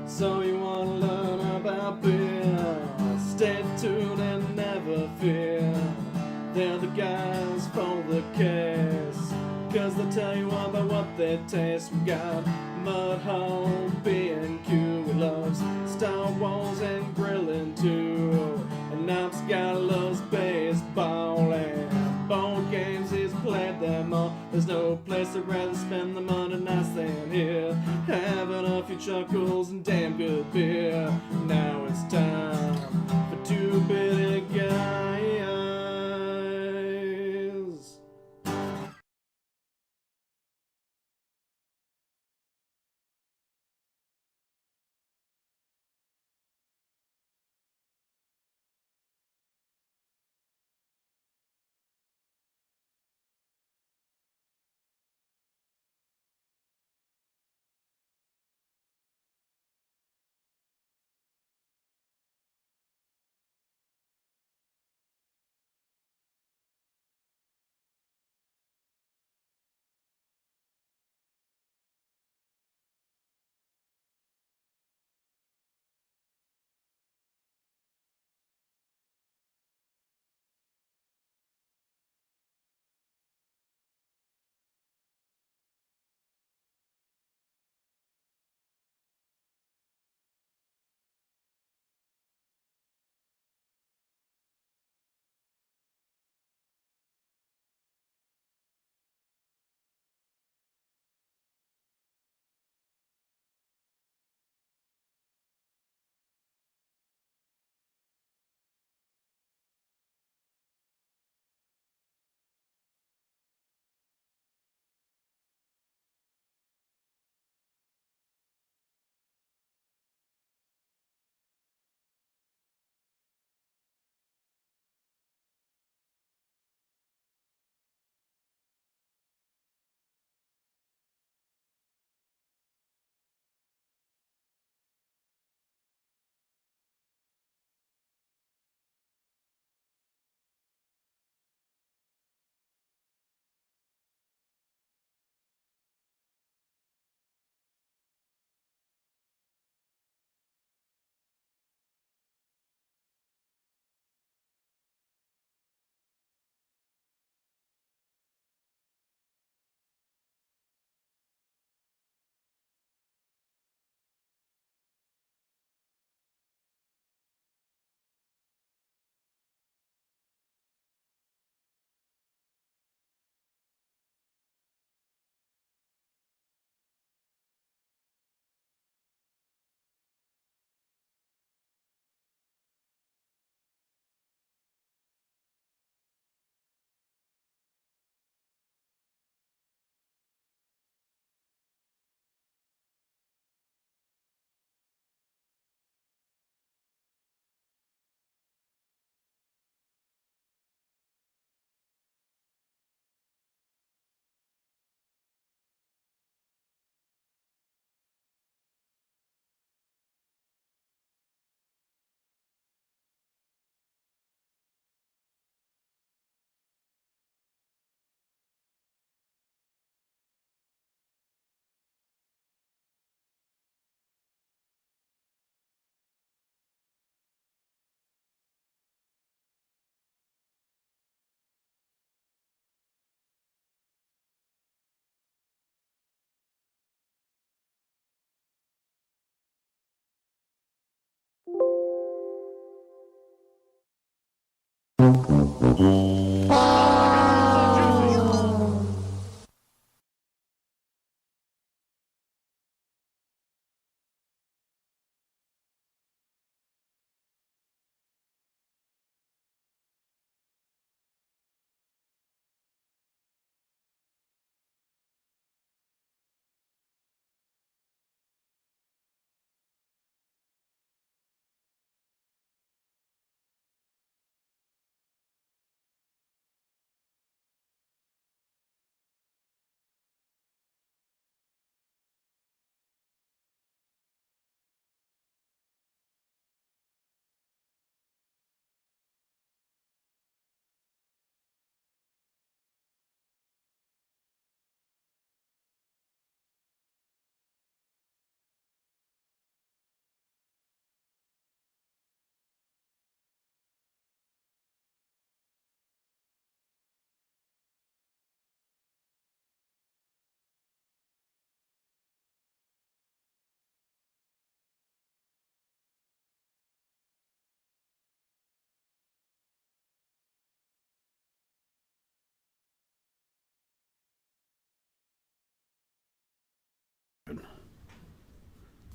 So you wanna learn about beer? Stay tuned and never fear. They're the guys for the case, 'cause they'll tell you all about what they taste. We got Mudhole, B&Q, we loves Star Wars and grilling too. And Knops guy loves baseball and board games, he's played them all. There's no place I'd rather spend the Monday nights than here, having a few chuckles and damn good beer. Now it's time for Two Beerded Guys.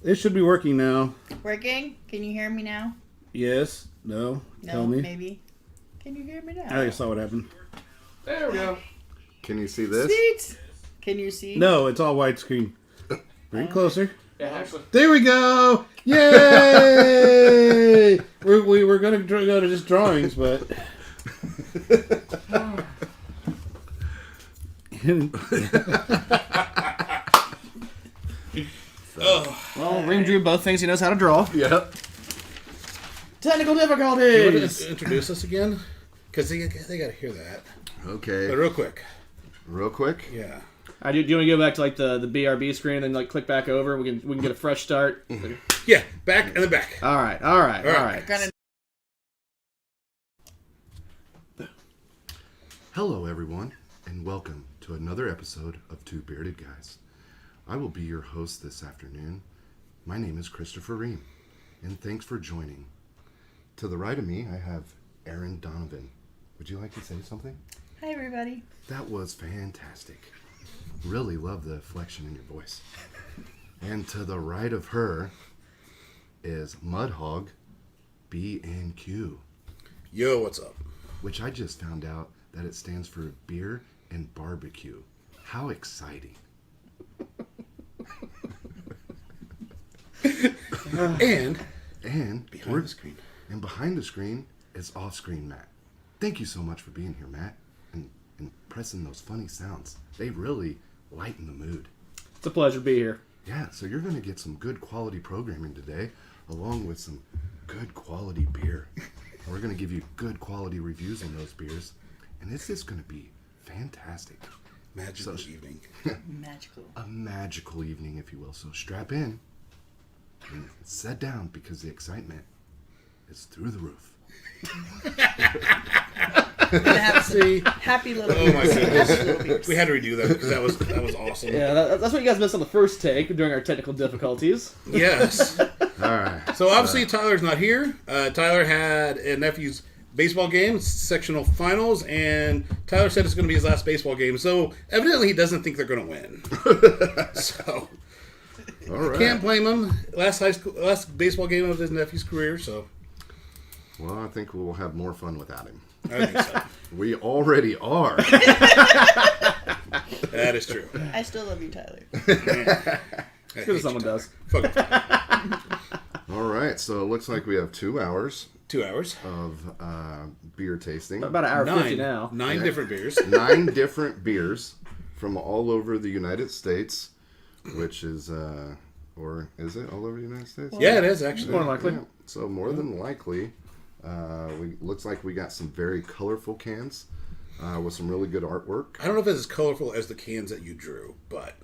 It should be working now. Working? Can you hear me now? Yes. No. No, Tell me. Maybe. Can you hear me now? I think I saw what happened. There we go. Can you see this? Seat. Can you see? No, it's all widescreen. Bring it closer. Yeah, actually. There we go! Yay! we were going to go to just drawings, but... Well, Reem drew both things he knows how to draw. Yep. Technical You want difficulties! to introduce us again? Because they got to hear that. Okay. But real quick. Real quick. Yeah. Do you want to go back to like the BRB screen and then like click back over? We can get a fresh start. Yeah, back and then back. All right. Hello, everyone, and welcome to another episode of Two Beerded Guys. I will be your host this afternoon. My name is Christopher Ream, and thanks for joining. To the right of me, I have Aaron Donovan. Would you like to say something? Hi, everybody. That was fantastic. Really love the inflection in your voice. And to the right of her is Mudhog B&Q, Yo, what's up? which I just found out that it stands for beer and barbecue. How exciting. And Behind the screen. And behind the screen is off-screen Matt. Thank you so much for being here, Matt, and pressing those funny sounds. They really lighten the mood. It's a pleasure to be here. Yeah, so you're going to get some good quality programming today, along with some good quality beer. And we're going to give you good quality reviews on those beers, and it's just going to be fantastic. magical evening. Magical. A magical evening, if you will. So strap in and sit down because the excitement is through the roof. We're gonna have some happy little. Oh my beers. goodness. Happy little beers. We had to redo that because that was awesome. Yeah, that's what you guys missed on the first take during our technical difficulties. Yes. All right. So obviously Tyler's not here. Tyler had a nephew's baseball game, sectional finals, and Tyler said it's going to be his last baseball game. So evidently he doesn't think they're going to win. So All right. can't blame him. Last baseball game of his nephew's career. So Well, I think we'll have more fun without him. I think so. We already are. That is true. I still love you, Tyler. As good as someone does. Fuck it. All right. So it looks like we have 2 hours 2 hours. of beer tasting. About an hour 50 now. Nine different beers. 9 different beers from all over the United States, which is, or is it all over the United States? Yeah, it is actually. More than likely. Yeah, so more than likely, looks like we got some very colorful cans with some really good artwork. I don't know if it's as colorful as the cans that you drew, but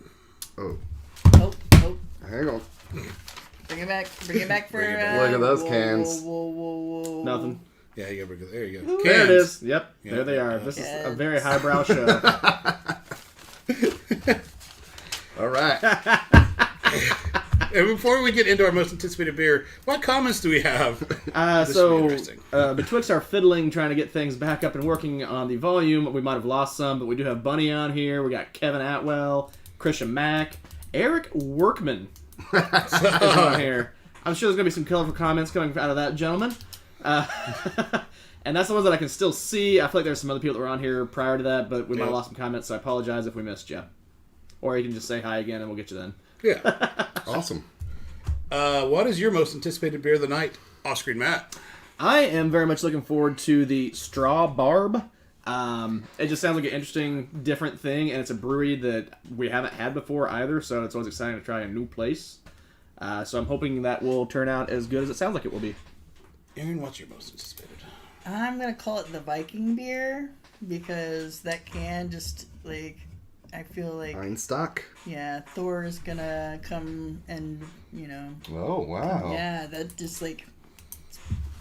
Oh, Oh, hang on. bring it back. Bring it back for. Bring it back. Look at those cans. Whoa. Nothing. yeah, you gotta, there you go. There it Cans. is. Yep. Yeah. There they are. This is a Yes. very highbrow show. All right. And before we get into our most anticipated beer, what comments do we have? This should be So, interesting. betwixt our fiddling, trying to get things back up and working on the volume, we might have lost some, but we do have Bunny on here. We got Kevin Atwell, Christian Mack, Eric Workman is on here. I'm sure there's going to be some colorful comments coming out of that gentleman. And that's the ones that I can still see. I feel like there's some other people that were on here prior to that, but we might have lost some comments, so I apologize if we missed you. Or you can just say hi again and we'll get you then. Yeah. Awesome. What is your most anticipated beer of the night? Off-screen Matt. I am very much looking forward to the Straw Barb. It just sounds like an interesting, different thing, and it's a brewery that we haven't had before either, so it's always exciting to try a new place. So I'm hoping that will turn out as good as it sounds like it will be. Aaron, what's your most anticipated? I'm gonna call it the Viking beer because that can just I feel like Einstock. yeah, Thor is gonna come and Oh, wow. yeah, that just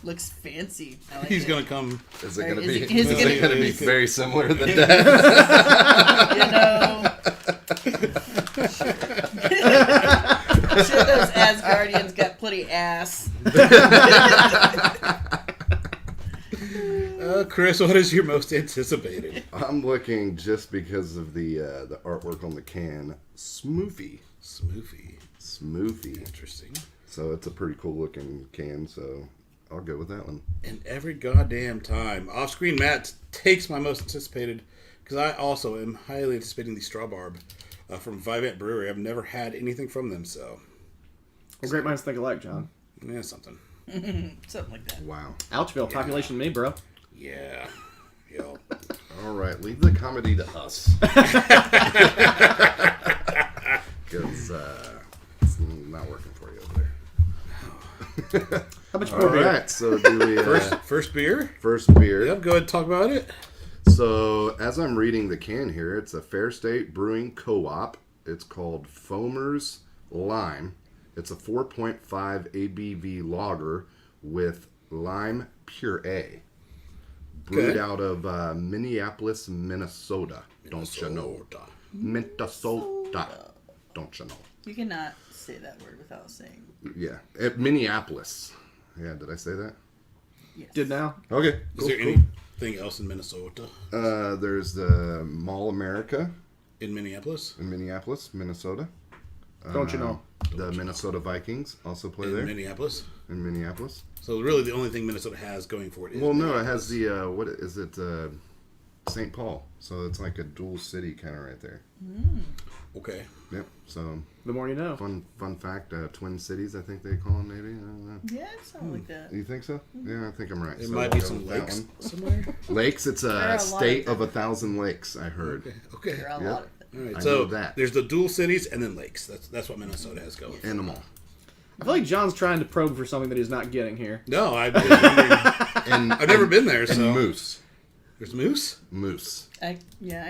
looks fancy. I like He's it. gonna come. Is it Or going to is be, it- is it is gonna- it gonna be very similar to the I'm sure those Asgardians got plenty ass. Chris, what is your most anticipated? I'm looking just because of the artwork on the can. Smoofy. Smoothie. Smoothie. Interesting. So it's a pretty cool looking can, so I'll go with that one. And every goddamn time, off-screen Matt takes my most anticipated, because I also am highly anticipating the Straw Barb from Vivant Brewery. I've never had anything from them, so Well, great minds think alike, John. yeah, something. Something like that. Wow. Ouchville, population me, bro. Yeah. Yo. All right, leave the comedy to us. Because it's not working for you over there. How much All more beer? right, so do we... First beer? first beer. Yep, go ahead and talk about it. So, as I'm reading the can here, it's a Fair State Brewing Co-op. It's called Foamer's Lime. It's a 4.5 ABV lager with lime puree. Brewed Okay. out of Minneapolis, Minnesota. Don't you know? Minnesota. Don't you know? You cannot say that word without saying Yeah. At Minneapolis. Yeah, did I say that? yes. Did now? Okay. Is there anything else in Minnesota? There's the Mall America In Minneapolis? in Minneapolis, Minnesota. Don't you know? The Minnesota Vikings also play In there Minneapolis? in Minneapolis. So really the only thing Minnesota has going for it is Well, no, it Minneapolis. has the what is it? St. Paul. So it's like a dual city kind of right there. Okay. Yep. So The more you know. fun fact, Twin Cities, I think they call them. Maybe I don't know. Yeah, something like that. You think so? Yeah, I think I'm right. There So might we'll be go some with that lakes one. somewhere. Lakes. It's There are a a lot state of of 1,000 lakes. I heard. Okay. There are a Yeah. lot of them. All right. I So know that. there's the dual cities and then lakes. That's what Minnesota has going. And the mall. I feel like John's trying to probe for something that he's not getting here. No, I've been wondering. And I've never been there. And So moose. there's moose. Moose. I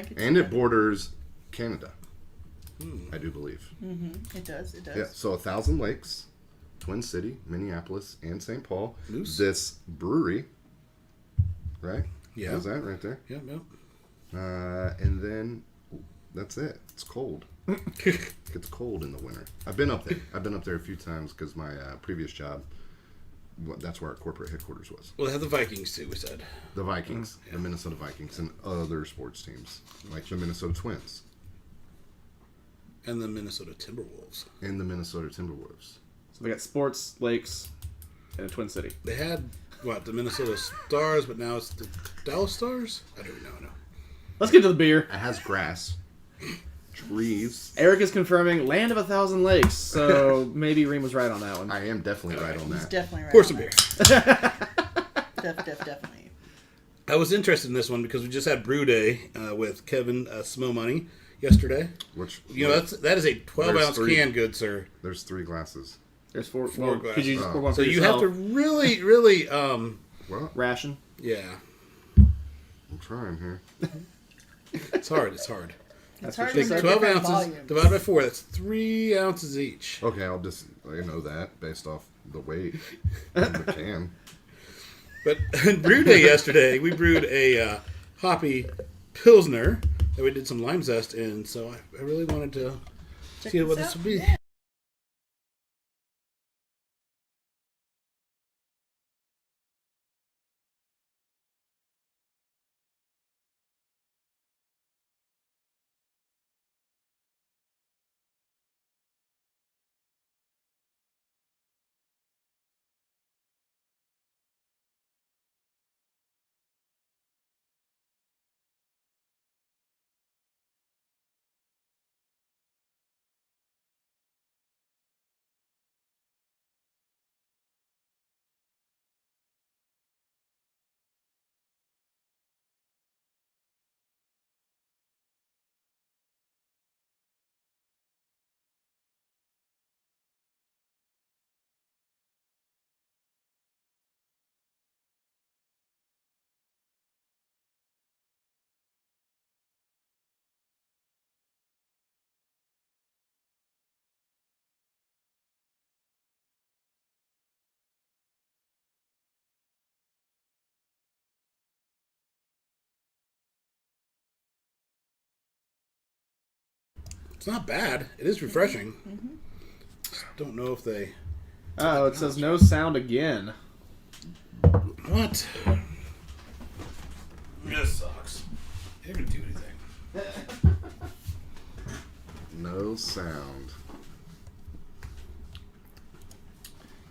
could. And see it borders Canada. I do believe. that. It does. It does. Yeah, so 1,000 lakes, Twin City, Minneapolis, and St. Paul. Moose. This brewery, right? Yeah. Is that right there? Yep. Yep. And then that's it. It's cold. It's cold in the winter. I've been up there. I've been up there a few times because my previous job, that's where our corporate headquarters was. Well, they have the Vikings too. We said. The Vikings, the Minnesota Vikings, and other sports teams like the Minnesota Twins And the Minnesota Timberwolves. and the Minnesota Timberwolves. So they got sports, lakes, and a Twin City. They had the Minnesota Stars, but now it's the Dallas Stars. I don't know. Let's get to the beer. It has grass, trees. Eric is confirming land of 1,000 lakes, so maybe Reem was right on that one. I am definitely right on He's that. definitely right. Pour on some beer. that. Definitely. I was interested in this one because we just had Brew Day with Kevin Smo Money yesterday. Which That is a 12-ounce three. can, good sir. There's 3 glasses. There's four Four Could you just glasses. pour one So for you have yourself? to really, Well, ration. yeah. I'm trying here. It's hard. It's hard what to she Take said. 12 different ounces volumes. divided by 4. That's 3 ounces each. Okay, I'll just know that based off the weight of the can. But Brew Day yesterday, we brewed a hoppy Pilsner that we did some lime zest in. So I really wanted to Check see what this this out. would be. Yeah. It's not bad. It is refreshing. Just don't know if they... Oh, it says no sound again. What? This sucks. They didn't do anything. No sound.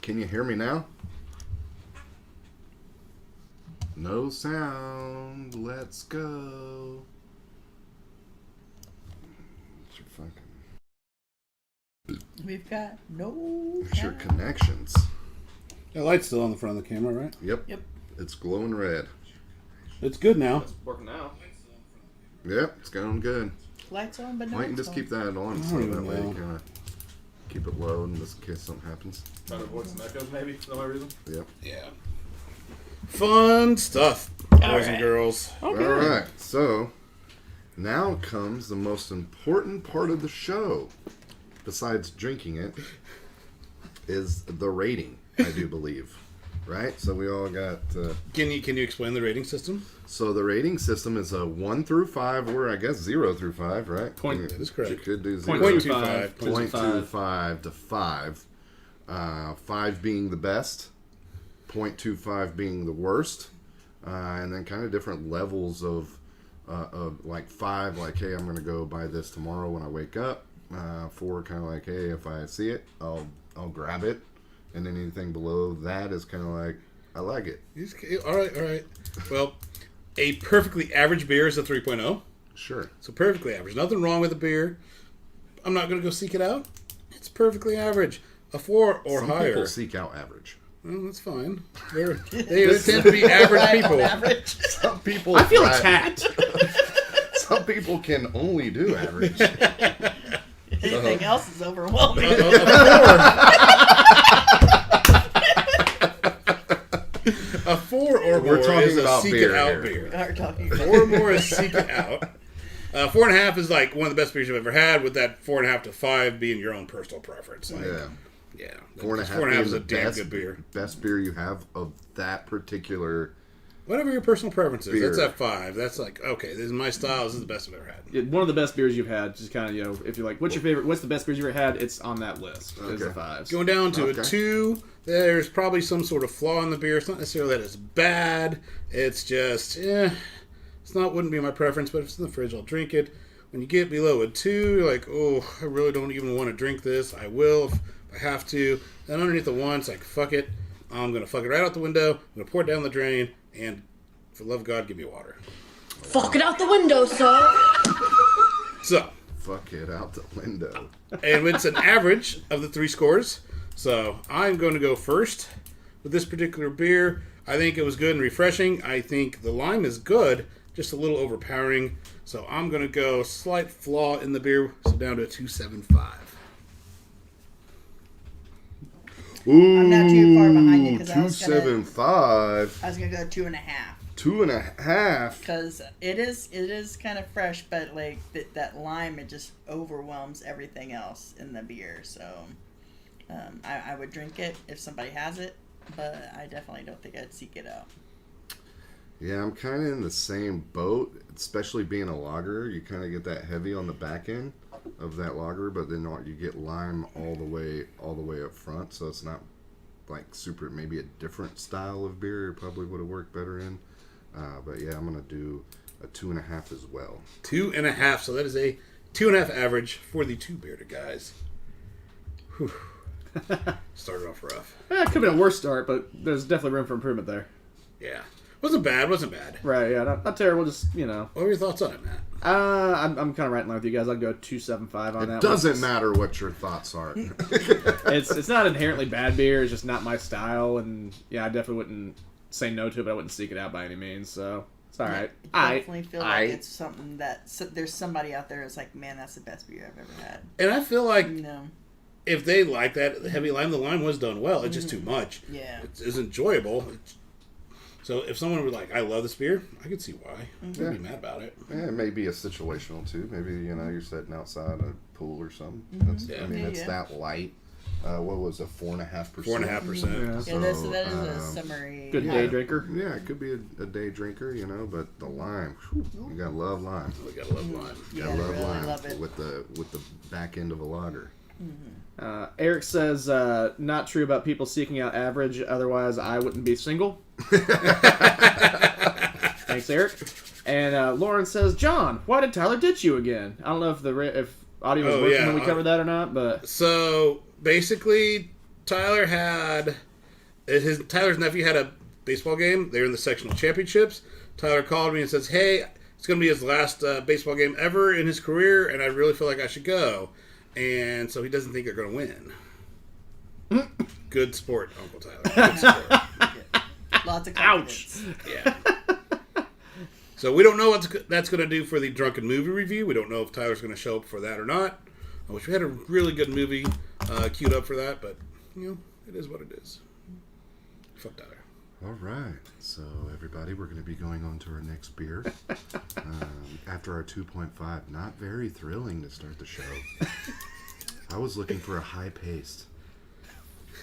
Can you hear me now? No sound. Let's go. What's your fucking... We've got no. What's your sound. connections? The light's still on the front of the camera, right? Yep. Yep. It's glowing red. It's good now. It's working now. Yep, it's going good. Lights on, but no. Why don't you lights just on. keep that on so don't that even way you know. kind of keep it low in just in case something happens. Trying to avoid some echoes, maybe. Is that my reason? Yep. Yeah. Fun stuff, boys and right. girls. Okay. All right, so now comes the most important part of the show, besides drinking it, is the rating, I do believe. Right? So we all got... Can you explain the rating system? so the rating system is a 1 through 5, or I guess 0 through 5, right? Point- that is correct. You could do 0. 0.25. 0.25 to 5. 5 being the best, 0.25 being the worst, and then kind of different levels of like 5, like, hey, I'm going to go buy this tomorrow when I wake up. 4, kind of like, hey, if I see it, I'll grab it. And then anything below that is kind of like, I like it. All right. Well, a perfectly average beer is a 3.0. Sure. So perfectly average. Nothing wrong with the beer. I'm not going to go seek it out. It's perfectly average. A 4 or Some higher. people seek out average. Well, that's fine. They tend to be average Right, people. on average. Some people... I feel thrive- attacked. Some people can only do average. Anything else is overwhelming. A 4 or more We're talking is a about seek beer it out here. beer. We are talking 4 or more is seek it out. 4.5 is like one of the best beers you've ever had, with that 4.5 to 5 being your own personal preference. Like, Yeah. yeah. 4.5 4.5 is being a the damn best, good beer. best beer you have of that particular... Whatever your personal preference is, Beer. that's at 5. That's like, okay, this is my style. This is the best I've ever had. One of the best beers you've had. Just kind of, if you're like, what's your favorite? What's the best beers you've ever had? It's on that list. It's Okay. the 5s. Going down to Okay. a 2, there's probably some sort of flaw in the beer. It's not necessarily that it's bad. It's just, wouldn't be my preference, but if it's in the fridge, I'll drink it. When you get below a 2, you're like, oh, I really don't even want to drink this. I will if I have to. Then underneath the 1, it's like, fuck it. I'm going to fuck it right out the window. I'm going to pour it down the drain, and for the love of God, give me water. Fuck it out the window, sir. So, Fuck it out the window. and it's an average of the 3 scores. So I'm going to go first with this particular beer. I think it was good and refreshing. I think the lime is good, just a little overpowering. So I'm going to go slight flaw in the beer, so down to a 2.75. Ooh, I'm not too far behind you, 'cause I was gonna- 2.75. I was gonna go 2.5 2.5. because it is kind of fresh, but like that lime, it just overwhelms everything else in the beer. So I would drink it if somebody has it, but I definitely don't think I'd seek it out. Yeah, I'm kind of in the same boat, especially being a lager. You kind of get that heavy on the back end of that lager, but then you get lime all the way up front, so it's not like super, maybe a different style of beer it probably would have worked better in. But yeah, I'm going to do a 2.5 as well. 2.5. So that is a 2.5 average for the Two Beerded Guys. Whew. Started off rough. It could have been a worse start, but there's definitely room for improvement there. Yeah. Wasn't bad. Right, yeah, not terrible, just, What were your thoughts on it, Matt? I'm kind of right in line with you guys. I'd go 2.75 on It that doesn't one. matter what your thoughts are. It's not inherently bad beer, it's just not my style, and yeah, I definitely wouldn't say no to it, but I wouldn't seek it out by any means, so it's alright. I definitely feel like it's something that there's somebody out there that's like, man, that's the best beer I've ever had. And I feel like No. if they like that heavy lime, the lime was done well. It's just too much. Yeah. It's enjoyable. So if someone were like, I love this beer, I could see why. I'd Yeah. be mad about it. Yeah, it may be a situational too. Maybe you're sitting outside a pool or something. That's, Yeah. I mean, Yeah, it's yeah. that light. What was it? 4.5%. 4.5%. Yeah. Yeah, that is So, a summary. Good day drinker. Yeah, it could be a day drinker, but the lime, whew, you gotta love lime. We gotta love lime. You Yeah, gotta I love really lime love it. with the back end of a lager. Eric says, not true about people seeking out average, otherwise I wouldn't be single. Thanks, Eric. And Lauren says, John, why did Tyler ditch you again? I don't know if audio was Oh, working yeah. when we covered that or not, but So basically, Tyler had Tyler's nephew had a baseball game. They were in the sectional championships. Tyler called me and says, "Hey, it's going to be his last baseball game ever in his career, and I really feel like I should go." And so he doesn't think they're going to win. Good sport, Uncle Tyler. Good sport. Lots of confidence. Yeah. So we don't know what that's going to do for the drunken movie review. We don't know if Tyler's going to show up for that or not. I wish we had a really good movie queued up for that, but it is what it is. Fuck Tyler. All right, so everybody, we're going to be going on to our next beer. After our 2.5, not very thrilling to start the show. I was looking for a high-paced,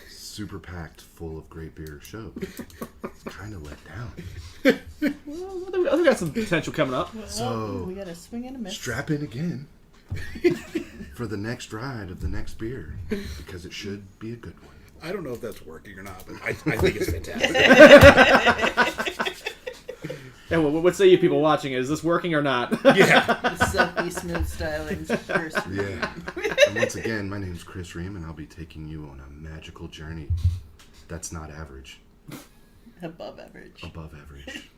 super packed, full of great beer show. It's kind of let down. Well, I think we got some potential coming up. So we got to swing and a miss. strap in again for the next ride of the next beer, because it should be a good one. I don't know if that's working or not, but I think it's fantastic. Yeah, well, what say you people watching it? Is this working or not? Yeah. The silky smooth stylings. Yeah. And once again, my name's Chris Ream, and I'll be taking you on a magical journey that's not average. Above average. Above average.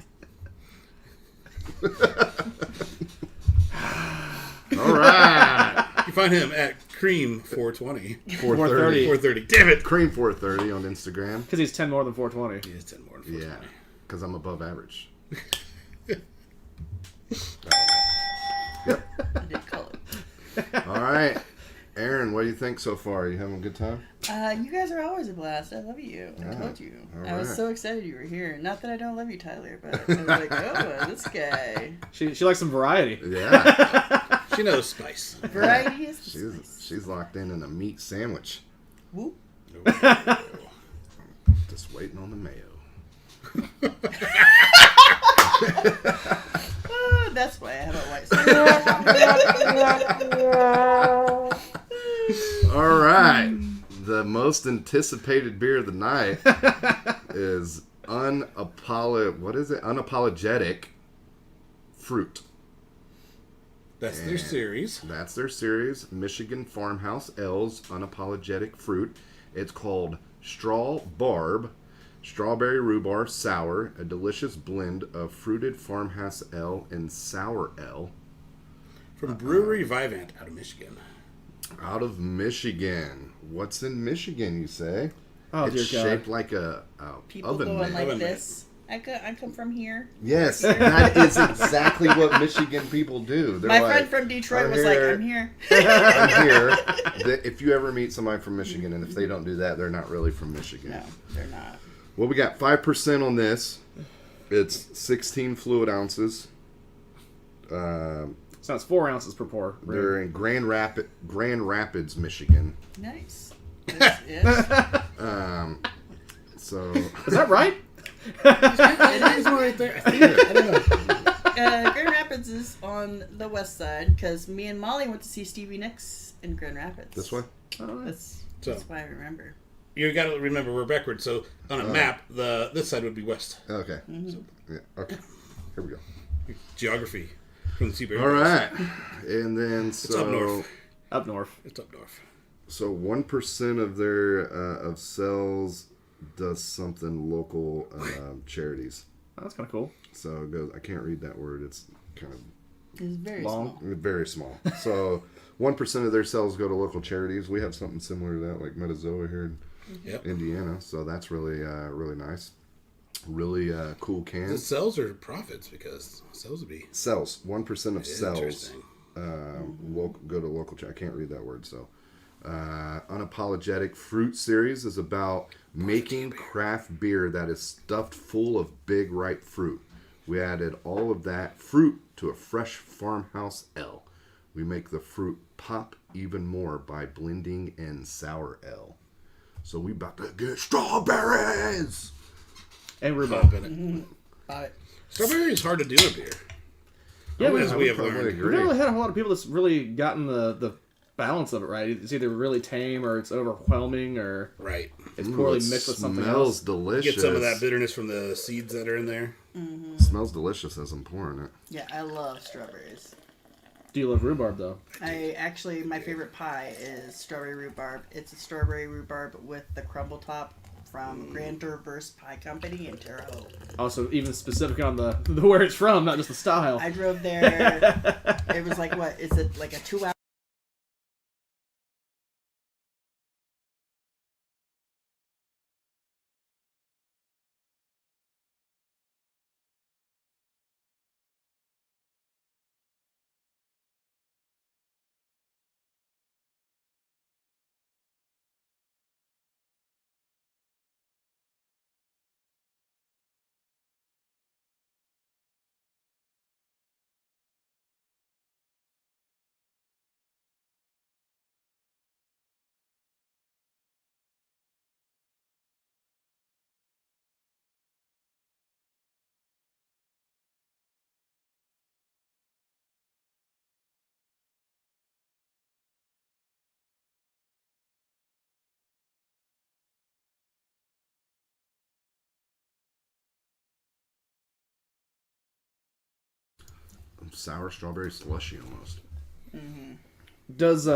All right. You find him at Cream 420. 430. 430. Damn it. Cream 430 on Instagram. Because he's 10 more than 420. He is 10 more than Yeah. 420. Because I'm above average. I did call it. All right. Aaron, what do you think so far? Are you having a good time? You guys are always a blast. I love you. I told you. All I was right. so excited you were here. Not that I don't love you, Tyler, but I was like, oh, this guy. She likes some variety. Yeah. She knows spice. Variety is the spice. She's locked in a meat sandwich. Whoop. Just waiting on the mayo. That's why I have a white sandwich. All right. The most anticipated beer of the night is Unapologetic Fruit. That's their series. That's their series. Michigan Farmhouse Ale's Unapologetic Fruit. It's called Straw Barb. Strawberry rhubarb sour, a delicious blend of fruited farmhouse ale and sour ale. From Brewery Vivant out of Michigan. Out of Michigan. What's in Michigan, you say? Oh, It's dear God. shaped like a People oven going mitt. like Oven this. I come from here. Yes, that is exactly what Michigan people do. They're My like, friend from Detroit "I'm was like, I'm here. I'm here. If you ever meet somebody from Michigan, and if they don't do that, they're not really from Michigan. No, they're not. Well, we got 5% on this. It's 16 fluid ounces. Sounds 4 ounces per pour. They're in Grand Rapids, Michigan. Nice. Yes. So Is that right? It is right there. I think. I don't know. Grand Rapids is on the west side because me and Molly went to see Stevie Nicks in Grand Rapids. this way. That's why I remember. You got to remember we're backwards. So on a map, this side would be west. Okay. Yeah. Okay. Here we go. Geography from the Two Beerded All Guys. right. And then It's up north. Up north. It's up north. So 1% of their of sales does something local charities. Oh, that's kind of cool. So it goes. I can't read that word. It's kind of It's very Long. small. very small. So 1% of their sales go to local charities. We have something similar to that, like Metazoa here in Yep. Indiana. So that's really really nice. Really cool Is it can. sales or profits? Because sales would be Sells 1% of sales. interesting. Go to local. I can't read that word. So Unapologetic Fruit series is about making craft beer that is stuffed full of big ripe fruit. We added all of that fruit to a fresh farmhouse ale. We make the fruit pop even more by blending in sour ale. So we about to get strawberries. And Pop rhubarb. in it. But Strawberry is hard to do in beer. Yeah, As we have probably learned. We've never really had a whole lot of people that's really gotten the balance of it right. It's either really tame or it's overwhelming or Right. it's poorly It mixed with something smells else. delicious. Get some of that bitterness from the seeds that are in there. Smells delicious as I'm pouring it. yeah, I love strawberries. Do you love rhubarb though? My favorite pie is strawberry rhubarb. It's a strawberry rhubarb with the crumble top from Grand Traverse Pie Company in Terre Haute. Also, even specific on the where it's from, not just the style. I drove there. It was like, what? Is it like a 2 hour? Sour strawberry slushy almost. Does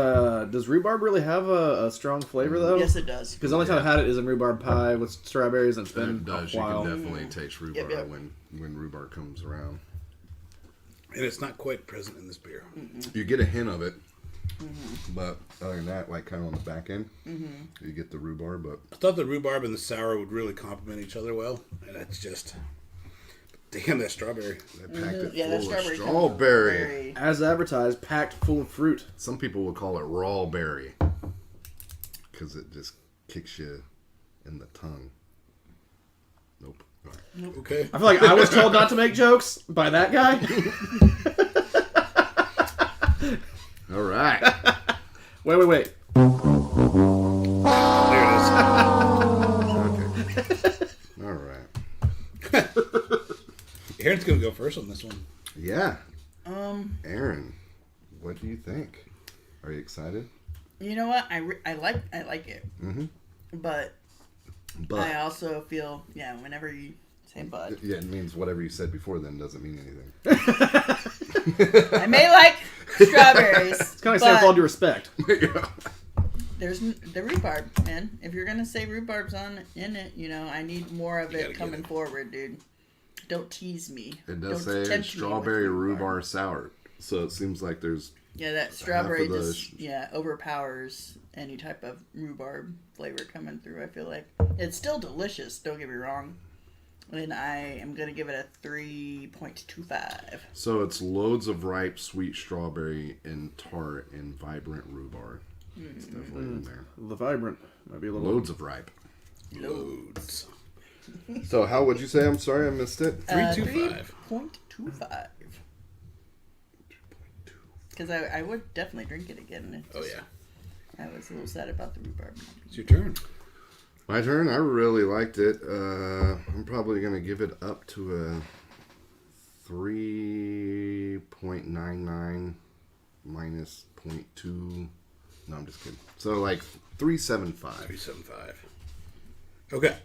rhubarb really have a strong flavor though? Yes, it does. Because the only time I've had it is in rhubarb pie with strawberries, and it's been It does. a while. You can definitely taste rhubarb Yep. when rhubarb comes around. And it's not quite present in this beer. You get a hint of it, but other than that, like kind of on the back end, you get the rhubarb. But I thought the rhubarb and the sour would really complement each other well, and it's just, damn, that strawberry. they packed it Yeah, that full of strawberry. strawberry. As advertised, packed full of fruit. Some people will call it raw berry because it just kicks you in the tongue. Nope. All right. Okay. I feel like I was told not to make jokes by that guy. All right. Wait. There it Okay. All right. is. Aaron's going to go first on this one. Yeah. Aaron, what do you think? Are you excited? You know what? I like it. But I also feel, whenever you say but. Yeah, it means whatever you said before then doesn't mean anything. I may like strawberries. It's kind of like saying with all due respect. There's the rhubarb, man. If you're gonna say rhubarb's in it, I need more of You it gotta get coming it. forward, dude. Don't tease me. It does Don't say tempt me strawberry with rhubarb sour. So it seems like there's Yeah, that strawberry half of the just overpowers any type of rhubarb flavor coming through. I feel like it's still delicious. Don't get me wrong. And I am gonna give it a 3.25. so it's loads of ripe sweet strawberry and tart and vibrant rhubarb. It's definitely in there. The vibrant might be a little. Loads of ripe. Loads. So how would you say? I'm sorry, I missed it. 3.25. 3.25. Because I would definitely drink it again. Oh, yeah. I was a little sad about the rhubarb. It's your turn. My turn. I really liked it. I'm probably gonna give it up to a 3.99 minus 0.2. No, I'm just kidding. So like 3.75. 3.75. Okay.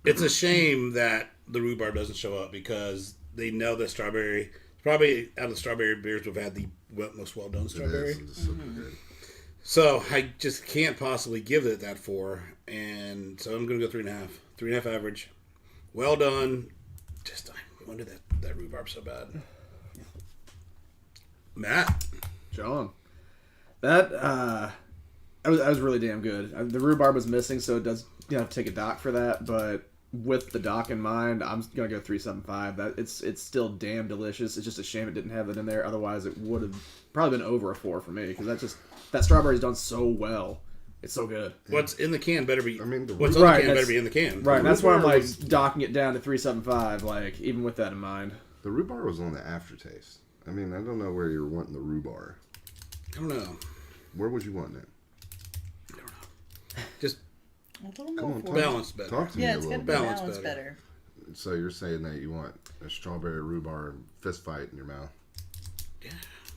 It's a shame that the rhubarb doesn't show up because they know that strawberry, probably out of the strawberry beers, we've had the most well done strawberry. It is. It's super good. So I just can't possibly give it that 4, and so I'm going to go 3.5. 3.5 average. Well done. Just I wanted that rhubarb so bad. Matt. John. That was really damn good. The rhubarb was missing, so it does have to take a dock for that. But with the dock in mind, I'm gonna go 3.75. That it's still damn delicious. It's just a shame it didn't have that in there. Otherwise, it would have probably been over a 4 for me because that strawberry's done so well. It's so good. What's in the can better be. I mean, what's on Right, the can that's- better be in the can. Right, that's why I'm like rhubarb docking it down to 3.75. Like even with that in mind. The rhubarb was on the aftertaste. I mean, I don't know where you're wanting the rhubarb. I don't know. Where would you want it? I don't know. Just A little more Come on, for balance better. Talk to me Yeah, a it's little got to be bit. Balance balanced better. better. So you're saying that you want a strawberry rhubarb fist fight in your mouth?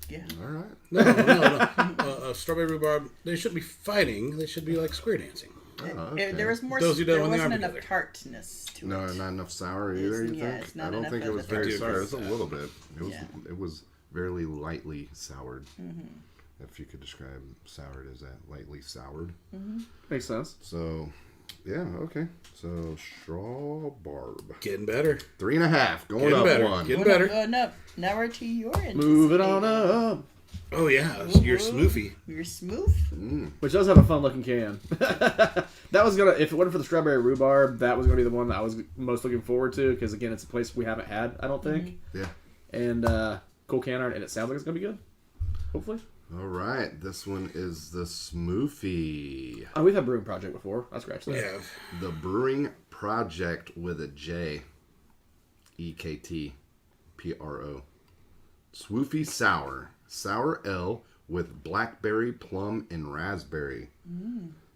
Yeah. All right. No. Strawberry rhubarb, they shouldn't be fighting. They should be like square dancing. Oh, okay. There was more. Those who don't There when they wasn't are enough together. tartness to No, it. not enough sour either. You Yeah, think? it's not I don't enough think it of was the very tartness. sour. It was a little bit. It was. Yeah. It was very lightly soured. If you could describe soured as that, lightly soured. Makes sense. So, yeah, okay. So, Straw Barb. Getting better. 3.5, going Getting up better. one. Getting better. Going up. Now we're to your end. Move it on up. Oh, yeah. You're smoofy. You're smooth. Which does have a fun looking can. That was gonna, if it wasn't for the strawberry rhubarb, that was gonna be the one that I was most looking forward to, because again, it's a place we haven't had, I don't think. Yeah. And cool can art, and it sounds like it's gonna be good. Hopefully. All right. This one is the Smoofy. Oh, we've had Brewing Project before. I scratched that. Yeah. The Brewing Project with a J. EKTPRO. Swoofy Sour. Sour ale with blackberry, plum, and raspberry.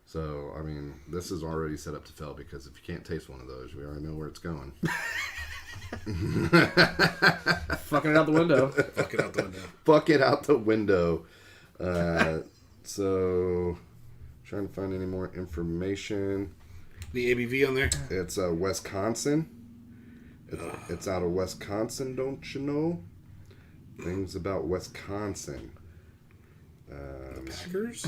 So, I mean, this is already set up to fail, because if you can't taste one of those, we already know where it's going. Fucking it out the window. Fuck it out the window. Fuck it out the window. So, trying to find any more information. The ABV on there? It's Wisconsin. It's out of Wisconsin, don't you know? Things about Wisconsin. Packers?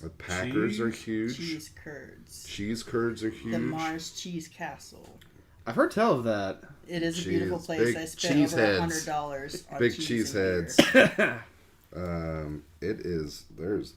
The Packers are huge. Cheese curds. Cheese curds are huge. The Mars Cheese Castle. I've heard tell of that. It is a beautiful Cheese. place. Big I spent cheese over heads. $100 on Big cheese cheese and heads. beer. There's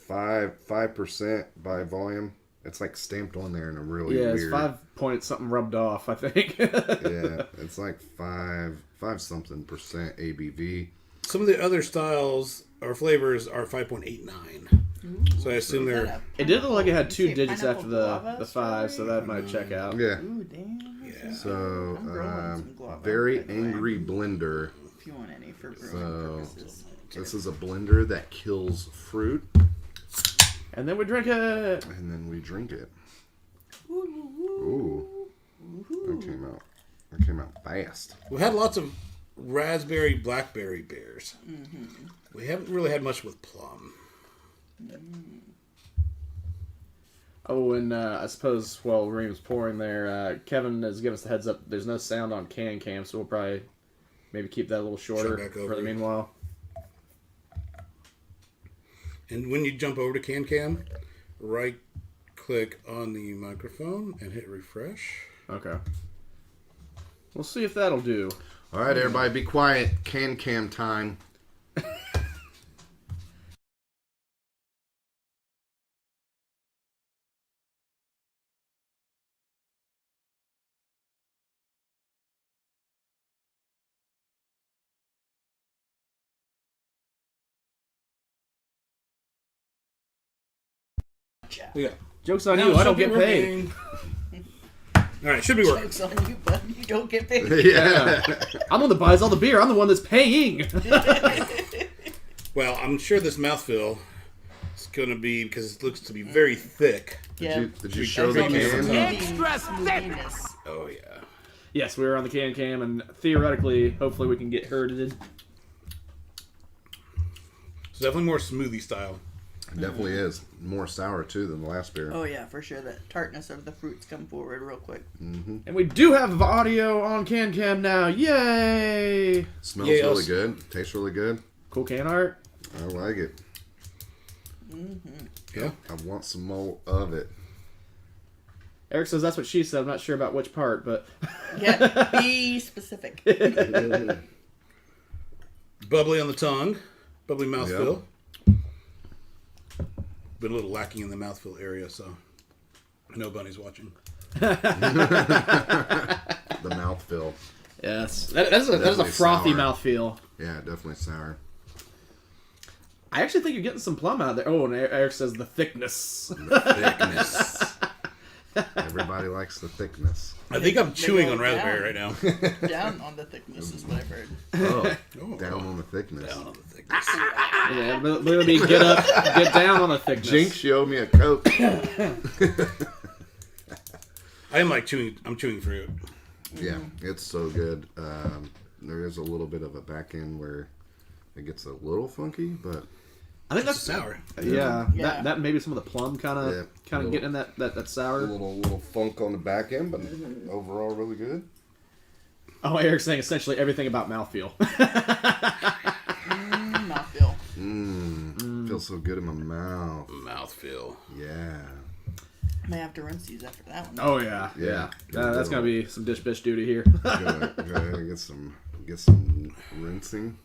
5% by volume. It's like stamped on there in a really Yeah, weird. it's 5 point something rubbed off, I think. Yeah, it's like 5 something percent ABV. Some of the other styles or flavors are 5.89. So I assume they're... It did look like it had 2 Say digits pineapple after guava the 5, so strawberry? that might check out. Yeah. Ooh, damn. Yeah. So, I'm growing some guava, very by the way. angry blender. If you want any for brewing So, purposes. this is a blender that kills fruit, And then we drink it. and then we drink it. Ooh. Ooh, that came out fast. We had lots of raspberry, blackberry beers. We haven't really had much with plum. Oh, and I suppose while Reem's pouring there, Kevin has given us the heads up. There's no sound on can cam, so we'll probably maybe keep that a little shorter Shut back for over. the meanwhile. And when you jump over to CanCam, right click on the microphone and hit refresh. Okay. We'll see if that'll do. All right, everybody, be quiet. Can cam time. Yeah. Joke's on Now you. I it don't should get be paid. working. All right, should be working. Joke's on you, but you don't get paid. Yeah. I'm the one that buys all the beer. I'm the one that's paying. Well, I'm sure this mouthfeel is going to be, because it looks to be very thick. Yeah. Did you show That's the all can? smoothiness. Oh, yeah. Yes, we were on the can cam, and theoretically, hopefully, we can get herded. It's definitely more smoothie style. It definitely is. More sour, too, than the last beer. Oh yeah, for sure. The tartness of the fruits come forward real quick. And we do have audio on can cam now. Yay! Smells Yes. really good. Tastes really good. Cool can art. I like it. Yeah. I want some more of it. Eric says that's what she said. I'm not sure about which part, but Yeah, be specific. Bubbly on the tongue. Bubbly mouthfeel. Been a little lacking in the mouthfeel area, so I know Bunny's watching. The mouthfeel. yes, that is a Definitely frothy sour. mouthfeel. Yeah, definitely sour. I actually think you're getting some plum out of there. Oh, and Eric says the thickness. The thickness. Everybody likes the thickness. I think I'm They chewing go on raspberry down. right now. Down on the thickness is what I've heard. Oh, Oh. down on the thickness. Down on the thickness. Yeah, believe me, get up, get down on the thickness. Jinx, you owe me a Coke. I am like chewing. I'm chewing fruit. Yeah, it's so good. There is a little bit of a back end where it gets a little funky, but I think It's that's sour. yeah. Yeah. That maybe some of the plum kind Yeah, of little- getting that a sour. little funk on the back end, but overall really good. Oh, Eric's saying essentially everything about mouthfeel. Mouthfeel. Feels so good in my mouth. Mouthfeel. Yeah. May have to rinse these after that one. Oh yeah, Yeah. that's gonna be some dish bitch duty here. Gotta get some rinsing.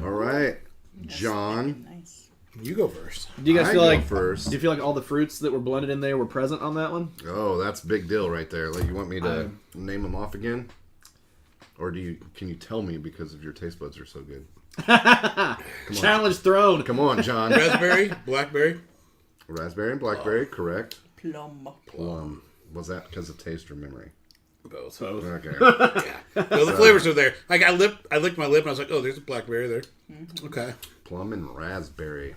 All right, John. Nice. You go first. Do you guys I feel go like first. Do you feel like all the fruits that were blended in there were present on that one? Oh, that's a big deal right there. Like, you want me to name them off again, or can you tell me because of your taste buds are so good? Challenge thrown. Come on, John. Raspberry, blackberry. Raspberry and blackberry, correct. Plum. Was that because of taste or memory? Both. Okay. No, the flavors are there. Like I licked my lip and I was like, oh, there's a blackberry there. Okay. Plum and raspberry.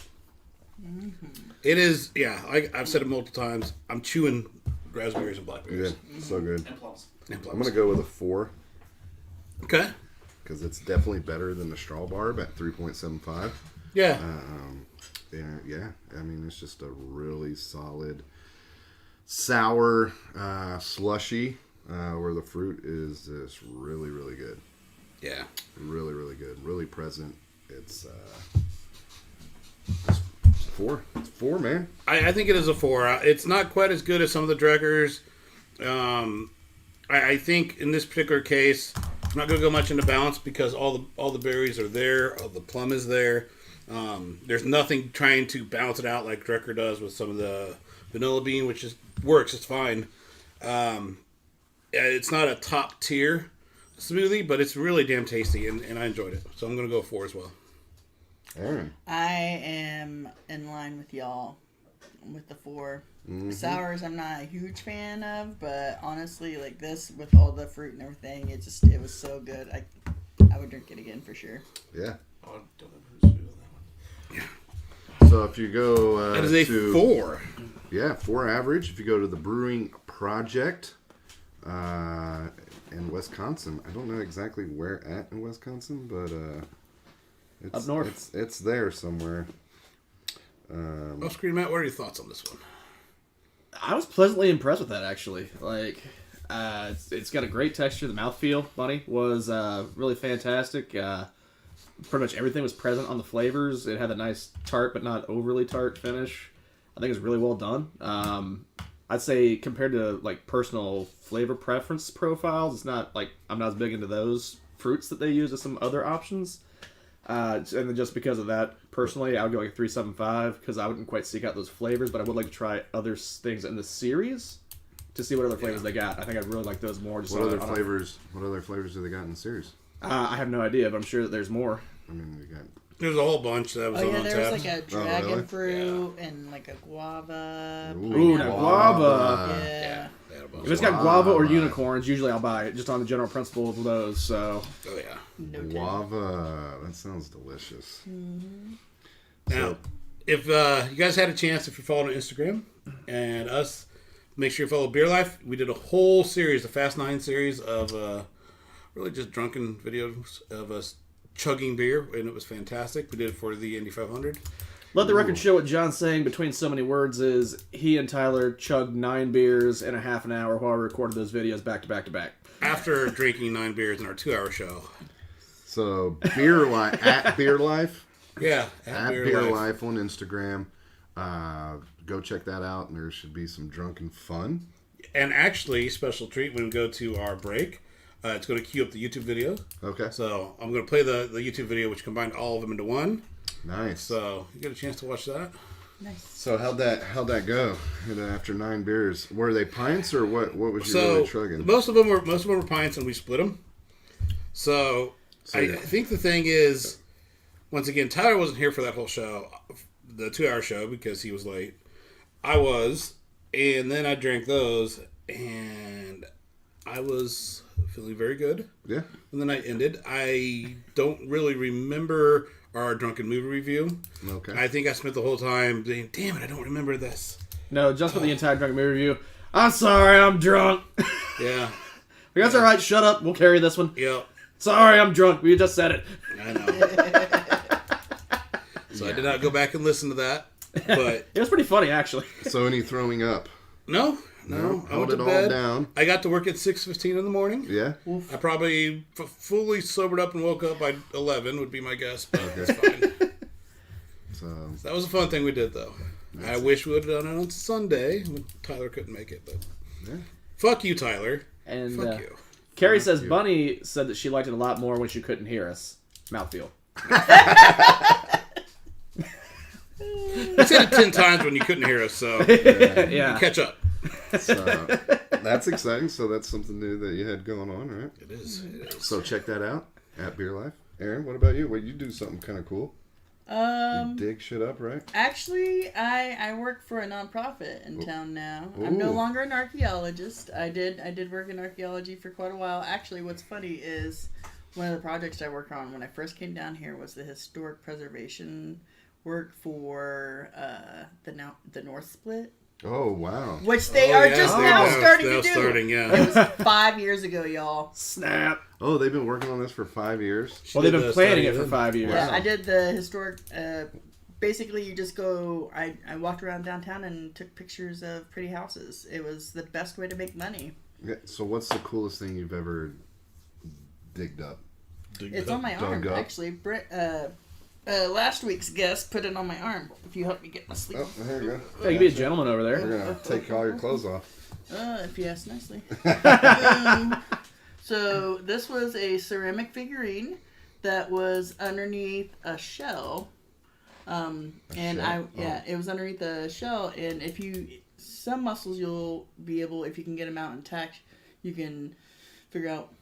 It is, yeah. I've said it multiple times. I'm chewing raspberries and blackberries. Yeah, so good. And plums. And plums. I'm gonna go with a 4 Okay. because it's definitely better than the straw barb at 3.75. Yeah. Yeah. I mean, it's just a really solid sour slushy where the fruit is just really, really good. Yeah. Really, really good. Really present. It's 4. It's 4, man. I think it is a 4. It's not quite as good as some of the Dreckers. I think in this particular case, I'm not going to go much into balance because all the berries are there. All the plum is there. There's nothing trying to balance it out like Drecker does with some of the vanilla bean, which works. It's fine. It's not a top tier smoothie, but it's really damn tasty, and I enjoyed it. So I'm going to go 4 as well. Aaron. I am in line with y'all with the 4. Sours I'm not a huge fan of, but honestly, like this with all the fruit and everything, it was so good. I would drink it again for sure. Yeah. Oh, don't have who's doing that one. So if you go That is a to 4. Yeah, 4 average. If you go to the Brewing Project in Wisconsin, I don't know exactly where at in Wisconsin, but it's Up north. It's there somewhere. Off screen, Matt, what are your thoughts on this one? I was pleasantly impressed with that actually. Like, it's got a great texture. The mouthfeel, Bunny, was really fantastic. Pretty much everything was present on the flavors. It had a nice tart, but not overly tart finish. I think it was really well done. I'd say compared to like personal flavor preference profiles, it's not like I'm not as big into those fruits that they use as some other options. And then just because of that, personally, I would go like a 3.75 because I wouldn't quite seek out those flavors, but I would like to try other things in the series to see what other flavors they got. I think I'd really like those more. Just What other flavors do they got in the series? I have no idea, but I'm sure that there's more. I mean, we got There's a whole bunch that was Oh on yeah, there tap. was like a dragon really? fruit and like a guava. Ooh, now guava. Yeah. They had a bunch. If it's got guava or unicorns, usually I'll buy it just on the general principle of those. So Oh yeah. No doubt. guava. That sounds delicious. Now, if you guys had a chance, if you're following on Instagram and us, make sure you follow Beer Life. We did a whole series, the Fast 9 series of really just drunken videos of us chugging beer, and it was fantastic. We did it for the Indy 500. let the record show what John's saying between so many words is he and Tyler chugged 9 beers in a half an hour while we recorded those videos back to back to back. After drinking 9 beers in our 2-hour show. So Beer Life at Beer Life. Yeah, At Beer Life on Instagram. Go check that out, and there should be some drunken fun. And actually, special treat when we go to our break. It's going to queue up the YouTube video. Okay. So I'm going to play the YouTube video, which combined all of them into one. Nice. So you get a chance to watch that. Nice. So how'd that go? After 9 beers, were they pints or what? What was you really chugging? Most of them were pints, and we split them. So I think the thing is, once again, Tyler wasn't here for that whole show, the 2-hour show, because he was late. I was, and then I drank those, and I was feeling very good. Yeah. When the night ended, I don't really remember our drunken movie review. Okay. I think I spent the whole time saying, "Damn it, I don't remember this." No, just for the entire drunk movie review. I'm sorry, I'm drunk. Yeah. That's all right. Shut up. We'll carry this one. Yep. Sorry, I'm drunk. We just said it. I know. So I did not go back and listen to that, but It was pretty funny, actually. So any throwing up? no, No, I held went it to all bed. down. I got to work at 6:15 in the morning. Yeah. I probably fully sobered up and woke up by 11 would be my guess, but it's fine. So That was a fun thing we did, though. I wish we would have done it on Sunday when Tyler couldn't make it, but yeah. fuck you, Tyler. And Fuck you. Carrie says you. Bunny said that she liked it a lot more when she couldn't hear us. Mouthfeel. I said it 10 times when you couldn't hear us, so Yeah. catch up. So that's exciting. So that's something new that you had going on, right? It is. So check that out at Beer Life. Aaron, what about you? Well, you do something kind of cool. You dig shit up, right? Actually, I work for a nonprofit in town now. I'm no Ooh. longer an archaeologist. I did work in archaeology for quite a while. Actually, what's funny is one of the projects I worked on when I first came down here was the historic preservation work for the North Split, Oh, wow. which they are just now starting to do. Yeah. It was 5 years ago, y'all. Snap. Oh, they've been working on this for 5 years? Well, they've did been the planning study it for then. 5 years. Yeah, I did the historic. Basically, you just go. I walked around downtown and took pictures of pretty houses. It was the best way to make money. Yeah, so what's the coolest thing you've ever digged up? It's on my arm, Dug up. actually. Last week's guest put it on my arm. If you help me get my sleeve. Oh, there you go. Yeah, you can be a gentleman over We're there. going to take all your clothes off. If you ask nicely. So this was a ceramic figurine that was underneath a shell. It was underneath a shell, and some mussels you'll be able, if you can get them out intact, you can figure out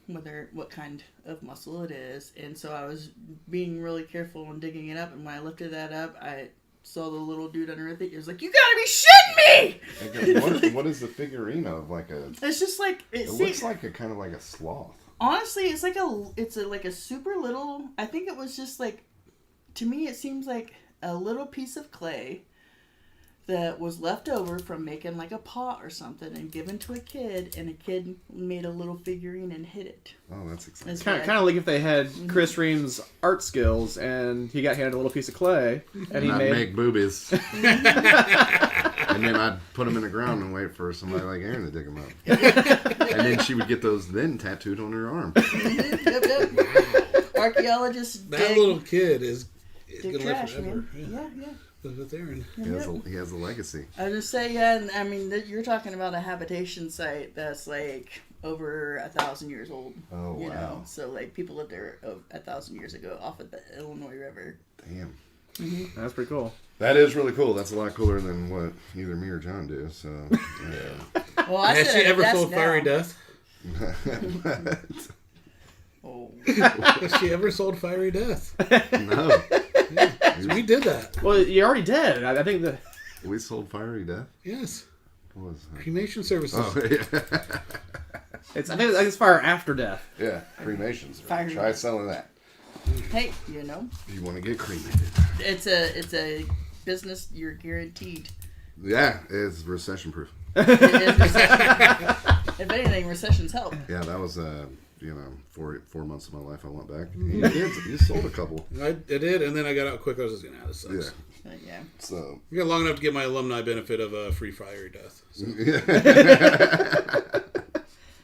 what kind of mussel it is. And so I was being really careful when digging it up, and when I lifted that up, I saw the little dude underneath it. He was like, "You gotta be shitting me!" What is the figurine of? Like a... It's just like It looks like a kind of like a sloth. honestly, it's like a super little. I think it was just like, to me, it seems like a little piece of clay that was left over from making like a pot or something and given to a kid, and a kid made a little figurine and hid it. Oh, that's exciting. It's Kind of like if they had Chris Ream's art skills and he got handed a little piece of clay and he I'd made... make boobies. And then I'd put them in the ground and wait for somebody like Aaron to dig them up. And then she would get those then tattooed on her arm. Yep. Archaeologists That little kid is dig gonna live trash, forever. man. Yeah. With Aaron. He has a legacy. I was just say, yeah, and I mean, you're talking about a habitation site that's like over 1,000 years old. Oh, you wow. know? So like people lived there 1,000 years ago off of the Illinois River. Damn. That's pretty cool. That is really cool. That's a lot cooler than what either me or John do. So, Well, I Has said she ever that's sold now. Fiery Death? Oh. Has she ever sold Fiery Death? no. We did that. Well, you're already dead. I think that... We sold Fiery Death? Yes. What was that? Cremation services. Oh, yeah. I think it's fire after death. Yeah, cremations. Fiery Try Death. selling that. Hey, you know, If you want to get cremated. it's a business you're guaranteed. Yeah, it's recession proof. It is recession. If anything, recessions help. Yeah, that was 4 months of my life. I went back. You sold a couple. I did, and then I got out quick. I was just going, this sucks. Yeah. Yeah. So We got long enough to get my alumni benefit of free Fiery Death. So.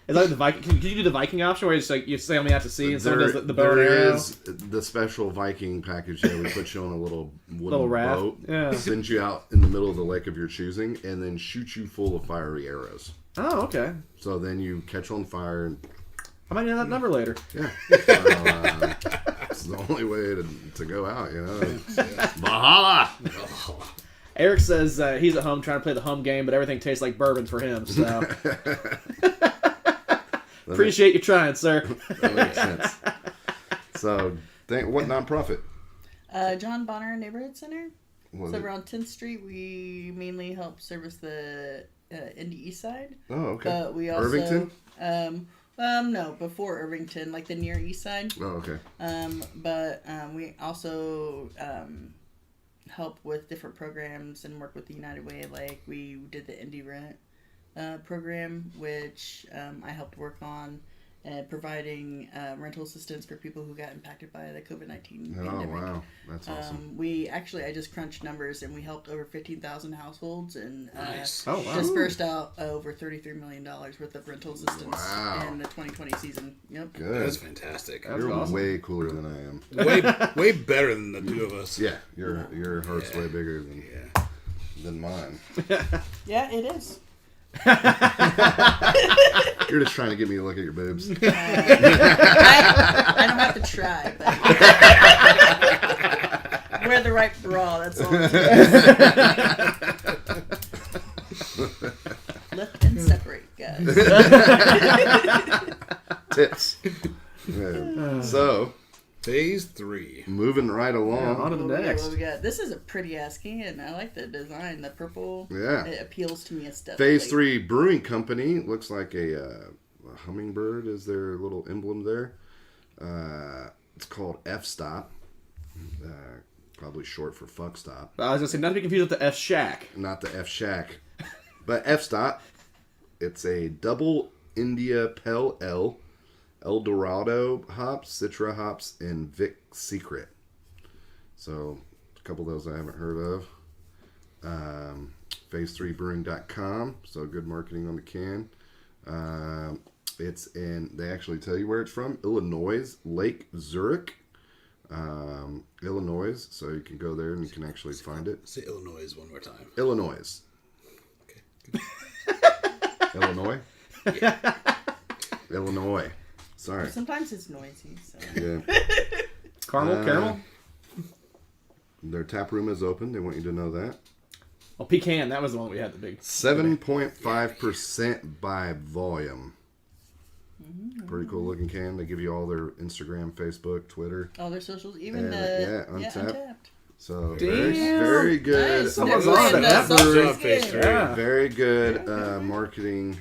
Is that the Viking? Can you do the Viking option where it's like you sail me out to sea and someone does the bow and there arrow? is the special Viking package that we put you on a little wooden Little raft, boat, yeah. send you out in the middle of the lake of your choosing, and then shoot you full of fiery arrows. Oh, okay. So then you catch on fire, and I might know that number later. yeah, it's the only way to go out, you know. Valhalla. Eric says he's at home trying to play the home game, but everything tastes like bourbon for him. So appreciate you trying, sir. That makes sense. So, what nonprofit? John Bonner Neighborhood Center. Was So it? we're on 10th Street. We mainly help service the Indy East Side. Oh, okay. But we also Irvington? No, before Irvington, like the near East Side. Oh, okay. But we also help with different programs and work with the United Way. Like we did the Indie Rent program, which I helped work on, and providing rental assistance for people who got impacted by the COVID-19 Oh, pandemic. wow. That's awesome. I just crunched numbers, and we helped over 15,000 households and Nice. Oh, wow. dispersed out over $33 million worth of rental assistance Wow. in the 2020 season. Yep. Good. That's fantastic. That's You're awesome. way cooler than I am. Way better than the two of us. Yeah, your heart's way bigger Yeah. than mine. Yeah, it is. You're just trying to get me to look at your boobs. I don't have to try, but wear the right bra. That's all. Lift and separate, guys. Tits. Yeah. So, Phase 3. moving right Yeah, along. on to the What next. we got? This is a pretty ass can. I like the design. The purple. Yeah. It appeals to me aesthetically. Phase 3 Brewing Company looks like a hummingbird is their little emblem there. It's called F-Stop. Probably short for fuck stop. I was gonna say not to be confused with the F Shack. Not the F-Shack. But F-Stop. It's a double India Pale Ale, El Dorado hops, Citra hops, and Vic Secret. So, a couple of those I haven't heard of. Phase3brewing.com. So, good marketing on the can. It's in, they actually tell you where it's from, Illinois, Lake Zurich, Illinois. So, you can go there and you can actually find it. Say Illinois one more time. Illinois. Okay. Illinois? Illinois. Sorry. Sometimes it's noisy. So. Yeah. Caramel? Their tap room is open. They want you to know that. Oh, pecan. That was the one we had the big. 7.5% by volume. Pretty cool looking can. They give you all their Instagram, Facebook, Twitter. All their socials, even Yeah, Untapped. Untapped. So Damn. very good. Nice. Someone's They're on playing it. the That's Good socials job, Phase game. 3. Yeah. Very good marketing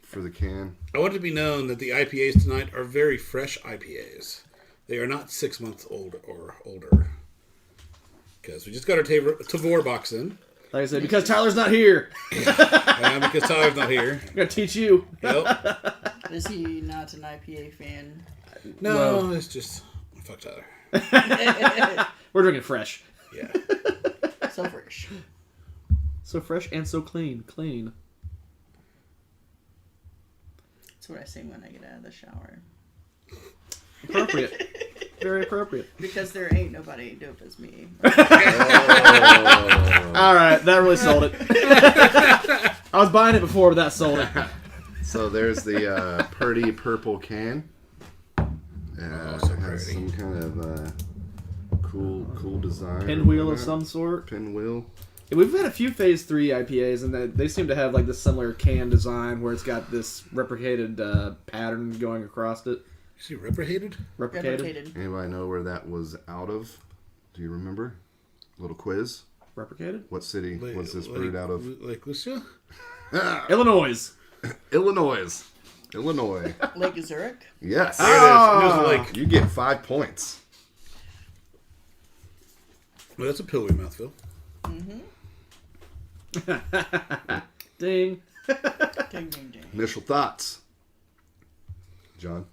for the can. I want it to be known that the IPAs tonight are very fresh IPAs. They are not 6 months old or older. Because we just got our Tavor box in. Like I said, because Tyler's not here. Because Tyler's not here. I'm gonna teach you. Yep. Is he not an IPA fan? No, Well- it's just... Fuck Tyler. We're drinking fresh. Yeah. So fresh. So fresh and so clean. Clean. That's what I say when I get out of the shower. Appropriate. Very appropriate. Because there ain't nobody dope as me. All right, that really sold it. I was buying it before, but that sold it. So there's the pretty purple can. so It has pretty. some kind of cool design. Pinwheel of some sort. Pinwheel. Yeah, we've had a few Phase 3 IPAs, and they seem to have like this similar can design where it's got this replicated pattern going across it. Is he replicated? Replicated? Replicated. Anybody know where that was out of? Do you remember? Little quiz. Replicated? What city was this brewed out of? Lake Lucia? Illinois. Illinois. Illinois. Lake Zurich. Yes. There it is. It was like... You get 5 points. Well, that's a pillowy mouthfeel. Ding. Ding, ding, ding. Initial thoughts. John?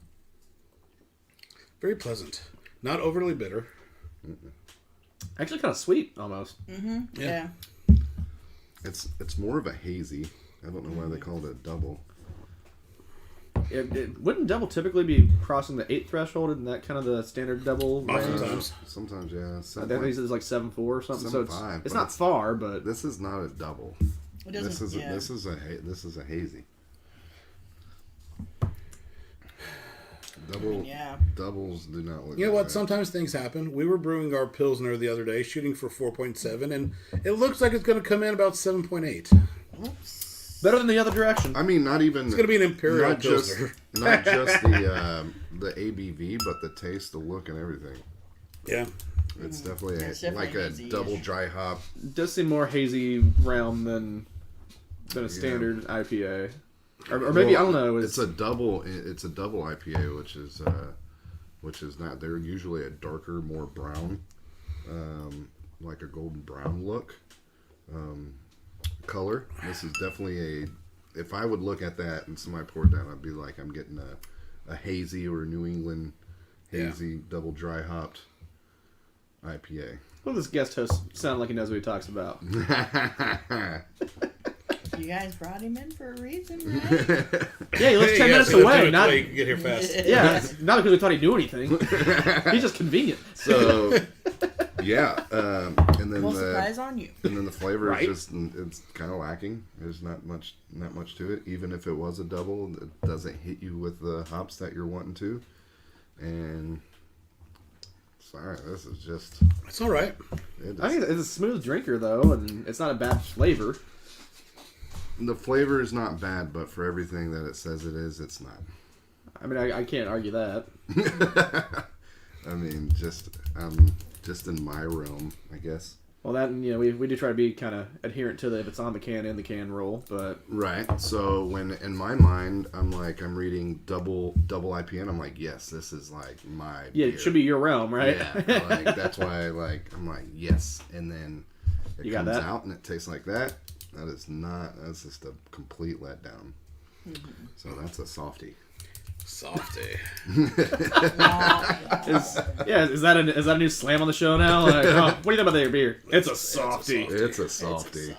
Very pleasant. Not overly bitter. Actually, kind of sweet almost. Yeah. It's more of a hazy. I don't know why they called it a double. Wouldn't double typically be crossing the 8 threshold? Isn't that kind of the standard double range? Oftentimes. Sometimes, yeah. I think it's like 7.4 or something. So 7.5, it's but not far, but This is not a double. It doesn't. This is a hazy. Double Yeah. doubles do not look. You know that what? way. Sometimes things happen. We were brewing our Pilsner the other day, shooting for 4.7, and it looks like it's going to come in about 7.8. better than the other direction. I mean, not even. It's going to be an Imperial not just Pilsner. not just the ABV, but the taste, the look, and everything. Yeah. It's definitely, It's definitely like a hazy-ish. double dry hop. It does seem more hazy realm than a standard IPA. Or maybe, Well, I don't know. It's a double. It's a double IPA, which is not. They're usually a darker, more brown, like a golden brown look, color. This is definitely a. If I would look at that and somebody poured that, I'd be like, I'm getting a hazy or New England hazy double dry hopped IPA. Well, this guest host sounds like he knows what he talks about. You guys brought him in for a reason, right? Yeah, he lives 10 minutes so away. Not, you can get here fast. yeah, not because we thought he knew anything. He's just convenient. So, yeah, and then Well, surprise on you. And then the flavor Right. is it's kind of lacking. There's not much to it. Even if it was a double, it doesn't hit you with the hops that you're wanting to. And sorry, this is just. It's all right. I think it's a smooth drinker, though, and it's not a bad flavor. The flavor is not bad, but for everything that it says it is, it's not. I mean, I can't argue that. I mean, just in my realm, I guess. Well, that, and, we do try to be kind of adherent to the if it's on the can, in the can rule, but... Right. So when, in my mind, I'm reading double IPA, and I'm like, yes, this is like my Yeah, beer. it should be your realm, right? Yeah, like, that's why I'm like, yes. And then it You got comes that? out and it tastes like that. That's just a complete letdown. Mm-hmm. So that's a softie. Softy. Is that a new slam on the show now? Like, oh, what do you think about their beer? It's a softie. It's a softie.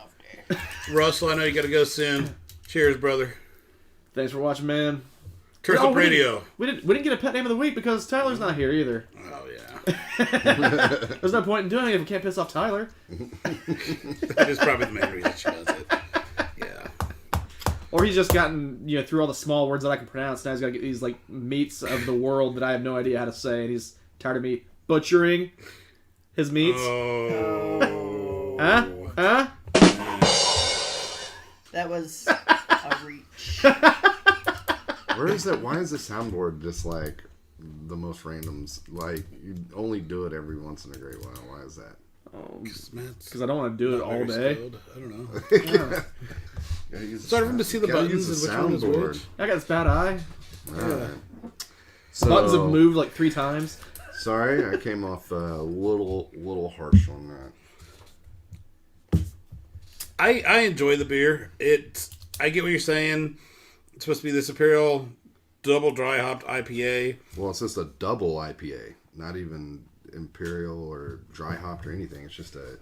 Russell, I know you got to go soon. Cheers, brother. Thanks for watching, man. Curse Oh, Up Radio. We didn't get a pet name of the week because Tyler's not here either. Oh, yeah. There's no point in doing it if we can't piss off Tyler. That is probably the main reason she does it. Yeah. Or he's just gotten through all the small words that I can pronounce. Now he's got to get these like meats of the world that I have no idea how to say, and he's tired of me butchering his meats. Oh. Huh? That was a reach. Where is that? Why is the soundboard just like the most randoms? Like, you only do it every once in a great while. Why is that? Because I don't want to do it all day. Skilled. I don't know. It's hard for him to see the buttons and which one is which. I got this bad eye. Alright. So, Buttons have moved like 3 times. sorry, I came off a little harsh on that. I enjoy the beer. I get what you're saying. It's supposed to be this Imperial double dry hopped IPA. Well, it's just a double IPA, not even Imperial or dry hopped or anything. It's just a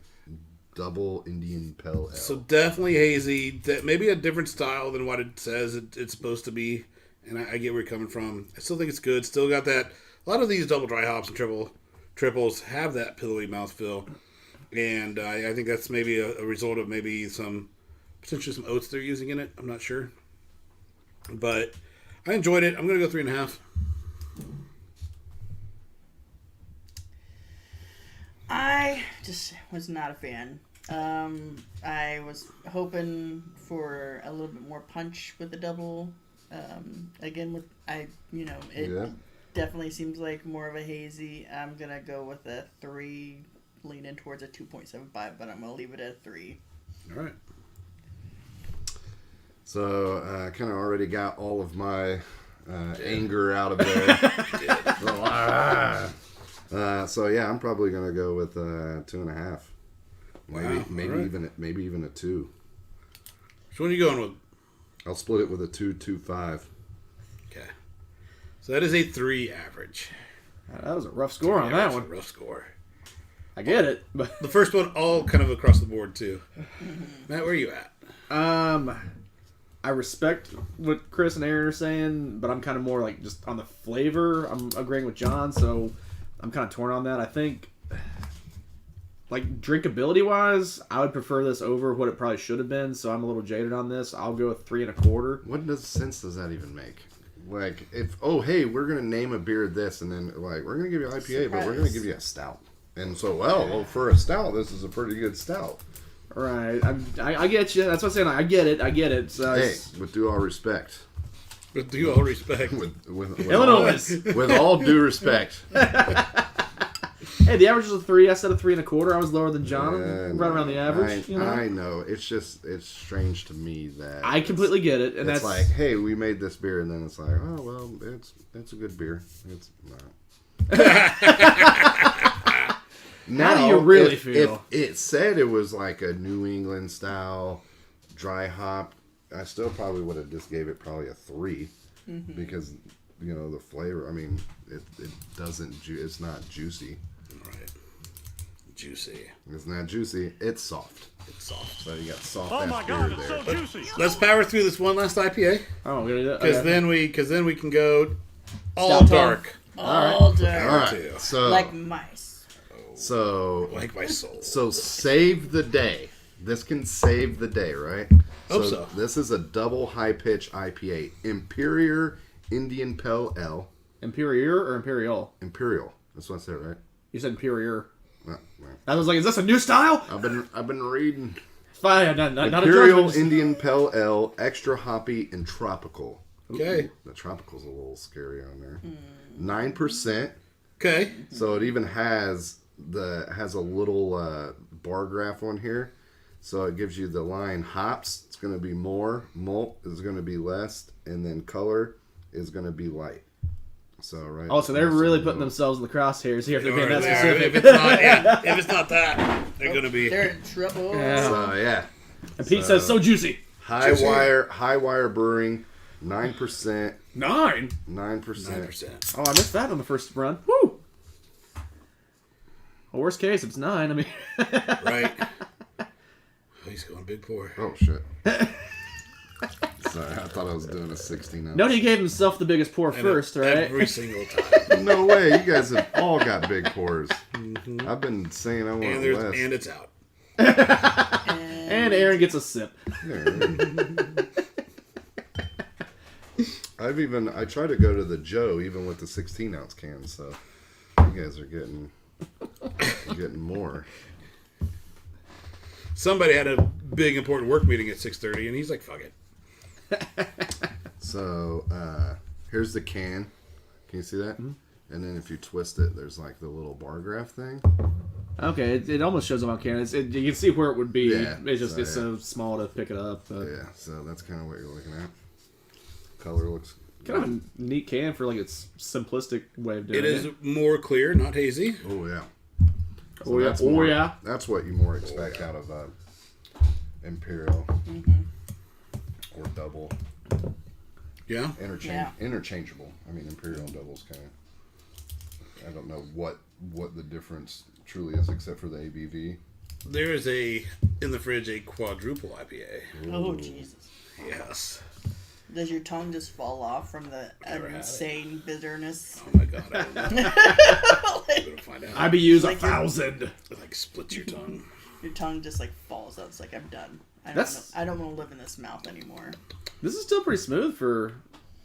double Indian Pale Ale. So definitely hazy. Maybe a different style than what it says it's supposed to be. And I get where you're coming from. I still think it's good. Still got that. A lot of these double dry hops and triples have that pillowy mouthfeel. And I think that's maybe a result of maybe potentially some oats they're using in it. I'm not sure. But I enjoyed it. I'm going to go 3.5. I just was not a fan. I was hoping for a little bit more punch with the double. Again, it definitely seems like more of a hazy. I'm gonna go with a 3, leaning towards a 2.75, but I'm gonna leave it at 3. All right. So I kind of already got all of my anger out of there. So yeah, I'm probably gonna go with 2.5. Maybe even a 2. Which one are you going with? I'll split it with a 2.25. Okay. So that is a 3 average. That was a rough score on that one. A rough score. I get it, but The first one, all kind of across the board, too. Matt, where are you at? I respect what Chris and Aaron are saying, but I'm kind of more like just on the flavor. I'm agreeing with John, so I'm kind of torn on that. I think, like, drinkability wise, I would prefer this over what it probably should have been. So I'm a little jaded on this. I'll go with 3.25. What sense does that even make? Like, hey, we're gonna name a beer this, and then like we're gonna give you IPA, but we're gonna give you a stout. And so, well, for a stout, this is a pretty good stout. Right. I get you. That's what I'm saying. I get it. So Hey, with due all respect. With due all respect. With Illinois. with all due respect. Hey, the average was a 3. I said a 3.25. I was lower than John. Right around the average. I know. It's strange to me that I completely get it, and it's that's like, hey, we made this beer, and then it's like, oh well, it's a good beer. It's not. How do you really feel? If it said it was like a New England style dry hop, I still probably would have just gave it probably a 3 because the flavor. I mean, it doesn't. It's not juicy. Right. Juicy. It's not juicy. It's soft. It's soft. So you got soft. Oh my God, it's so juicy. Let's power through this one last IPA. Oh, we're gonna do that. Because then we can go all Stout tone. dark. All day. All right. So Like mice. Like my soul. So save the day. This can save the day, right? Hope so. This is a double high pitch IPA. Imperial Indian Pale Ale. Imperial or Imperial? Imperial. That's what I said, right? You said Imperial. Well, I was like, is this a new style? I've been reading. Fine, not a Imperial judgment. Indian Pale Ale, extra hoppy and tropical. Okay. The tropical's a little scary on there. 9%. Okay. So it even has a little bar graph on here. So it gives you the line hops. It's going to be more. Malt is going to be less, and then color is going to be light. So right. Oh, so they're really putting themselves in the crosshairs here if they're being that specific. If it's not that, they're gonna be. They're in trouble. Yeah. So yeah. And Pete says, so juicy. High wire brewing, 9%. 9? 9%. 9%. Oh, I missed that on the first run. Woo! Well, worst case, it's 9. I mean, Right. Oh, he's going big pour. Oh shit. Sorry, I thought I was doing a 16 ounce. no, he gave himself the biggest pour first, right? Every single time. No way, you guys have all got big pours. I've been saying I want And less. it's out. And Aaron gets a sip. I try to go to the Joe even with the 16 ounce cans, so you guys are getting more. Somebody had a big important work meeting at 6:30, and he's like, "Fuck it." So here's the can. Can you see that? And then if you twist it, there's like the little bar graph thing. Okay, it almost shows up on camera. You can see where it would be. Yeah, It's just so, it's so small to pick it up. Yeah, so that's kind of what you're looking at. Color looks Kind of a neat can for like its simplistic way of doing It is more clear, not hazy. Oh yeah. Oh yeah. That's Oh more- yeah. That's what you more expect out of Imperial or double. Yeah. Interchangeable. I mean, Imperial and double is kind of. I don't know what the difference truly is, except for the ABV. There is in the fridge a quadruple IPA. Oh, Jesus. Yes. Does your tongue just fall off from the Never had it. insane bitterness? Oh my god. I don't know. I'm gonna find out. IBU's Like 1,000. It like splits your tongue. Your tongue just like falls out. It's like, I'm done. I don't want to live in this mouth anymore. This is still pretty smooth for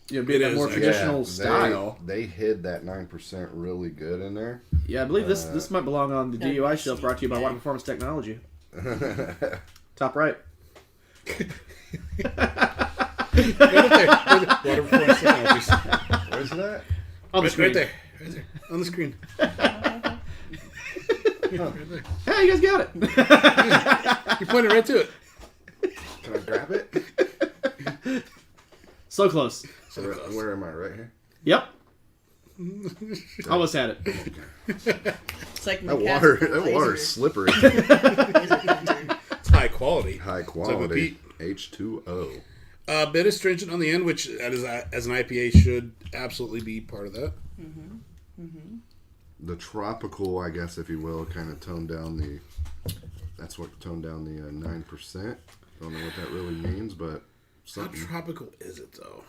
being It that more is, traditional style. They hid that 9% really good in there. Yeah, I believe this might belong on the DUI shelf brought to you by Water Performance Technology. Top right. Water Performance Technologies. Where's that? On the screen. Right there. On the screen. Hey, you guys got it. You pointed right to it. Can I grab it? So close. Where am I? Right here? Yep. Almost had it. It's like That water's slippery. It's high quality. High It's quality. like H2O. a bit astringent on the end, which as an IPA should absolutely be part of that. The tropical, I guess, if you will, kind of toned down the. That's what toned down the 9%. Don't know what that really means, but How something. tropical is it though?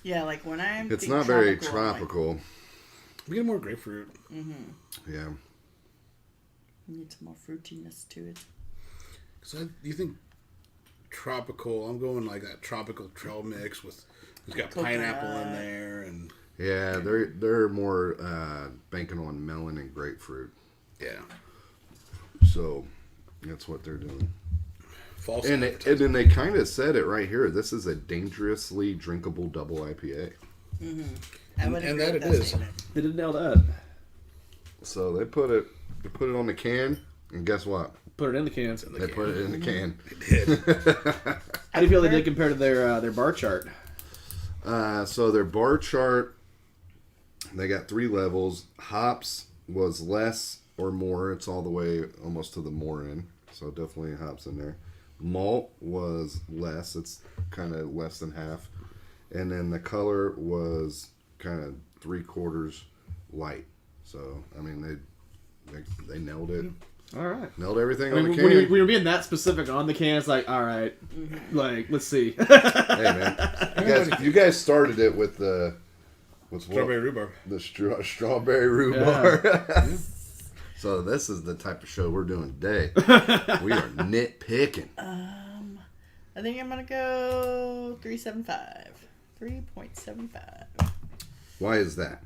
Yeah, like when I'm. It's think not very I'm like, tropical. We get more grapefruit. Yeah. need some more fruitiness to it. So you think tropical? I'm going like that tropical trail mix with. It's got Coconut. pineapple in there and Yeah, they're more banking on melon and grapefruit. yeah, So that's what they're doing. false. And advertising. then they kind of said it right here. This is a dangerously drinkable double IPA. I would and agree that with it that is. statement. They didn't nail that. So they put it on the can, and guess what? Put it in the cans. They put it in the can. How do you feel they did compared to their bar chart? So their bar chart, they got 3 levels. Hops was less or more. It's all the way almost to the more end. So definitely hops in there. Malt was less. It's kind of less than half. And then the color was kind of 3/4 light. So I mean, they nailed it. All right. Nailed everything I on mean, the when can. you're being that specific on the can, it's like, all right, like, let's see. Hey man, you guys started it with the Strawberry rhubarb. the strawberry rhubarb. So this is the type of show we're doing today. We are nitpicking. I think I'm gonna go 3.75. 3.75. Why is that?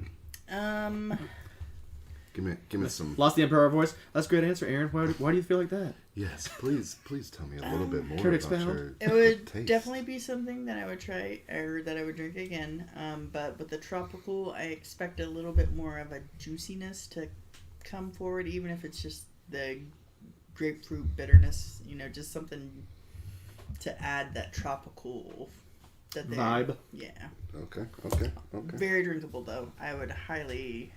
Give me some. Lost the Emperor voice. That's a great answer, Aaron. Why do you feel like that? Yes, please tell me a little bit more Care to about expound? your It would taste. definitely be something that I would try, or that I would drink again. But with the tropical, I expect a little bit more of a juiciness to come forward, even if it's just the grapefruit bitterness. You know, just something to add that tropical Vibe. Yeah. Okay. Very drinkable though. I would highly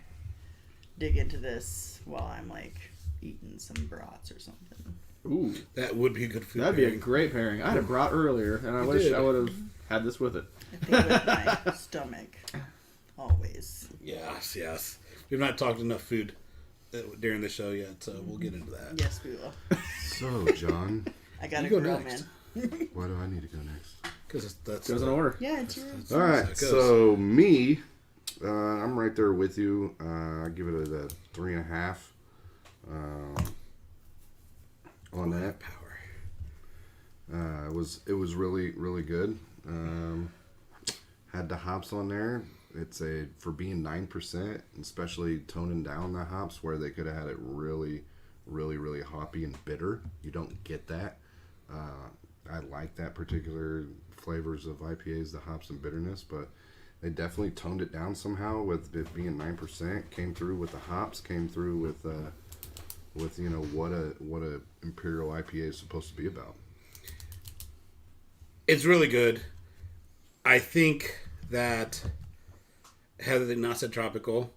dig into this while I'm like eating some brats or something. Ooh, That would be a good food. that'd be a pairing. great pairing. I had a brat earlier, and I You wish did. I would have had this with it. I think with my stomach, always. Yes. We've not talked enough food during the show yet, so we'll get into that. Yes, we will. So, John, I gotta You go grow, next. man. why do I need to go next? Because that's Goes in order. Yeah, it's yours. All right, That's how it so me, I'm right there with you. I give it a 3.5 on that. power. It was really good. Had the hops on there. It's for being 9%, especially toning down the hops where they could have had it really hoppy and bitter. You don't get that. I like that particular flavors of IPAs, the hops and bitterness, but they definitely toned it down somehow with it being 9%. Came through with the hops. Came through with you know what a Imperial IPA is supposed to be about. It's really good. I think that had they not said tropical,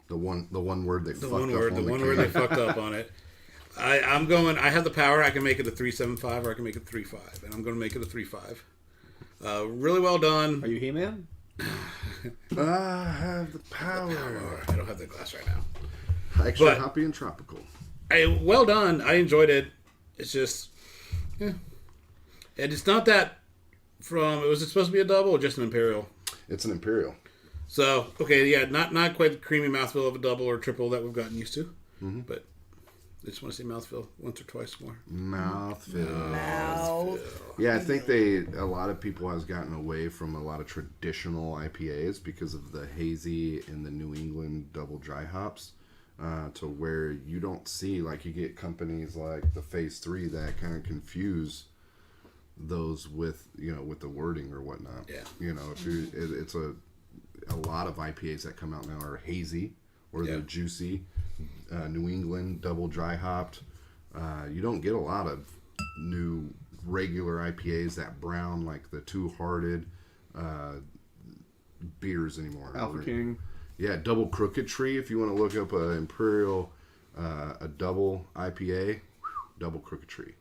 The one word they the fucked one up word, on the the one can. word they fucked up on it. I'm going. I have the power. I can make it a 3.75, or I can make it 3.5, and I'm going to make it a 3.5. Really well done. Are you He-Man? I have the power. I don't have the glass right now. Extra But- hoppy and tropical. Well done. I enjoyed it. It's just, yeah. And it's not that was it supposed to be a double or just an Imperial? It's an Imperial. So, okay, yeah, not quite the creamy mouthfeel of a double or triple that we've gotten used to. Mm-hmm. But I just want to say mouthfeel once or twice more. Mouthfeel. Mouth. Yeah, I think a lot of people has gotten away from a lot of traditional IPAs because of the hazy and the New England double dry hops, to where you don't see, like, you get companies like the Phase 3 that kind of confuse those with the wording or whatnot. Yeah. If it's a lot of IPAs that come out now are hazy or they're juicy. New England double dry hopped. You don't get a lot of new regular IPAs that brown like the Two Hearted beers anymore. Alpha King. Yeah, double Crooked Tree. If you want to look up a Imperial, a double IPA, double Crooked Tree.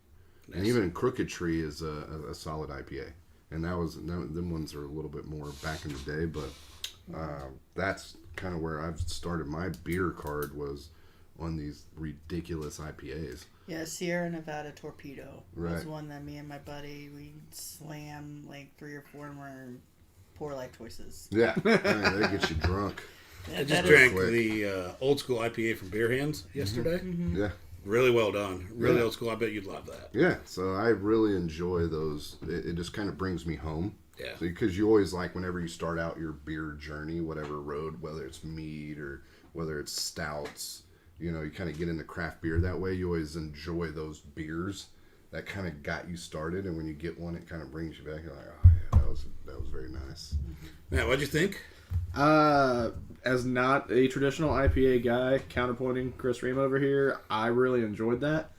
Nice. And even Crooked Tree is a solid IPA. And them ones are a little bit more back in the day, but that's kind of where I've started my beer card, was on these ridiculous IPAs. Yeah, Sierra Nevada Torpedo was Right. one that me and my buddy, we slammed like 3 or 4 and were poor life choices. Yeah, I mean, they get you drunk. Yeah, I just that drank quick. the old school IPA from Beer Hands yesterday. Yeah. Really well done. Really Yeah. old school. I bet you'd love that. Yeah, so I really enjoy those. It just kind of brings me home. Yeah. Because you always like, whenever you start out your beer journey, whatever road, whether it's mead or whether it's stouts, you kind of get into craft beer that way. You always enjoy those beers that kind of got you started, and when you get one, it kind of brings you back. You're like, oh yeah, that was very nice. Now, what'd you think? As not a traditional IPA guy, counterpointing Chris Ream over here, I really enjoyed that.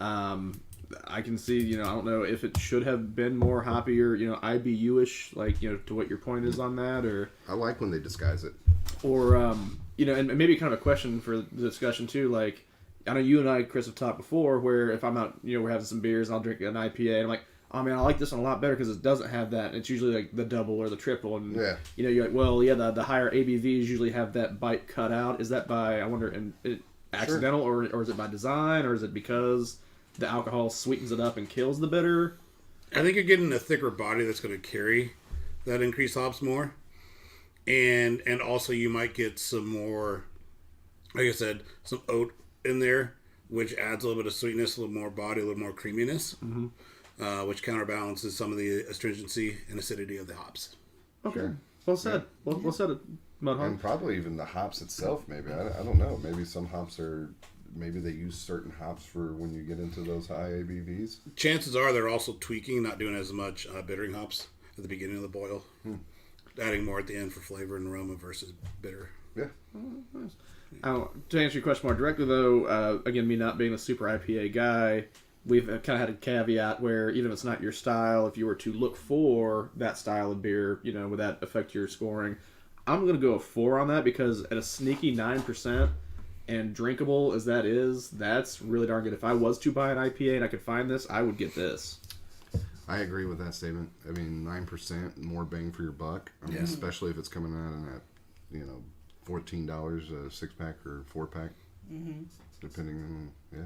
I can see, I don't know if it should have been more hoppy or, IBU-ish, like, to what your point is on that, or... I like when they disguise it. Or, and maybe kind of a question for the discussion, too, like, I know you and I, Chris, have talked before, where if I'm out, we're having some beers and I'll drink an IPA, and I'm like, I mean, I like this one a lot better because it doesn't have that. It's usually like the double or the triple, and Yeah. you're like, well, yeah, the higher ABVs usually have that bite cut out. Is that by, I wonder, accidental or is it by design, or is it because the alcohol sweetens it up and kills the bitter? I think you're getting a thicker body that's going to carry that increased hops more, and also you might get some more, like I said, some oat in there, which adds a little bit of sweetness, a little more body, a little more creaminess, which counterbalances some of the astringency and acidity of the hops. Okay, well said. Well said, Mudhog. And probably even the hops itself, maybe. I don't know. Maybe some hops are... Maybe they use certain hops for when you get into those high ABVs. Chances are they're also tweaking, not doing as much bittering hops at the beginning of the boil. Adding more at the end for flavor and aroma versus bitter. Yeah. To answer your question more directly, though, again, me not being a super IPA guy, we've kind of had a caveat where even if it's not your style, if you were to look for that style of beer, would that affect your scoring? I'm going to go a 4 on that because at a sneaky 9%, and drinkable as that is, that's really darn good. If I was to buy an IPA and I could find this, I would get this. I agree with that statement. I mean, 9% more bang for your buck. I mean, especially if it's coming out in that, $14 a 6-pack or 4-pack, depending on Yeah.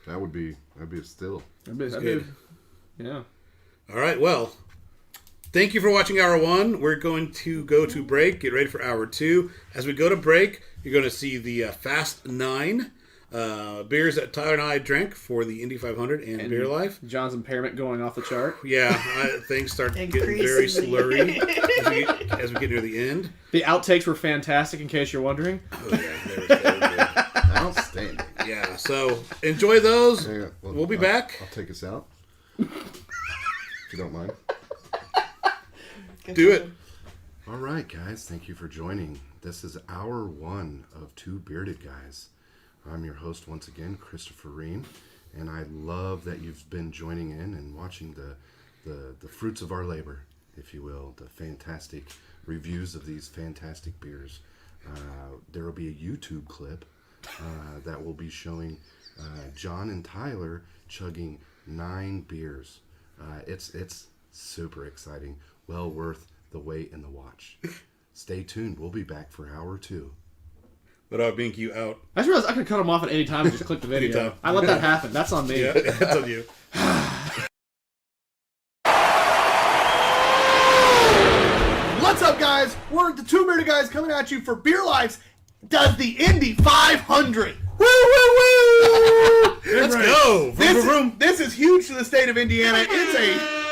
that'd be a steal. That'd good. Yeah. All right, well, thank you for watching Hour 1. We're going to go to break. Get ready for Hour 2. As we go to break, you're going to see the Fast 9 beers that Tyler and I drank for the Indy 500 and Beer Life. John's impairment going off the chart. Yeah, things start getting very slurry as we get near the end. The outtakes were fantastic, in case you're wondering. Oh, yeah, they were good. Outstanding. Yeah, so enjoy those. Yeah, We'll be back. I'll take us out. If you don't mind. Do it. All right, guys. Thank you for joining. This is Hour 1 of Two Beerded Guys. I'm your host once again, Christopher Ream, and I love that you've been joining in and watching the fruits of our labor, if you will, the fantastic reviews of these fantastic beers. There will be a YouTube clip that will be showing John and Tyler chugging 9 beers. It's super exciting. Well worth the wait and the watch. Stay tuned. We'll be back for Hour 2. But I'll bink you out. I just realized I could cut them off at any time and just click the video. Anytime. I let that happen. That's on me. Yeah, that's on you. What's up, guys? We're the Two Beerded Guys coming at you for Beer Life's Does the Indy 500. Woo, woo, woo! Let's go. This is huge to the state of Indiana.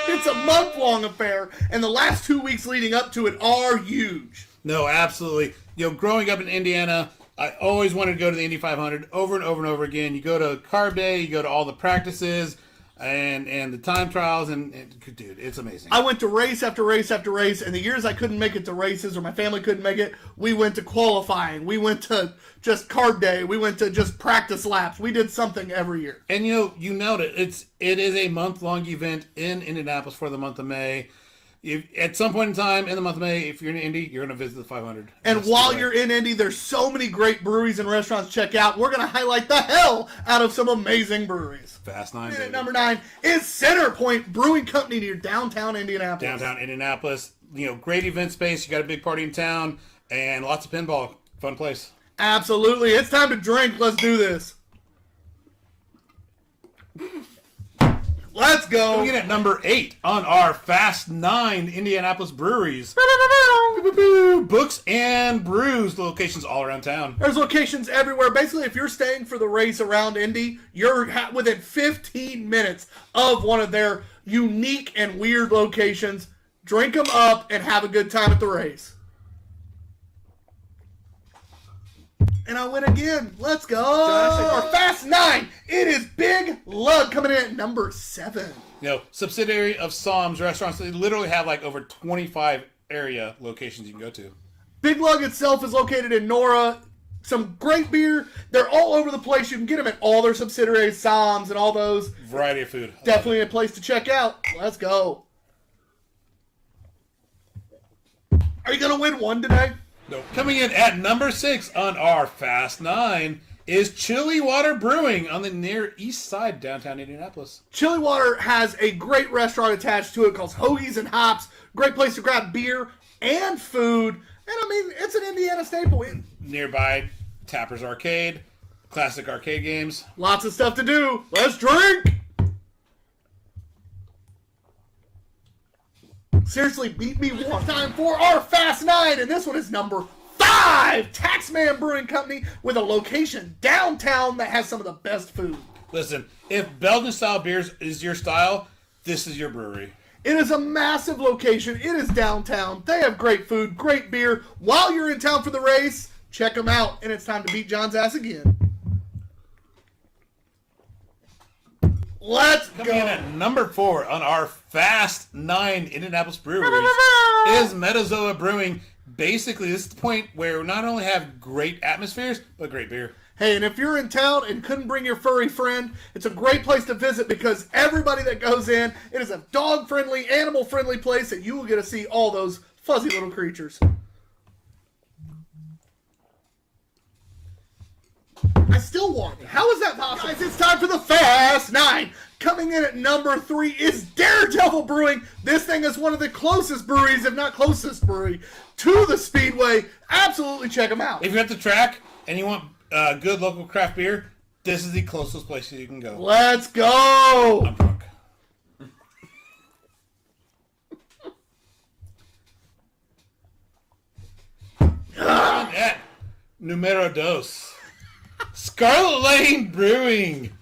It's a month-long affair, and the last 2 weeks leading up to it are huge. No, absolutely. Growing up in Indiana, I always wanted to go to the Indy 500 over and over and over again. You go to Carb Day, you go to all the practices and the time trials, and dude, it's amazing. I went to race after race after race, and the years I couldn't make it to races or my family couldn't make it, we went to qualifying. We went to just Carb Day. We went to just practice laps. We did something every year. And you nailed it. It is a month-long event in Indianapolis for the month of May. At some point in time in the month of May, if you're in Indy, you're going to visit the 500. And while you're in Indy, there's so many great breweries and restaurants to check out. We're going to highlight the hell out of some amazing breweries. Fast 9, And baby. at number 9 is Center Point Brewing Company near downtown Indianapolis. Downtown Indianapolis. Great event space. You got a big party in town and lots of pinball. Fun place. Absolutely. It's time to drink. Let's do this. Let's go. Coming in at number 8 on our Fast 9 Indianapolis breweries. Books and brews, locations all around town. There's locations everywhere. Basically, if you're staying for the race around Indy, you're within 15 minutes of one of their unique and weird locations. Drink them up and have a good time at the race. And I win again. Let's go. Our Fast 9. It is Big Lug coming in at number 7. Subsidiary of Psalms restaurants. They literally have like over 25 area locations you can go to. Big Lug itself is located in Nora. Some great beer. They're all over the place. You can get them at all their subsidiaries, Psalms, and all those. Variety of food. Definitely a place to check out. Let's go. Are you going to win one today? No. Coming in at number 6 on our Fast 9 is Chili Water Brewing on the near east side, downtown Indianapolis. Chili Water has a great restaurant attached to it called Hoagies and Hops. Great place to grab beer and food. And I mean, it's an Indiana staple. Nearby, Tapper's Arcade, classic arcade games. Lots of stuff to do. Let's drink! Seriously, beat me one time for our Fast 9, and this one is number 5. Taxman Brewing Company with a location downtown that has some of the best food. Listen, if Belgian-style beers is your style, this is your brewery. It is a massive location. It is downtown. They have great food, great beer. While you're in town for the race, check them out, and it's time to beat John's ass again. Let's Coming go. in at number 4 on our Fast 9 Indianapolis breweries is Metazoa Brewing. Basically, this is the point where we not only have great atmospheres, but great beer. Hey, and if you're in town and couldn't bring your furry friend, it's a great place to visit because everybody that goes in, it is a dog-friendly, animal-friendly place that you will get to see all those fuzzy little creatures. I still want it. How is that possible? Guys, it's time for the Fast 9. Coming in at number 3 is Daredevil Brewing. This thing is one of the closest breweries, if not closest brewery, to the Speedway. Absolutely check them out. If you're at the track and you want good local craft beer, this is the closest place you can go. Let's go. I'm drunk. At numero dos, Scarlet Lane Brewing.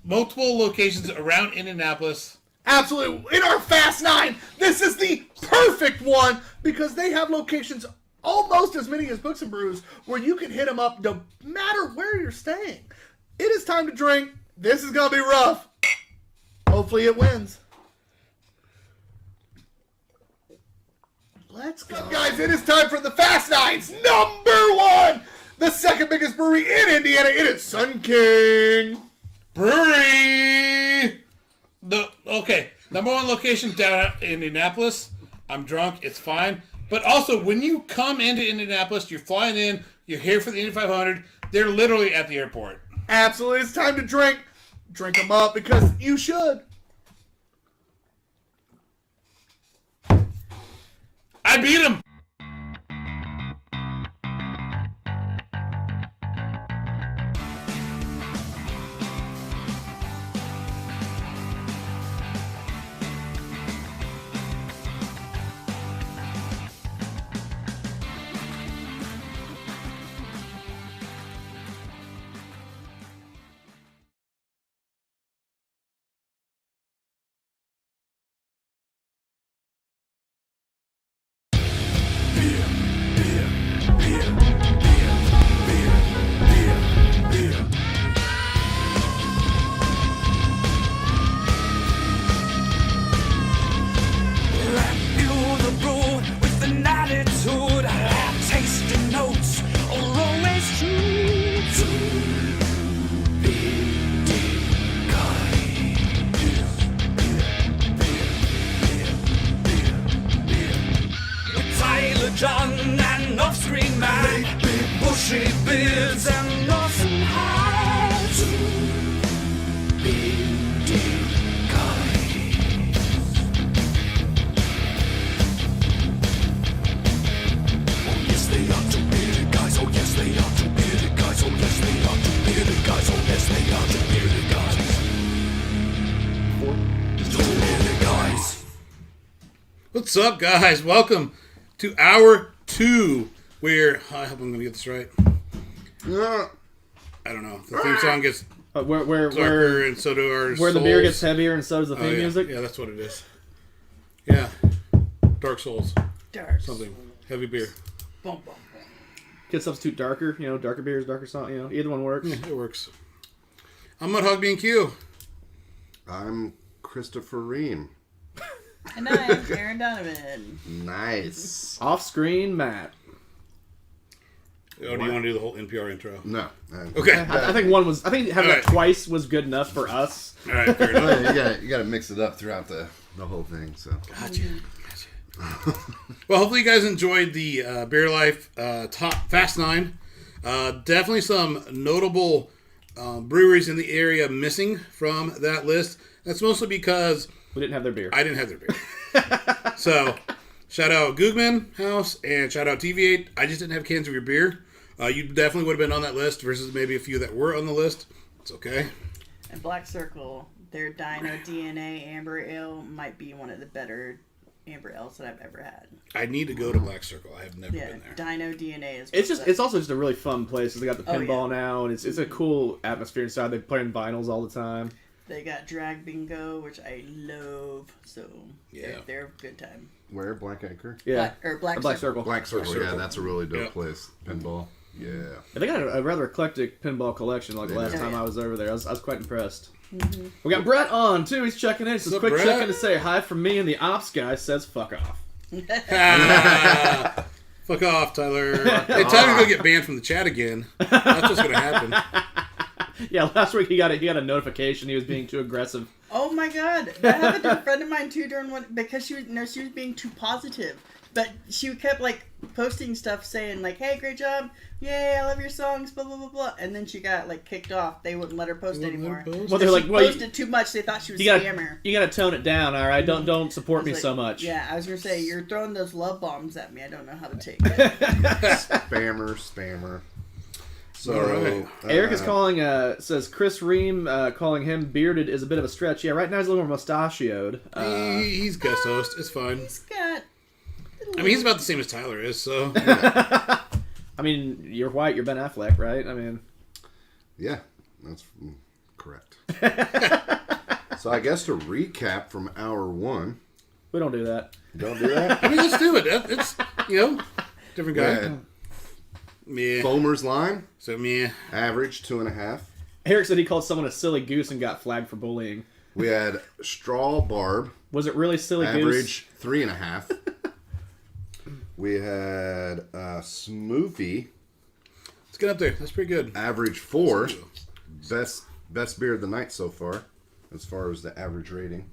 Multiple locations around Indianapolis. Absolutely. In our Fast 9, this is the perfect one because they have locations almost as many as Books and Brews where you can hit them up no matter where you're staying. It is time to drink. This is going to be rough. Hopefully it wins. Let's go. Guys, it is time for the Fast 9's number 1. The second biggest brewery in Indiana. It is Sun King Brewery. Number 1 location down in Indianapolis. I'm drunk. It's fine. But also, when you come into Indianapolis, you're flying in. You're here for the Indy 500. They're literally at the airport. Absolutely. It's time to drink. Drink them up because you should. I beat him. John and off-screen man, bushy beards and nothing high. Two bearded guys. Oh yes they are two bearded guys. Oh yes they are two bearded guys. Oh yes they are two bearded guys. Oh yes they are two bearded guys. Two bearded guys. What's up, guys? Welcome to hour 2, where I hope I'm going to get this right. I don't know. The theme song gets darker, and so do our where the beer gets heavier, and so does the theme music. Yeah, that's what it is. Yeah, Dark Souls, Dark. something heavy beer. Boom, boom, boom. Could substitute darker. Darker beers, darker song. Either one works. Yeah, it works. I'm Mudhog B&Q. I'm Christopher Ream. And I'm Aaron Donovan. Nice. Off-screen, Matt. Oh, do you want to do the whole NPR intro? No. Okay. I think having that twice was good enough for us. All right, fair enough. You got to mix it up throughout the whole thing. So. Gotcha. Well, hopefully you guys enjoyed the Beer Life top Fast 9. Definitely some notable breweries in the area missing from that list. That's mostly because We didn't have their beer. I didn't have their beer. So, shout out Googman House and shout out TV8. I just didn't have cans of your beer. You definitely would have been on that list versus maybe a few that were on the list. It's okay. And Black Circle, their Dino DNA Amber Ale might be one of the better Amber Ales that I've ever had. I need to go to Black Circle. I have never Yeah, been there. Dino DNA is. It's also just a really fun place. They got the Oh, pinball yeah. now, and it's a cool atmosphere inside. They play in vinyls all the time. They got Drag Bingo, which I love. So Yeah. they're a good time. Where? Black Anchor? Yeah, Black Black Circle. Circle. Black Circle. Yeah, Circle. that's a really dope Yep. place. Pinball. Yeah. Yeah, they got a rather eclectic pinball collection. Like the last do. time I was over there, I was quite impressed. Mm-hmm. We got Brett on too. He's checking in. Just a up, quick Brett? check in to say hi from me, and the ops guy says fuck off. Ah, fuck off, Tyler. Hey, Tyler's gonna get banned from the chat again. That's what's gonna happen. Yeah, last week he got a notification he was being too aggressive. Oh my god, that happened to a friend of mine too during one because she was being too positive. But she kept like posting stuff saying like, "Hey, great job! Yay, I love your songs!" Blah blah blah blah. And then she got like kicked off. They wouldn't let her post anymore. Well, they're like, she well, posted too much. They thought she was a you scammer. gotta tone it down. All right, don't support I me was so like, much. Yeah, I was gonna say you're throwing those love bombs at me. I don't know how to take it. Spammer. So, All right. Eric is calling, says Chris Ream, calling him bearded is a bit of a stretch. Yeah, right now he's a little more mustachioed. He's guest host. It's fine. He's got. I mean, he's about the same as Tyler is, so. I mean, you're white, you're Ben Affleck, right? I mean, Yeah, that's correct. So I guess to recap from hour one. we don't do that. Don't do that. I mean, let's do it. It's, different We guy. had Meh. Foamer's line, So, meh. average 2.5. Eric said he called someone a silly goose and got flagged for bullying. We had Straw Barb, Was it really silly goose? average 3.5. We had Smoothie, Let's get up there. That's pretty good. average 4. Best beer of the night so far, as far as the average rating.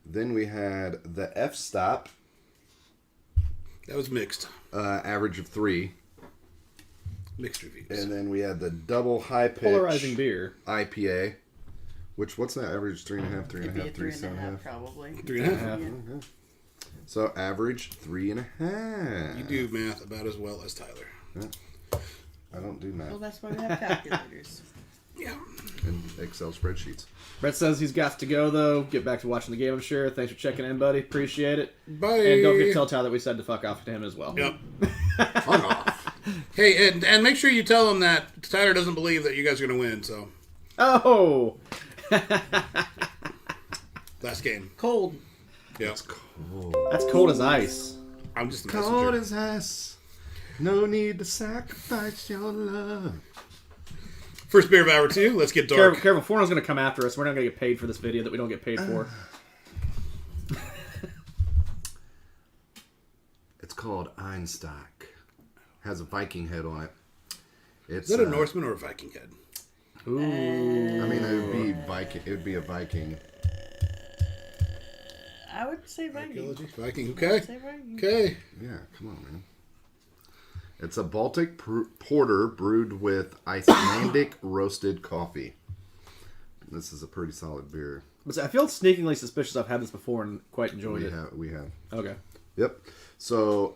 Then we had the F Stop, That was mixed. average of 3. Mixed reviews. And then we had the Double High Pitch Polarizing beer. IPA, what's that average? 3.5, It'd be a 3.5, 3.5 3.5. probably. 3.5. Yeah. So average 3.5. You do math about as well as Tyler. I don't do Well, math that's why we have calculators. Yeah. in Excel spreadsheets. Brett says he's got to go, though. Get back to watching the game, I'm sure. Thanks for checking in, buddy. Appreciate it. Bye. And don't forget to tell Tyler that we said to fuck off to him as well. Yep. Fuck off. Hey, and make sure you tell him that Tyler doesn't believe that you guys are going to win, so. Oh! Last game. Cold. Yep. That's cold as ice. I'm just a Cold messenger. as ice. No need to sacrifice your love. First beer of hour 2. Let's get dark. Careful, Forno's going to come after us. We're not going to get paid for this video that we don't get paid for. It's called Einstock. Has a Viking head on it. It's Is that a Norseman or a Viking head? Ooh. I mean, it would be Viking. It would be a Viking. I would say Viking. Archaeology? Viking, I okay. would say Viking. Okay. Yeah, come on, man. It's a Baltic porter brewed with Icelandic roasted coffee. This is a pretty solid beer. But I feel sneakingly suspicious I've had this before and quite enjoyed it. We have. Okay. Yep. So,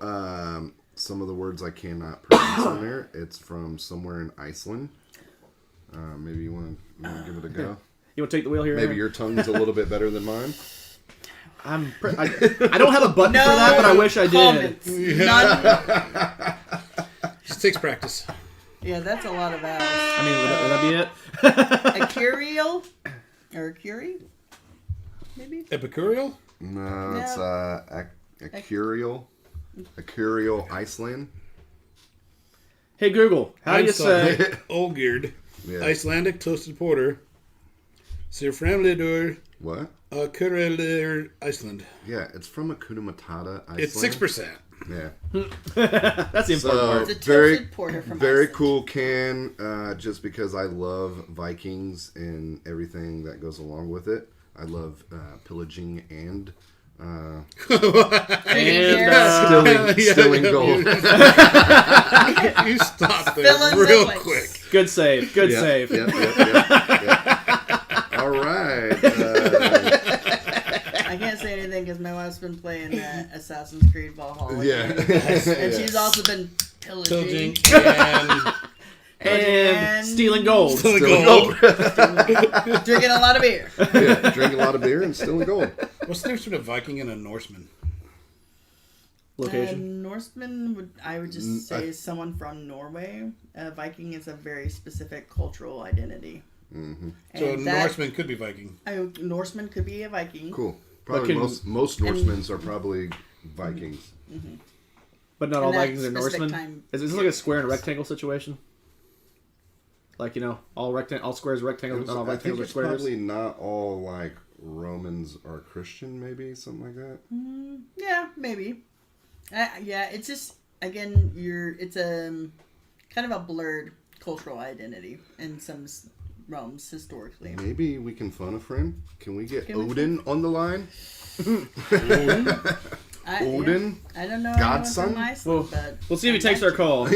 some of the words I cannot pronounce on there. It's from somewhere in Iceland. Maybe you want to give it a go. You want to take the wheel here? Maybe Aaron? your tongue's a little bit better than mine. I don't have a button for that, but I wish I did. Comments. None. Just takes practice. Yeah, that's a lot of vowels. I mean, would that be it? A curial? Or a curie? Maybe? Epicureal? No, it's a curial Iceland. Hey, Google, how do you say... Olgerd. Yeah. Icelandic toasted porter. Sir Framlidur. What? Kurelur, Iceland. Yeah, it's from Hakuna Matata, Iceland. It's 6%. Yeah. That's the important part. It's a very, toasted porter from very Iceland. cool can. Just because I love Vikings and everything that goes along with it. I love pillaging and And Stilling gold. You stopped Fill there in the real blanks. quick. Good save. Good Yep, save. Yep. All right. I can't say anything because my wife's been playing Assassin's Creed Valhalla. Yeah. And she's also been pillaging. And stealing gold. Stilling gold. Drinking a lot of beer. Yeah, drink a lot of beer and stealing gold. What's the difference between a Viking and a Norseman? Location. Norseman, I would just say is someone from Norway. Viking is a very specific cultural identity. Mm-hmm. So a Norseman could be Viking. Norseman could be a Viking. Cool. Probably most Norsemen are probably Vikings. But not all that Vikings are specific Norsemen. time Is this like a square and a rectangle situation? Like, you know, all squares are rectangles, not all I think rectangles are it's squares? probably not all like Romans are Christian, maybe something like that. Yeah, maybe. Yeah, it's just again, it's a kind of a blurred cultural identity in some realms historically. Maybe we can phone a friend. Can we get Can we Odin on the line? Odin? Yeah, I don't know. Godson? From Iceland, but We'll see if he takes our call.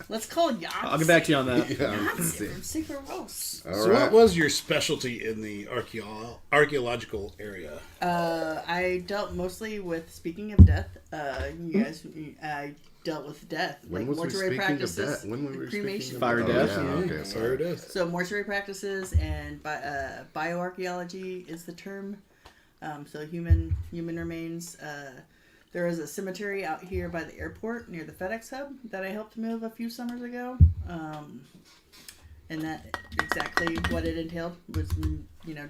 let's call Jan. I'll get back to you on that. Janssen, super gross. All So right. what was your specialty in the archaeological area? I dealt mostly with, speaking of death, you guys, I dealt with death. When like was we mortuary speaking practices, of death? When we were cremation. speaking of Fire death. Yeah, okay, Fire death. So mortuary practices and bioarchaeology is the term. So human remains. There is a cemetery out here by the airport near the FedEx hub that I helped move a few summers ago. And that exactly what it entailed was,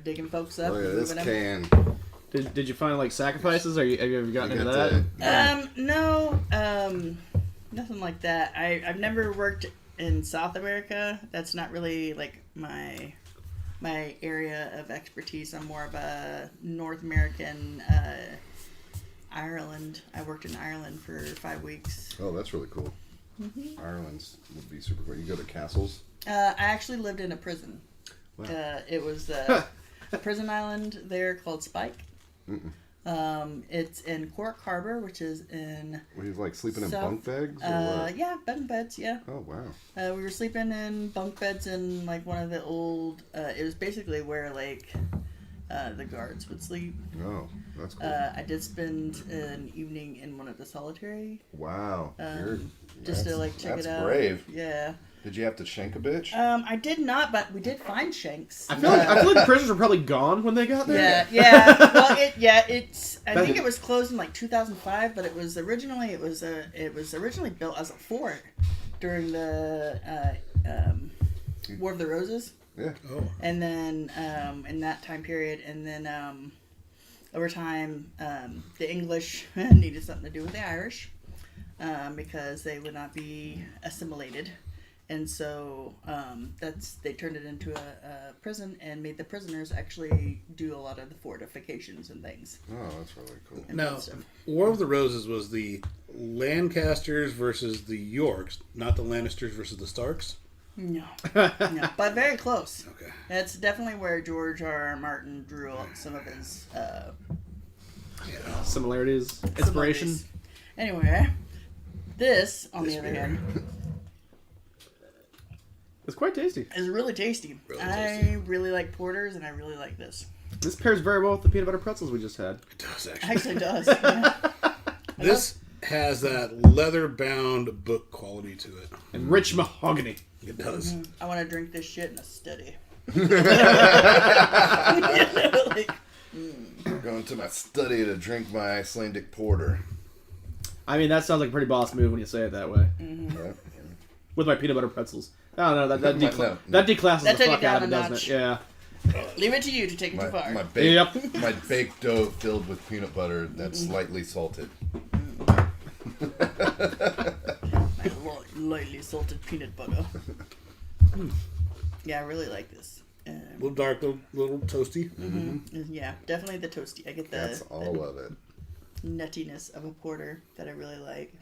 digging folks up. Oh yeah, and this moving them. can. Did you find like sacrifices? Have you ever gotten into that? No, nothing like that. I've never worked in South America. That's not really like my area of expertise. I'm more of a North American, Ireland. I worked in Ireland for 5 weeks. Oh, that's really cool. Mm-hmm. Ireland's would be super cool. You go to castles. I actually lived in a prison. Wow. It was a prison island there called Spike. It's in Cork Harbor, which is in... Were you like sleeping in South- bunk beds? Or what? Yeah, bed and beds, yeah. Oh wow. We were sleeping in bunk beds in like one of the old... it was basically where like the guards would sleep. Oh, that's cool. I did spend an evening in one of the solitary, Wow. just to like check it out. That's brave. Yeah. Did you have to shank a bitch? I did not, but we did find shanks. I feel like prisons were probably gone when they got there. Yeah. Well, it's. I think it was closed in like 2005, but it was originally built as a fort during the War of the Roses. Yeah. Oh. And then in that time period, and then over time, the English needed something to do with the Irish because they would not be assimilated. And so they turned it into a prison and made the prisoners actually do a lot of the fortifications and things. Oh, that's really cool. And Now, stuff. War of the Roses was the Lancasters versus the Yorks, not the Lannisters versus the Starks. No, but very close. Okay. That's definitely where George R. Martin drew out some of his Similarities, inspiration. similarities. Anyway, this, on the other hand, It's quite tasty. is really tasty. Really I tasty. really like porters, and I really like this. This pairs very well with the peanut butter pretzels we just had. It does It actually. actually does. Yeah. This has that leather-bound book quality to it. And rich mahogany. It does. I want to drink this shit in a study. Going to my study to drink my Icelandic porter. I mean, that sounds like a pretty boss move when you say it that way. Yeah. With my peanut butter pretzels. I don't know, that No. declasses That the took fuck it down out of it, a doesn't notch. it? Yeah. Leave it to you to take it too far. My Yep. baked dough filled with peanut butter that's slightly salted. My lightly salted peanut butter. Yeah, I really like this. Little dark, little toasty. Yeah, definitely the toasty. I get That's all of it. nuttiness of a porter that I really like.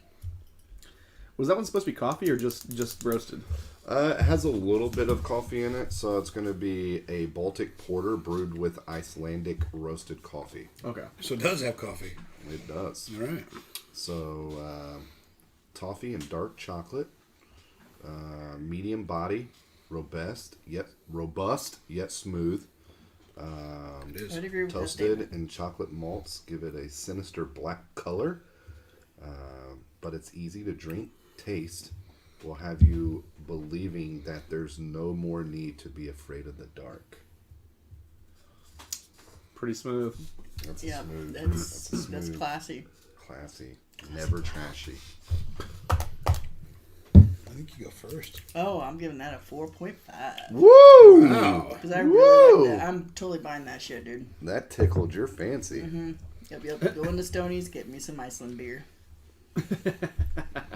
Was that one supposed to be coffee or just roasted? It has a little bit of coffee in it, so it's going to be a Baltic porter brewed with Icelandic roasted coffee. Okay. So it does have coffee. It does. All right. So, toffee and dark chocolate, medium body, robust yet smooth. It is. I would agree with that Toasted statement. and chocolate malts give it a sinister black color, but it's easy to drink. Taste will have you believing that there's no more need to be afraid of the dark. Pretty smooth. That's a Yeah, smooth. that's a smooth, classy. classy, never trashy. I think you go first. Oh, I'm giving that a 4.5. Woo! Wow. Because I really like Woo! that. I'm totally buying that shit, dude. That tickled your fancy. Yep. Go into Stoney's, get me some Iceland beer.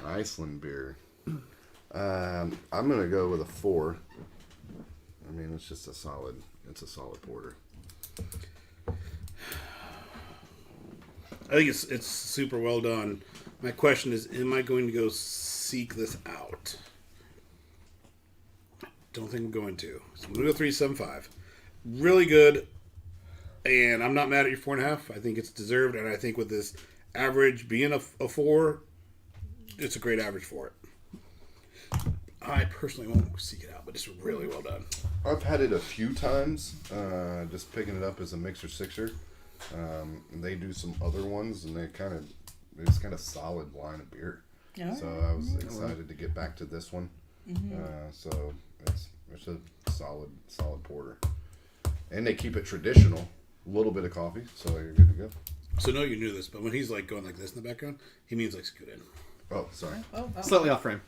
Iceland beer. I'm gonna go with a 4. I mean, it's just a solid. It's a solid porter. I think it's super well done. My question is, am I going to go seek this out? Don't think I'm going to. So I'm going to go 3.75. Really good. And I'm not mad at your 4.5. I think it's deserved. And I think with this average being a 4, it's a great average for it. I personally won't seek it out, but it's really well done. I've had it a few times, just picking it up as a mixer sixer. And they do some other ones, and it's kind of solid line of beer. Yeah. So I was excited to get back to this one. So it's a solid porter, and they keep it traditional. A little bit of coffee, so you're good to go. So no, you knew this, but when he's like going like this in the background, he means like scoot in. Oh, sorry. Oh. Slightly off frame.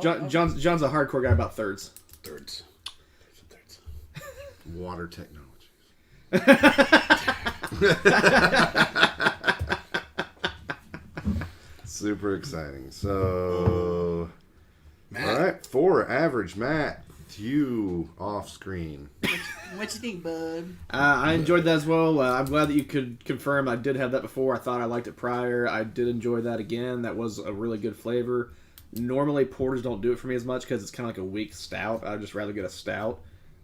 John's a hardcore guy about thirds. Thirds. Water technologies. Super exciting. So, Matt. all right, 4 average. Matt, you off screen. What you think, bud? I enjoyed that as well. I'm glad that you could confirm I did have that before. I thought I liked it prior. I did enjoy that again. That was a really good flavor. Normally, porters don't do it for me as much because it's kind of like a weak stout. I'd just rather get a stout.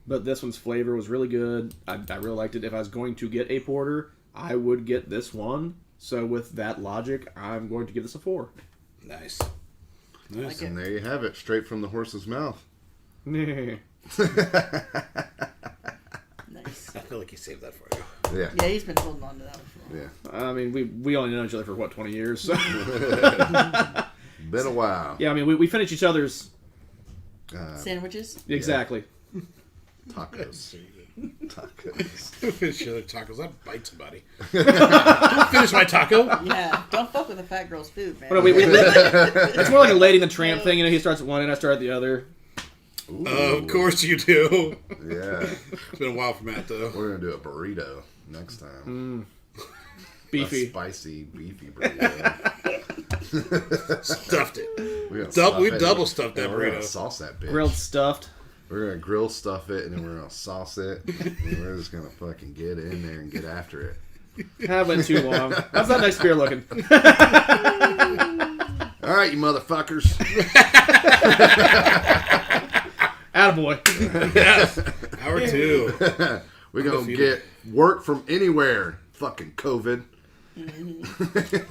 But this one's flavor was really good. I really liked it. If I was going to get a porter, I would get this one. So with that logic, I'm going to give this a 4. Nice. Like And there you have it, straight from the horse's mouth. Nice. I feel like he saved that for you. Yeah. Yeah, he's been holding on to that one. Yeah. I mean, we only know each other for, 20 years? So. Been a while. Yeah, I mean, we finish each other's... Sandwiches? Exactly. Tacos. Tacos. Finish the other tacos. I'd bite somebody. Don't finish my taco. Yeah, don't fuck with a fat girl's food, man. But it's more like a Lady and the Tramp thing. You know, he starts at one end, I start at the other. Ooh. Of course you do. Yeah. It's been a while for Matt, though. We're going to do a burrito next time. Beefy. A spicy, beefy burrito. Stuffed it. We're gonna We stuff it. double stuffed that And we're going burrito. to sauce that bitch. Grilled stuffed. We're going to grill stuff it, and then we're going to sauce it. And we're just going to fucking get in there and get after it. That went too long. How's that next beer looking? All right, you motherfuckers. Attaboy. Yes. Hour 2. We're going to Undefeated. get work from anywhere. Fucking COVID.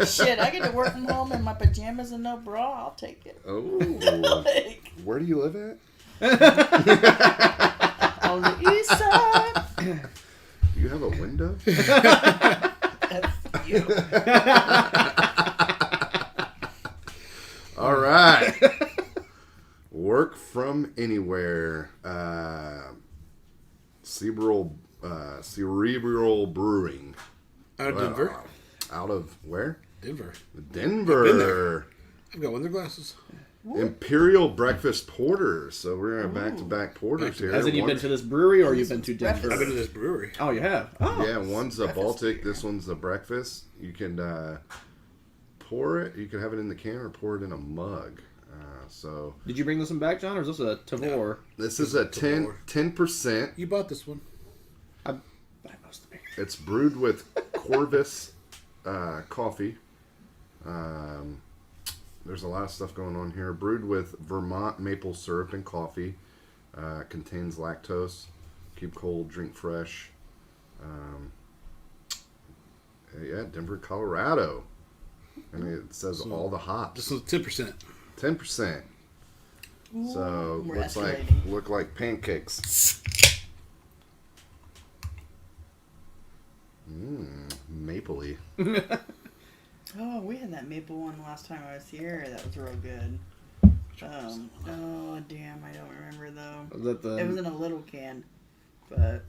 Shit, I get to work from home in my pajamas and no bra. I'll take it. Oh. Like, Where do you live at? on the east side. Do you have a window? That's you. All right. Work from anywhere. Cerebral Brewing. Out of Denver. Out of where? Denver. Denver. been there. I've got one of their glasses. Imperial Breakfast Porter. So we're going to back-to-back porters here. Hasn't you One- been to this brewery or you've been to Denver? I've been to this brewery. Oh, you have? Oh. Yeah, one's a Baltic. This one's a breakfast. You can pour it. You can have it in the can or pour it in a mug. So Did you bring this one back, John, or is this a Tavor? this is a 10%. You bought this one. I must have been. It's brewed with Corvus coffee, there's a lot of stuff going on here. Brewed with Vermont maple syrup and coffee. Contains lactose. Keep cold, drink fresh. Yeah, Denver, Colorado. And it says all the hops. This is 10%. 10%. So we're look like pancakes. Mapley. Oh, we had that maple one last time I was here. That was real good. Oh, damn, I don't remember though. Was that the... It was in a little can, but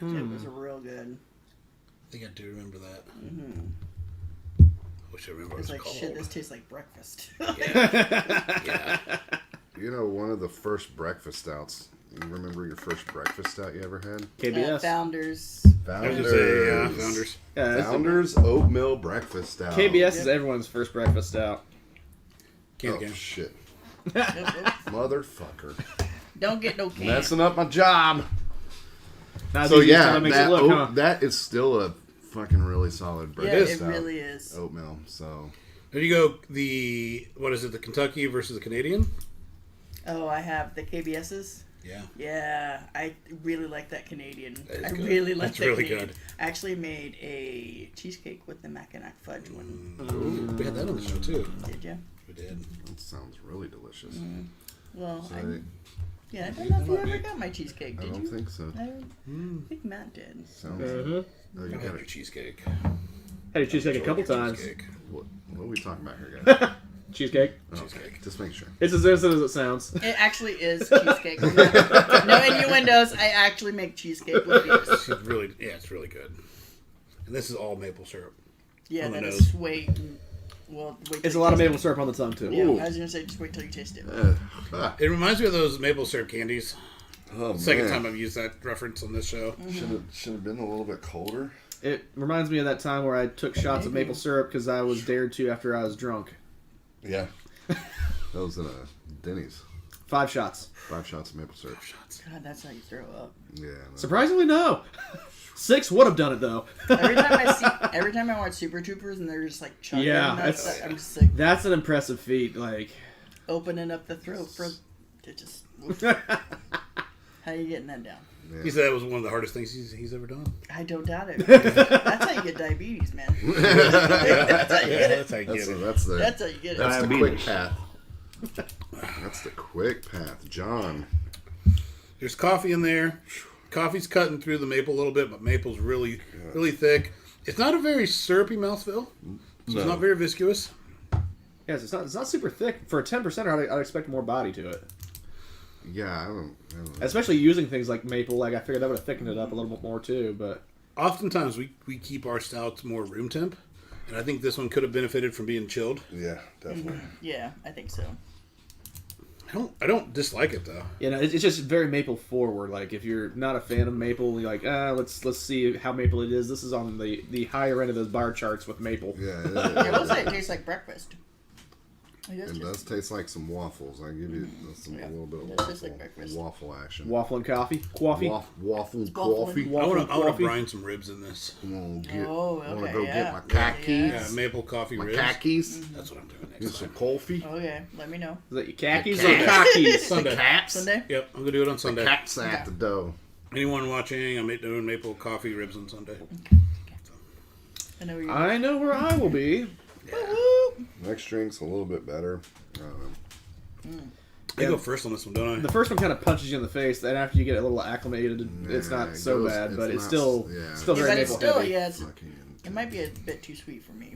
it was real good. I think I do remember that. Mm-hmm. I wish I remember what It's it was like, called. shit, this tastes like breakfast. Yeah. You know, one of the first breakfast stouts. You remember your first breakfast stout you ever had? KBS. Founders. I was gonna say, Founders. Yeah, that's Founders oatmeal breakfast stout. KBS is everyone's first breakfast stout. Can't Oh, again. shit. Yep. Motherfucker. Don't get no can. Messing up my job. Not So as easy as yeah, how it makes that, it look, huh? that is still a fucking really solid Yeah, breakfast it stout. really is. Oatmeal, so... There you go. The Kentucky versus the Canadian? Oh, I have the KBS's. Yeah. Yeah, I really like that Canadian. That is I good. really like That's that really Canadian. good. I actually made a cheesecake with the Mackinac fudge one. Ooh, we had that on the show too. Did you? We did. That sounds really delicious. Well, So I don't know if you might ever be. got my cheesecake. I Did don't you? think so. I think Matt did. Sounds... Mm-hmm. Oh, you I had got a it. cheesecake. Had your cheesecake a couple Georgia times. cheesecake. What are we talking about here, guys? Cheesecake. Oh, Cheesecake. just make sure. It's as innocent as it sounds. It actually is cheesecake. No innuendos. I actually make cheesecake with beers. It's really, it's really good. And this is all maple syrup. Yeah, On the that nose. is sweet. Well, wait till It's a you lot of taste maple syrup on the tongue too. it. Yeah, Ooh. I was gonna say just wait till you taste it. It reminds me of those maple syrup candies. Oh, Second man. time I've used that reference on this show. Should have been a little bit colder. It reminds me of that time where I took shots of maple syrup because I was dared to after I was drunk. Yeah. That was in a Denny's. 5 shots. 5 shots of maple syrup. God, that's how you throw up. Yeah. Surprisingly, no. 6 would have done it though. Every time I watch Super Troopers and they're just like chugging Yeah, that that's- stuff, I'm just like That's an impressive feat. Like, opening up the throat for it just. How you getting that down? He said that was one of the hardest things he's ever done. I don't doubt it. That's how you get diabetes, man. That's how you get it. That's how you get it. That's how you get it. That's the quick path. That's the quick path. John. There's coffee in there. Coffee's cutting through the maple a little bit, but maple's really, really thick. It's not a very syrupy mouthfeel. So it's not very viscous. yes, it's not super thick. For a 10%, I'd expect more body to it. Yeah, I don't know. Especially using things like maple. Like, I figured that would have thickened it up a little bit more too. But Oftentimes we keep our stouts more room temp, and I think this one could have benefited from being chilled. Yeah, definitely. Yeah, I think so. I don't dislike it though. you know, it's just very maple forward. Like, if you're not a fan of maple, you're like, let's see how maple it is. This is on the higher end of those bar charts with maple. Yeah, I will say it tastes like breakfast. it does taste like some waffles. I give you a little bit of It tastes like breakfast. waffle action. Waffle and coffee. Coffee. Waffle waffling. coffee. I want to coffee. brine some ribs in this. I'm gonna Okay, go yeah. get my khakis. Yeah, maple coffee My ribs. khakis. That's what I'm doing Get next some time. coffee. Okay, let me know. Is that your khakis The or cat. cockies? Sunday. Cats. Sunday? Yep, I'm gonna do it on Sunday. Cats at the dough. Anyone watching? I'm doing maple coffee ribs on Sunday. I know where you're I know where I will be. Next drink's a little bit better. I go first on this one, don't The I? first one kind of punches you in the face. Then after you get a little acclimated, it's Nah, not it so goes- bad, but it's not- still yeah. still Yeah, very but it's maple still, heavy. yeah, Fucking- it might be a bit too sweet for me.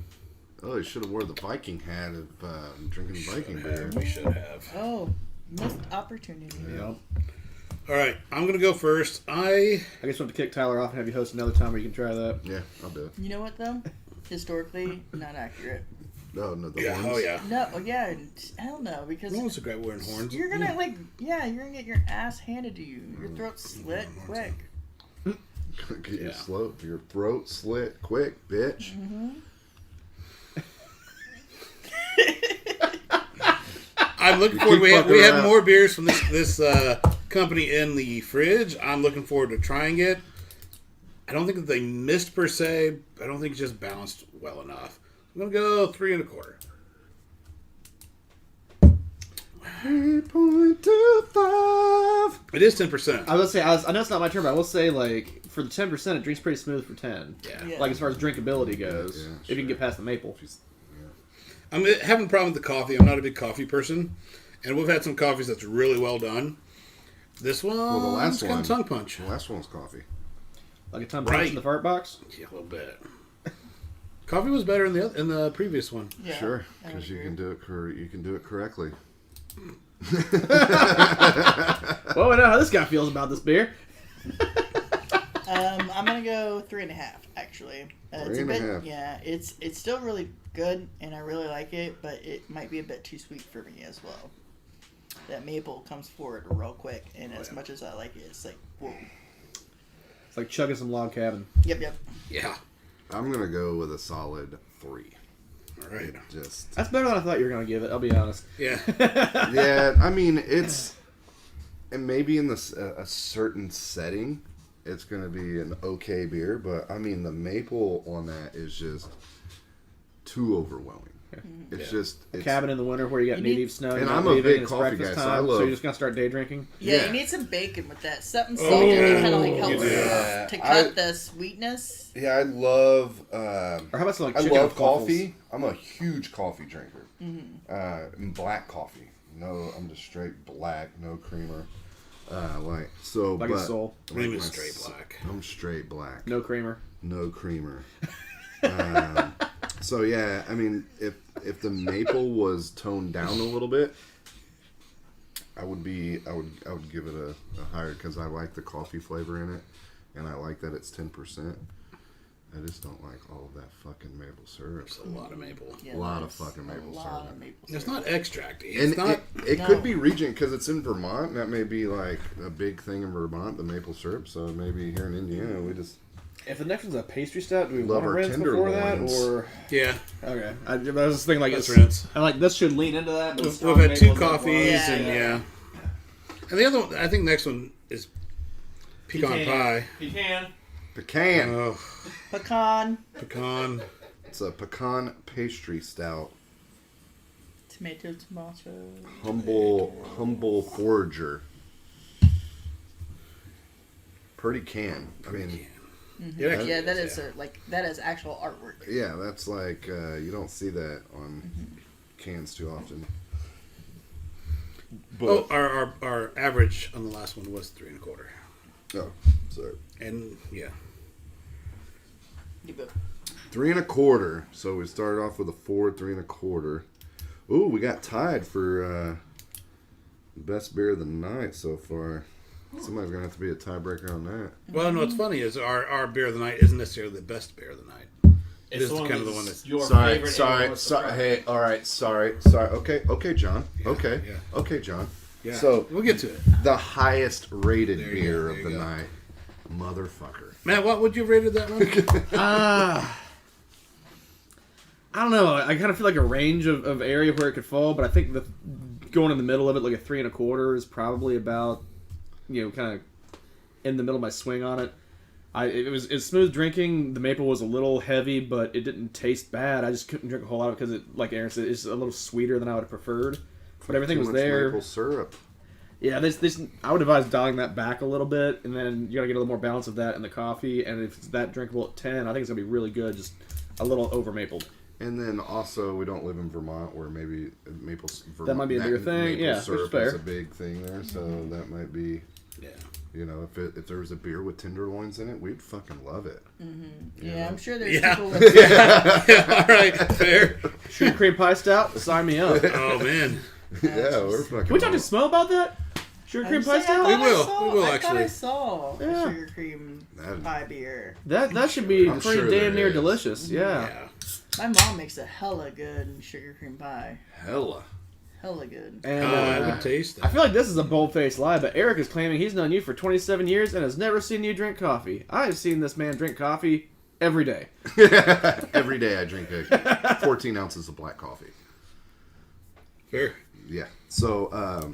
Oh, you should have wore the Viking hat of drinking Viking beer. We should have. Oh, missed opportunity. Yep. All right, I'm gonna go first. I guess we'll have to kick Tyler off and have you host another time where you can try that. Yeah, I'll do it. You know what though? Historically, not accurate. No, the Yeah, ones. oh yeah. No, yeah, hell no, because No one's a great wearing horns. you're gonna you're gonna get your ass handed to you. Your throat slit quick. Get Yeah. your throat slit quick, bitch. I'm looking forward. keep We fucking have around. more beers from this company in the fridge. I'm looking forward to trying it. I don't think that they missed per se. I don't think it's just balanced well enough. I'm gonna go 3 1/4. 8.25. It is 10%. I was gonna say, I know it's not my turn, but I will say, like, for the 10%, it drinks pretty smooth for 10. Yeah. Like, as far as drinkability goes, Yeah, if you can get past the maple. I'm having a problem with the coffee. I'm not a big coffee person. And we've had some coffees that's really well done. This one, Well, the last kind one, of tongue punch. The last one was coffee. Like a tongue punch in the fart box. Yeah, a little bit. Coffee was better in the previous one. Yeah, Sure, I because you agree. can do it. You can do it correctly. Well, we know how this guy feels about this beer. I'm gonna go 3.5. Actually, it's a bit. 3.5. Yeah, it's still really good, and I really like it, but it might be a bit too sweet for me as well. That maple comes forward real quick, and as much as I like it, it's like whoa. It's like chugging some log cabin. Yep. Yeah. I'm gonna go with a solid 3. All right. Just That's better than I thought you were going to give it, I'll be honest. Yeah. yeah. I mean, it's and maybe in this a certain setting, it's gonna be an okay beer. But I mean, the maple on that is just too overwhelming. It's just it's, Cabin in the winter where you got You knee-deep need- snow. And you're I'm not a leaving, big it's coffee breakfast guy, so I time, love- so you're just going to start day drinking? Yeah, Yeah. you need some bacon with that. Something salty that kind of like helps Yeah. to cut the sweetness. Yeah, I love. Or how about some like I chicken love with waffles? coffee. I'm a huge coffee drinker. And black coffee. No, I'm just straight black, no creamer. Like so, Like but a soul. My name is my straight s- black. I'm straight black, No creamer. no creamer. So yeah, I mean, if the maple was toned down a little bit, I would give it a higher because I like the coffee flavor in it, and I like that it's 10%. I just don't like all of that fucking maple syrup. It's a lot of maple. Yeah, A lot of that's fucking maple a syrup. lot of maple It's syrup. not extracty. And It's not. it No. could be region because it's in Vermont. And that may be like a big thing in Vermont, the maple syrup. So maybe here in Indiana, we just If the next one's a pastry stout, do we Love want to our rinse before that? tenderloins. Or Yeah. okay, I was just thinking like Let's it's, rinse. I'm like this should lean into that. But We've strong had two maple is like, coffees, Yeah, and yeah. yeah. And the other one, I think, next one is pecan pie. pecan. Oh, Pecan, pecan. It's a pecan pastry stout. tomato. Humble forager. Pretty can. I mean, Yeah, Yeah, that is that is actual artwork. yeah, that's like you don't see that on cans too often. But Oh, our average on the last one was 3 1/4, oh, sorry. and yeah, You go. 3 1/4. So we started off with a 4, 3 1/4. Ooh, we got tied for best beer of the night so far. Somebody's gonna have to be a tiebreaker on that. Well, no, what's funny is our beer of the night isn't necessarily the best beer of the night. It's This is kind of the one that's your Sorry, favorite. sorry, and sorry. what's the Hey, all right, sorry. Okay, John. Okay, yeah. okay, John. yeah. So we'll get to it. the highest rated There you beer go, there of you the go. night, motherfucker. Matt, what would you have rated that one? I don't know. I kind of feel like a range of area where it could fall, but I think the going in the middle of it, like a 3 1/4, is probably about kind of in the middle of my swing on it. It's smooth drinking. The maple was a little heavy, but it didn't taste bad. I just couldn't drink a whole lot of it because, like Aaron said, it's a little sweeter than I would have preferred. But everything Too was much there. Maple syrup. Yeah, this I would advise dialing that back a little bit, and then you gotta get a little more balance of that in the coffee. And if it's that drinkable at 10, I think it's gonna be really good. Just a little over mapled. And then also, we don't live in Vermont, where maybe maple. That might be a bigger thing, Maple yeah, which is syrup fair. is a big thing there, so that might be. Yeah. If there was a beer with tenderloins in it, we'd fucking love it. Yeah, I'm sure there's Yeah. people with All right, fair. Sugar cream pie stout, sign me up. Can Oh man, Yeah, we're fucking. we talk to Smo about that? Sugar cream pie stout? We will. We will, I thought I actually. saw Yeah. a sugar cream That- pie beer. That should be I'm pretty sure damn there near is. delicious. Yeah. yeah. My mom makes a hella good sugar cream pie. Hella. Hella good. And I would taste I that. feel like this is a bold-faced lie, but Eric is claiming he's known you for 27 years and has never seen you drink coffee. I have seen this man drink coffee every day. Every day I drink 14 ounces of black coffee. Fair. Yeah. So,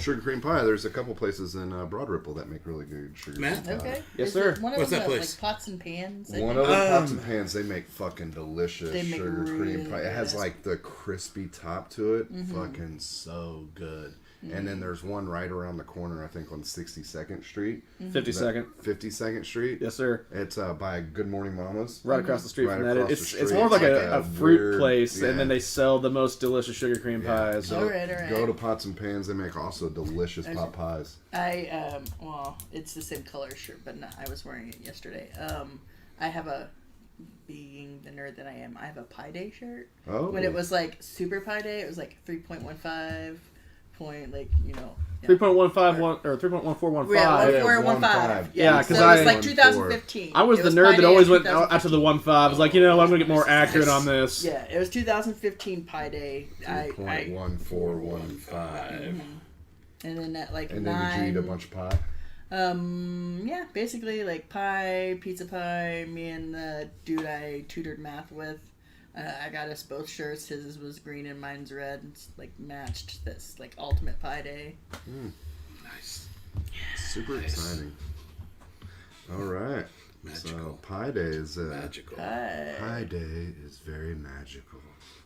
sugar cream pie. There's a couple places in Broad Ripple that make really good sugar Matt? cream pie. Okay. Yes, Is sir. it one of What's them that place? Like pots and pans. I One think? of them pots and pans, they make fucking delicious They make sugar cream really pie. It has good. like the crispy top to it. Fucking so good. And then there's one right around the corner, I think, on 62nd Street. 52nd. 52nd Street. Yes, sir. It's by Good Morning Mamas. Right across the street Right from that. across It's the it's street. more of like It's a fruit weird- place, yeah. and then they sell the most delicious sugar cream pies. So All right. go to Pots and Pans. They make also delicious pot pies. Well, it's the same color shirt, but I was wearing it yesterday. I have being the nerd that I am, I have a Pi Day shirt. Oh. When it was like Super Pi Day, it was like 3.15 point, like, you know. 3.151 or 3.1415. Yeah, Yeah, 1415. Yeah, Yeah, 'cause so I- it was like 2015. I was It the Pi nerd that Day always in went 2015. after the 1.5. I was like, you know, I'm gonna get more accurate on this. Yeah, it was 2015 Pi Day. I 3.1415. and then at like And then 9. did you eat a bunch of pie? Yeah, basically like pie, pizza pie. Me and the dude I tutored math with, I got us both shirts. His was green and mine's red. It's like matched this like ultimate Pi Day. Nice. Super exciting. All right. Magical. So Pie Day is Magical. Pie. Pie Day is very magical.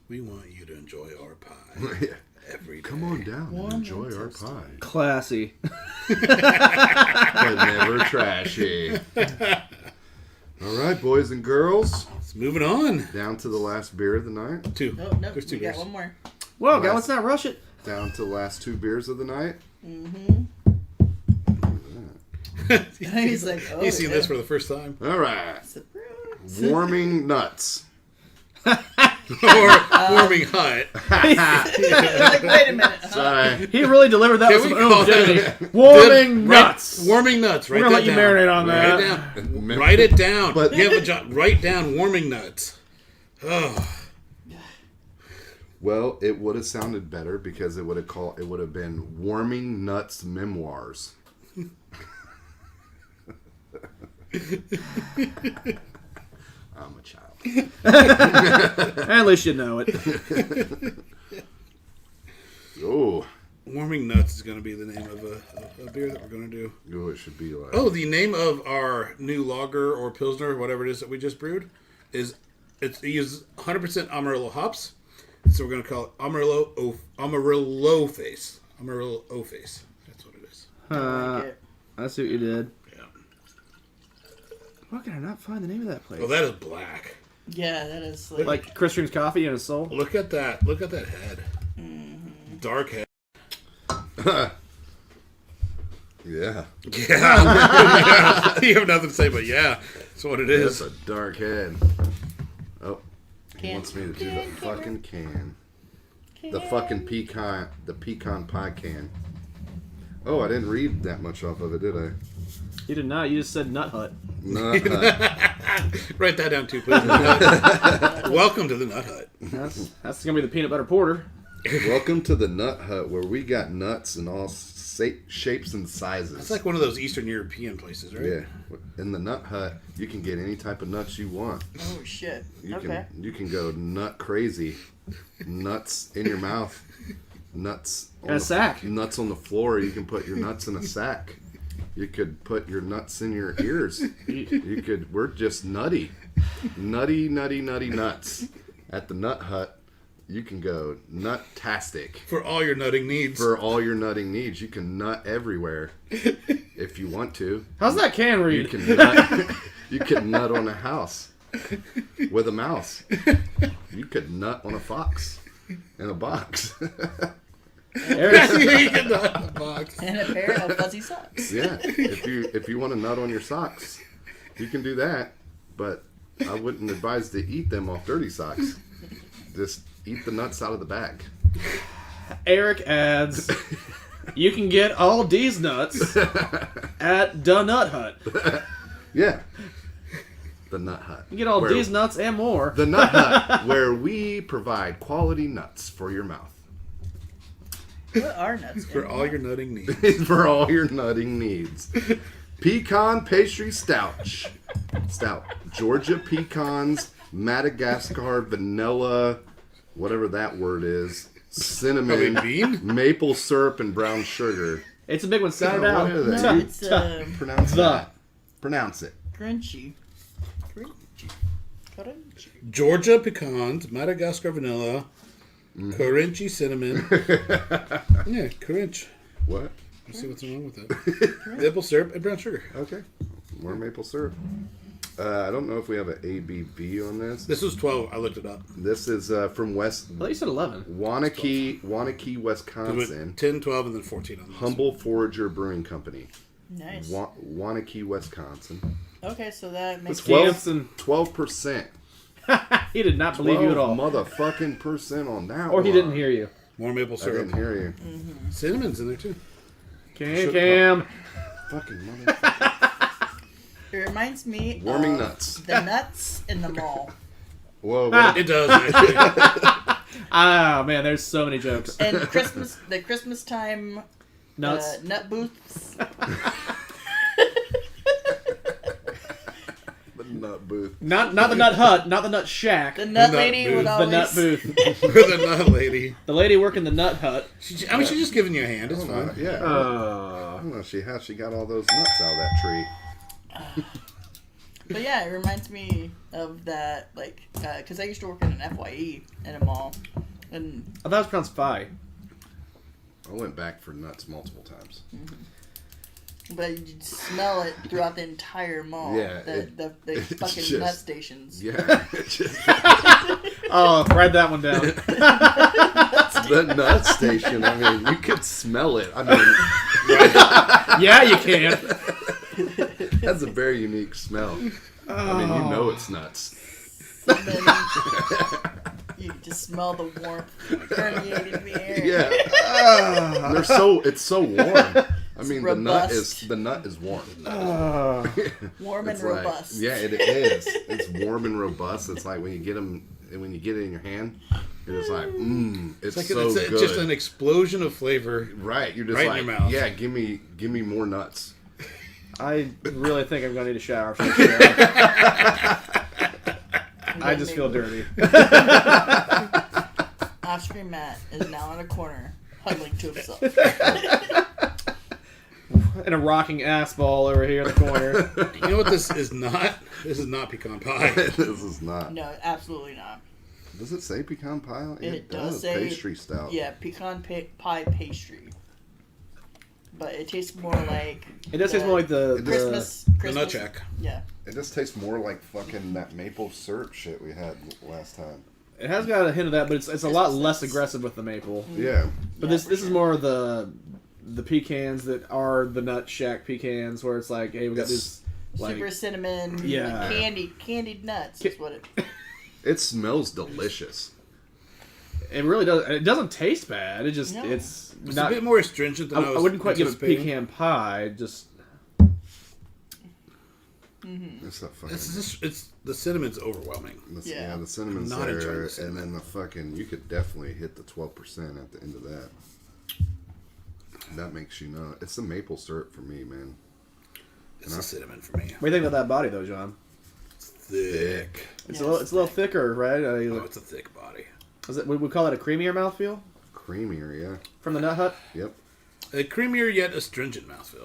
We want you to enjoy our pie every day. Come on down and enjoy our pie, Classy. but never trashy. All right, boys and girls, Let's move it on. down to the last beer of the night. Two. No, There's two we got beers. one more. Well, Last- let's not rush it. Down to the last 2 beers of the night. He's like, oh, He's seen yeah. this for the first time. All right, Surprise. warming nuts. Or warming hut. Like, wait a minute. Huh? Sorry. He really delivered that Can with we some call energy. that- Warming Right- nuts. Warming nuts. Write We're gonna that let you down. marinate on Write that. it down. Write it down. But- You have a job. Write down warming nuts. Oh. Well, it would have sounded better because it would have been Warming Nuts Memoirs. I'm a child. At least you know it. Oh, Warming nuts is going to be the name of a beer that we're going to do. oh, it should be like. Oh, the name of our new lager or pilsner, whatever it is that we just brewed, is it uses 100% Amarillo hops. So we're going to call it Amarillo Face. Amarillo Face. That's what it is. I see what you did. Yeah. Why can I not find the name of that place? Oh, that is black. Yeah, that is Like Chris Stream's coffee and his soul. Look at that. Look at that head. Dark head. Yeah, Yeah. You have nothing to say, but yeah, that's what it that's is. a dark head. Oh, he Can. wants me to do the Can. fucking can. The fucking pecan pie can. Oh, I didn't read that much off of it, did I? You did not. You just said Nut Hut. Nut Hut. Write that down too, please. Nut Hut. Welcome to the Nut Hut. That's gonna be the peanut butter porter. Welcome to the Nut Hut, where we got nuts in all shapes and sizes. It's like one of those Eastern European places, right? Yeah, in the Nut Hut, you can get any type of nuts you want. Oh shit. You Okay. can go nut crazy, nuts in your mouth, nuts on In a sack. nuts on the floor. You can put your nuts in a sack. You could put your nuts in your ears. You could. We're just nutty nuts at the Nut Hut. You can go nut-tastic. For all your nutting needs. For all your nutting needs, you can nut everywhere if you want to. How's that can You read? can nut. You can nut on a house with a mouse. You could nut on a fox in a box. Eric's, You can nut in the box. And a pair of fuzzy socks. Yeah, if you want to nut on your socks, you can do that. But I wouldn't advise to eat them off dirty socks. Just eat the nuts out of the bag. Eric adds, you can get all these nuts at the Nut Hut. Yeah, the Nut Hut. You get all Where- these nuts and more. The Nut Hut, where we provide quality nuts for your mouth. What are nuts? For all your nutting needs. For all your nutting needs. Pecan pastry stout. Georgia pecans, Madagascar vanilla, whatever that word is, cinnamon, Probably bean? maple syrup, and brown sugar. It's a big one. Sound it Yeah, out. what are they? No, it's Pronounce The. that. Pronounce it. crunchy. Crunchy. Georgia pecans, Madagascar vanilla, Corinchi cinnamon. Yeah, Corinch. What? Let's see what's wrong with it. Maple syrup and brown sugar. Okay. More maple syrup. I don't know if we have an ABV on this. This was 12. I looked it up. This is from West I thought you said 11. Wanakee, It Wisconsin. went 10, 12, and then 14 on this. Humble Forager Brewing Company. Nice. Wanakee, Wisconsin. Okay, so that makes It's sense. 12%. He did not believe you at all. Motherfucking percent on that Or he one. didn't hear you. More maple I syrup. didn't hear you. Cinnamon's in there too. Cam. Fucking motherfucker. It reminds me Warming of nuts. the nuts in the mall. Whoa, what It does. Actually. Ah, man, there's so many jokes. And the Christmas time Nuts. nut booths. the nut booth. Not the nut hut, not the nut shack. The nut nut lady booth. would The always. nut booth. With a nut lady. The lady working the nut hut. She's just giving you a hand. It's fine. Yeah. I don't know. She got all those nuts out of that tree. But yeah, it reminds me of that, like, because I used to work in an FYE in a mall, and I thought it was pronounced pie. I went back for nuts multiple times. but you smell it throughout the entire mall. Yeah, the it's fucking just- nut stations. Yeah. It's just Oh, write that one down. the nut station. I mean, you could smell it. I mean, Yeah, you can. that's a very unique smell. I mean, you know it's nuts. And then you just smell the warmth permeating the air. Yeah. It's so warm. I mean, the robust. nut is warm. Warm and It's like- robust. yeah, it is. It's warm and robust. It's like when you get them, and when you get it in your hand, you're just like, it's Like so it's good. just an explosion of flavor. Right, you're just right like, in your mouth. yeah, give me more nuts. I really think I'm going to need a shower. I just feel dirty. Oscar Matt is now in a corner, huddling to himself. And a rocking ass ball over here in the corner. You know what this is not? This is not pecan pie. This is not. No, absolutely not. Does it say pecan pie? It does say pastry stout. Yeah, pecan pie pastry. But it tastes more like. It does taste more like the Christmas. The nut check. Yeah. It just tastes more like fucking that maple syrup shit we had last time. It has got a hint of that, but it's a lot Christmas less nuts. aggressive with the maple. Yeah. But Yeah, this for is sure. more of the pecans that are the nut shack pecans, where it's like, hey, we got this like Super cinnamon, Yeah. like candied nuts is what it. It smells delicious. it really does. It doesn't taste bad. It just No. it's It's not. a bit more astringent than I was I wouldn't quite give it anticipating. pecan pie. Just It's that fucking. It's the cinnamon's overwhelming. Yeah. The cinnamon's Not enjoying there, the and cinnamon. then the fucking. You could definitely hit the 12% at the end of that. That makes you know. It's the maple syrup for me, man. It's the cinnamon for me. what do you think of that body though, John? Thick. It's Yeah, a little thicker, right? Oh, it's a thick body. Is it? Would we call it a creamier mouthfeel Creamier, yeah. from the Nut Hut? Yep. A creamier yet astringent mouthfeel.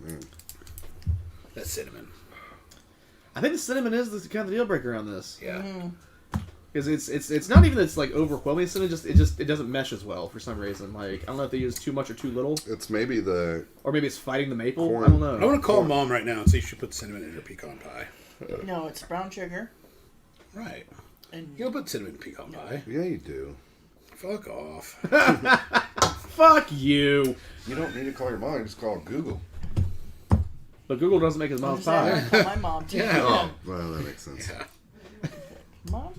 Man. That cinnamon. I think the cinnamon is the kind of deal breaker on this. Yeah. Because it's not even that it's like overwhelming cinnamon, it doesn't mesh as well for some reason. Like I don't know if they use too much or too little, It's maybe the. or maybe it's fighting the maple. Corn. I don't know. I want to call Mom right now and see if she put cinnamon in her pecan pie. No, it's brown sugar. Right. And You don't put cinnamon in pecan pie. Yeah, you do. Fuck off. Fuck you. You don't need to call your mom. You just call Google. But Google doesn't make his mom's pie. call my mom too. Yeah. Oh, well, that makes sense. Yeah. Mom,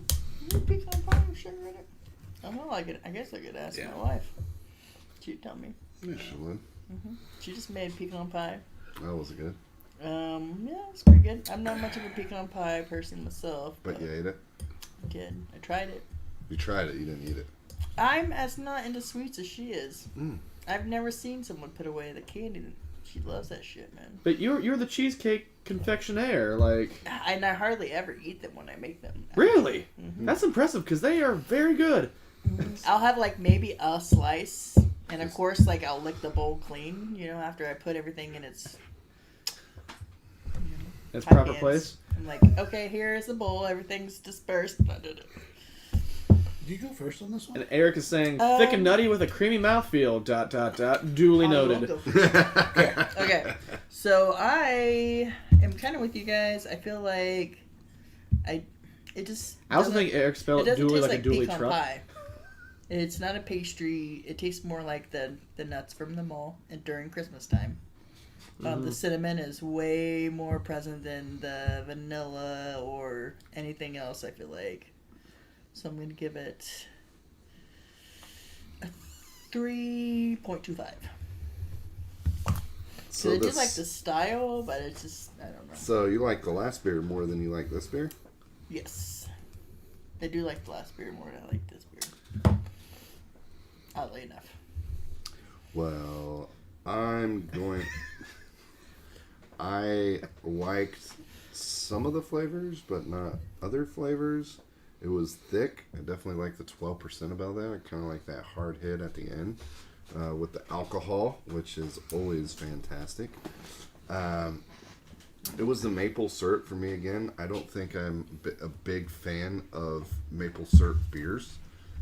you pecan pie with sugar in it? I don't know. I guess I could ask Yeah. my wife. She'd tell me. She would. She just made pecan pie. That was good. Yeah, it's pretty good. I'm not much of a pecan pie person myself, But you ate it. I did. I tried it. You tried it. You didn't eat it. I'm as not into sweets as she is. Mm. I've never seen someone put away the candy that She loves that shit, man. But you're the cheesecake confectionaire, like. And I hardly ever eat them when I make them. Really? That's impressive because they are very good. I'll have like maybe a slice, and of course, like I'll lick the bowl clean. After I put everything in its Proper hands. place. I'm like, okay, here's the bowl. Everything's dispersed. Do you go first on this one? And Eric is saying thick and nutty with a creamy mouthfeel. ... Duly noted. Okay, so I am kind of with you guys. I feel like I also think Eric spelled it duly like a dually pecan truck. pie. It's not a pastry. It tastes more like the nuts from the mall and during Christmas time. The cinnamon is way more present than the vanilla or anything else, I feel like. So I'm going to give it a 3.25. So I do like the style, but it's just, I don't know. So you like the last beer more than you like this beer? Yes. I do like the last beer more than I like this beer. Oddly enough. Well, I liked some of the flavors, but not other flavors. It was thick. I definitely like the 12% about that. I kind of like that hard hit at the end with the alcohol, which is always fantastic. It was the maple syrup for me again. I don't think I'm a big fan of maple syrup beers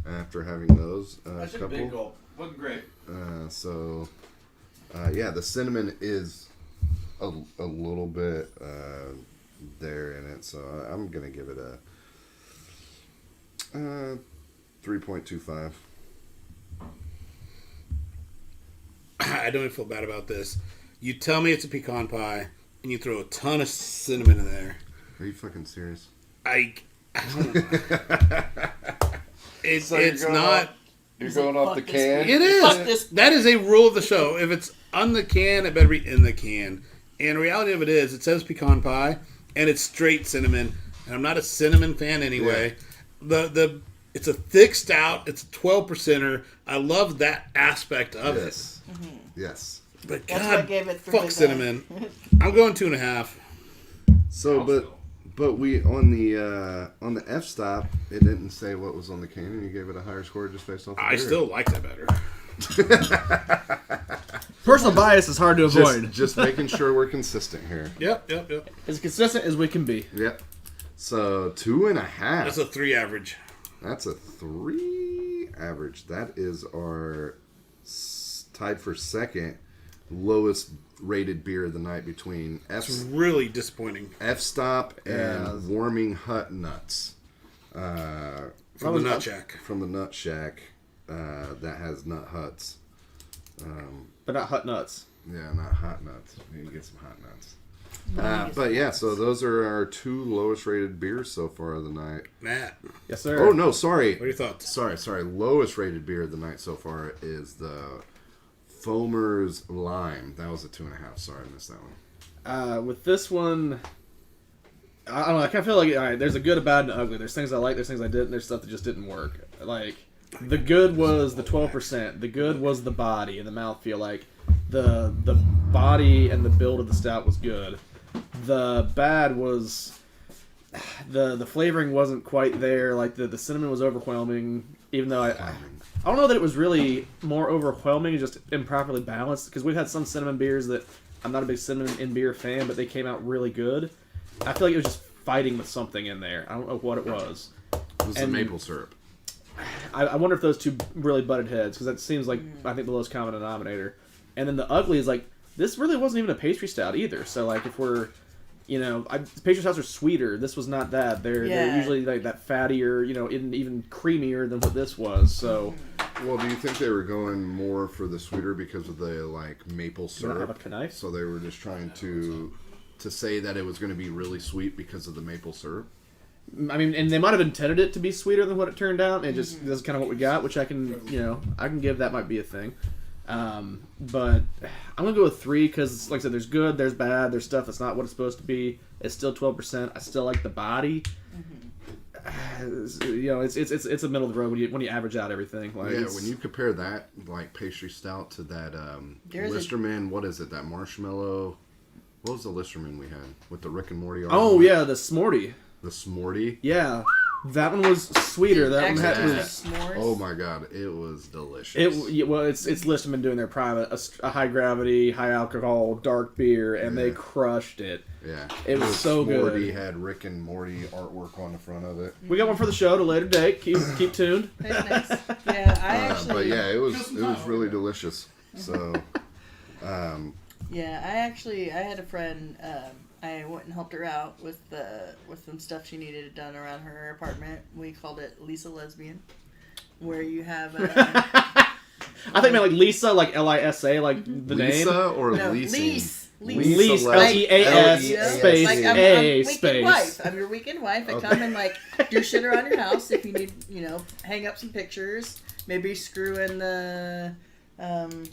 after having those couple. Wasn't great. Yeah, the cinnamon is a little bit there in it, so I'm gonna give it a 3.25. I don't even feel bad about this. You tell me it's a pecan pie, and you throw a ton of cinnamon in there. Are you fucking serious? I don't know. It's not. You're going off the can? It is. That is a rule of the show. If it's on the can, it better be in the can. And the reality of it is, it says pecan pie, and it's straight cinnamon. And I'm not a cinnamon fan anyway. Yeah. It's a thick stout. It's a 12%er. I love that aspect of it. Mm-hmm. Yes. But That's God, why I gave it 3 fuck cinnamon. I'm going 2.5. So, but we on the F stop, it didn't say what was on the can, and you gave it a higher score just based off. The I beer. still like that better. Personal bias is hard to avoid. Just making sure we're consistent here. Yep. As consistent as we can be. Yep. So 2.5. That's a 3 average. That's a 3 average. That is our tied for second lowest rated beer of the night between It's really disappointing. F Stop and Warming Hut Nuts. From the Nut Shack. From the Nut Shack that has nut huts. But not hut nuts. Yeah, not hot nuts. You can get some hot nuts. But yeah, so those are our 2 lowest rated beers so far of the night. Matt. Yes, sir. Oh, no, sorry. What are your thoughts? Sorry. Lowest rated beer of the night so far is the Foamer's Lime. That was a 2.5. Sorry, I missed that one. With this one, I don't know. I kind of feel like, all right, there's a good, a bad, and an ugly. There's things I like, there's things I didn't, there's stuff that just didn't work. Like, the good was the 12%. The good was the body and the mouthfeel. Like, the body and the build of the stout was good. The bad was the flavoring wasn't quite there. Like, the cinnamon was overwhelming, even though I don't know that it was really more overwhelming, just improperly balanced, because we've had some cinnamon beers that I'm not a big cinnamon in beer fan, but they came out really good. I feel like it was just fighting with something in there. I don't know what it was. It was the maple syrup. I wonder if those two really butted heads, because that seems like, I think, the lowest common denominator. And then the ugly is like, this really wasn't even a pastry stout either. So, like, if we're, pastry stouts are sweeter. This was not that. They're usually like that fattier, even creamier than what this was. So, well, do you think they were going more for the sweeter because of the maple syrup? Have a knife? So they were just trying to say that it was going to be really sweet because of the maple syrup? I mean, and they might have intended it to be sweeter than what it turned out. And this is kind of what we got, which I can give that might be a thing. But I'm gonna go with 3 because, like I said, there's good, there's bad, there's stuff that's not what it's supposed to be. It's still 12%. I still like the body. you know, it's a middle of the road when you average out everything. Like, Yeah, when you compare that like pastry stout to that Listerman, what is it? That marshmallow. What was the Listerman we had with the Rick and Morty? Oh yeah, the Smorty. The Smorty. Yeah, that one was sweeter. That one had s'mores. Oh my god, it was delicious. It's Listerman doing their private a high gravity, high alcohol dark beer, and they crushed it. Yeah, it was so good. Smorty had Rick and Morty artwork on the front of it. We got one for the show at a later date. Keep tuned. That's nice. Yeah, I actually. But yeah, it was really delicious. So. Yeah, I had a friend. I went and helped her out with some stuff she needed done around her apartment. We called it Lisa Lesbian, where you have. I think like Lisa, like Lisa, like the name. Lisa or no, leasing? Lease, Leas space like, A I'm space. weekend wife. I'm your weekend wife. I come and like do shit around your house if you need, hang up some pictures. Maybe screw in the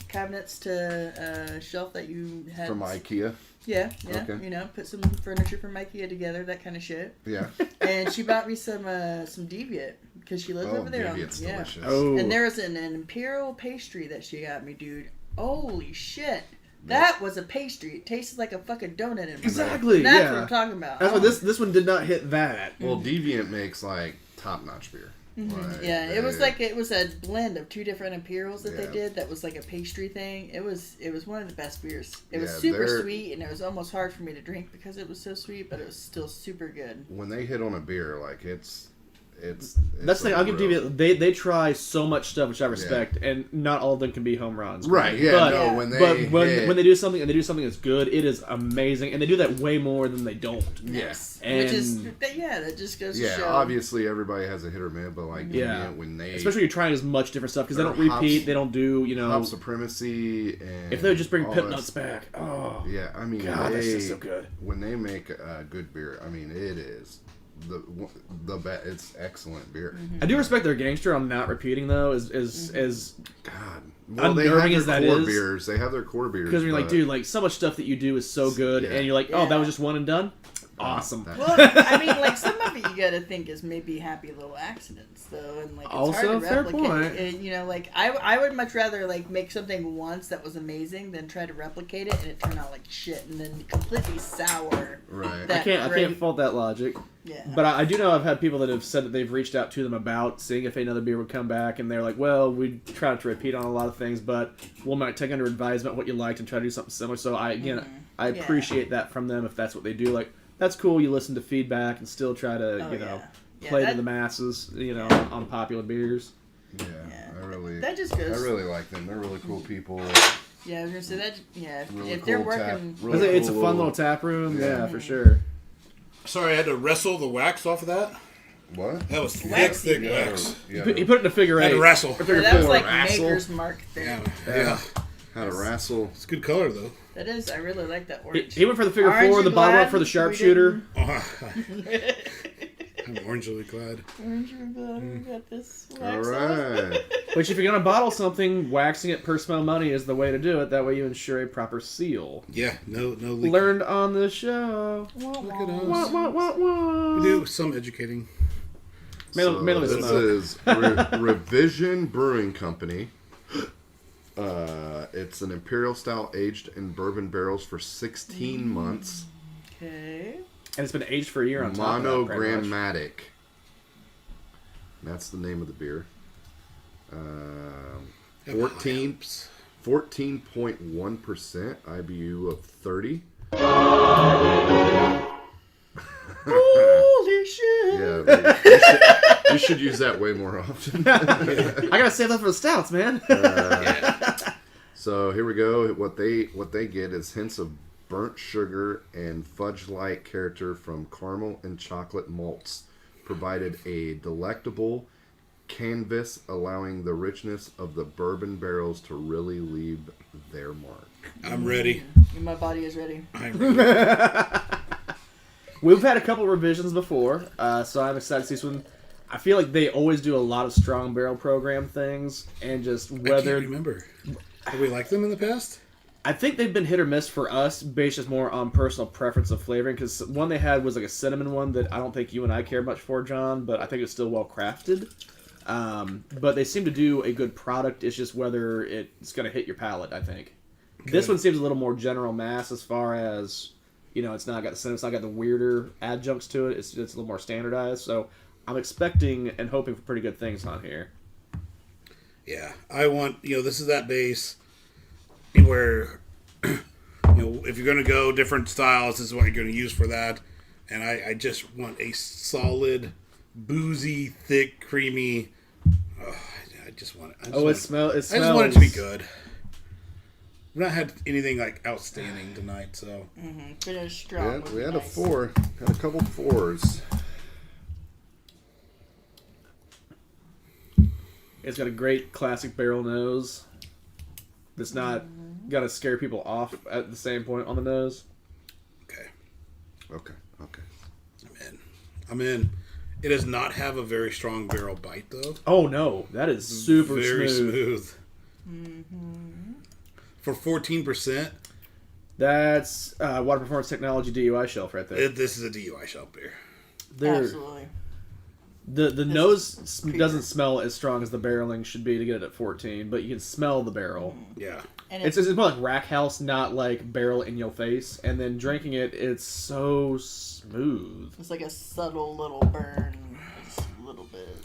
cabinets to a shelf that you had From IKEA. Yeah. Okay. Put some furniture from IKEA together, that kind of shit. Yeah. And she bought me some Deviant because she lives over there. Deviant's delicious. Oh. And there was an imperial pastry that she got me, dude. Holy shit. That was a pastry. It tasted like a fucking donut in my mouth. Exactly. That's yeah. what I'm talking about. That's what this one did not hit that. Well, Deviant makes like top-notch beer. Like, yeah, it was a blend of two different imperials that they did. That was like a pastry thing. It was one of the best beers. It was super sweet, and it was almost hard for me to drink because it was so sweet, but it was still super good. When they hit on a beer, like it's that's the thing. I'll give Deviant. They try so much stuff, which I respect, and not all of them can be home runs. Right? Yeah. But, when they do something and they do something that's good, it is amazing, and they do that way more than they don't. Yes. And which is that just goes to show. Obviously everybody has a hit or miss, but like when they especially you're trying as much different stuff because they don't repeat, they don't do hop supremacy, and if they would just bring pip nuts back, yeah, I mean, God, that's just so good. When they make good beer, I mean, it is the best. It's excellent beer. I do respect their gangster on not repeating though. Is God. Well, they unnerving have as that their core is. beers. They have their core beers because you're like, dude, like so much stuff that you do is so good, and you're like, oh, that was just one and done. Awesome. Well, I mean, like some of it you got to think is maybe happy little accidents, though, and like it's also hard to fair replicate. point. Like I would much rather like make something once that was amazing than try to replicate it and it turn out like shit and then completely sour. Right. I can't fault that logic. Yeah. But I do know I've had people that have said that they've reached out to them about seeing if another beer would come back, and they're like, well, we try not to repeat on a lot of things, but we'll might take under advisement what you liked and try to do something similar. So I appreciate that from them if that's what they do. Like, that's cool. You listen to feedback and still try to, play to the masses, on popular beers. Yeah, I really like them. They're really cool people. Yeah, I was gonna say that. Yeah, really if cool they're working, It's a fun little tap room. Yeah, for sure. Sorry, I had to wrestle the wax off of that. What? That was thick wax. Yeah. He put it in a figure 8. Had to wrestle. that was like Wrestle. Maker's Mark there. Yeah. How to wrestle. It's good color though. That is. I really like that orange. He went for the figure Aren't 4. you The bottom glad went for the we sharpshooter. I'm orangely clad. Aren't you glad we got this? All right. Which, if you're gonna bottle something, waxing it per smell money is the way to do it. That way, you ensure a proper seal. Yeah, no leak. Learned on the show. Look at us. Wah. We do some educating. Mainly This smoke. is Revision Brewing Company. It's an imperial style aged in bourbon barrels for 16 months. Okay. And it's been aged for a year on top of that, pretty much. Monogrammatic. That's the name of the beer. 14.1% IBU of 30. Holy shit! Yeah, you should use that way more often. I gotta save that for the stouts, man. So here we go. What they get is hints of burnt sugar and fudge-like character from caramel and chocolate malts, provided a delectable canvas, allowing the richness of the bourbon barrels to really leave their mark. I'm ready. My body is ready. I'm ready. We've had a couple revisions before, so I'm excited to see this one. I feel like they always do a lot of strong barrel program things, and just I whether can't remember. Have we liked them in the past? I think they've been hit or miss for us, based just more on personal preference of flavoring. Because one they had was like a cinnamon one that I don't think you and I care much for, John, but I think it's still well crafted. But they seem to do a good product. It's just whether it's going to hit your palate, I think. Okay. This one seems a little more general mass as far as, it's not got the cinnamon, it's not got the weirder adjuncts to it. It's a little more standardized. So I'm expecting and hoping for pretty good things on here. Yeah, I want, this is that base where, if you're going to go different styles, this is what you're going to use for that. And I just want a solid, boozy, thick, creamy. I just want it. It smells. I just want it to be good. We've not had anything outstanding tonight, so. Pretty strong. We had a 4. Had a couple 4s. It's got a great classic barrel nose. That's not gonna scare people off at the same point on the nose. Okay. I'm in. It does not have a very strong barrel bite, though. Oh no, that is super very smooth. For 14%. That's Water Performance Technology DUI shelf right there. This is a DUI shelf beer. Absolutely. The nose doesn't smell as strong as the barreling should be to get it at 14, but you can smell the barrel. Yeah. And it's more like rack house, not like barrel in your face. And then drinking it, it's so smooth. It's like a subtle little burn, just a little bit.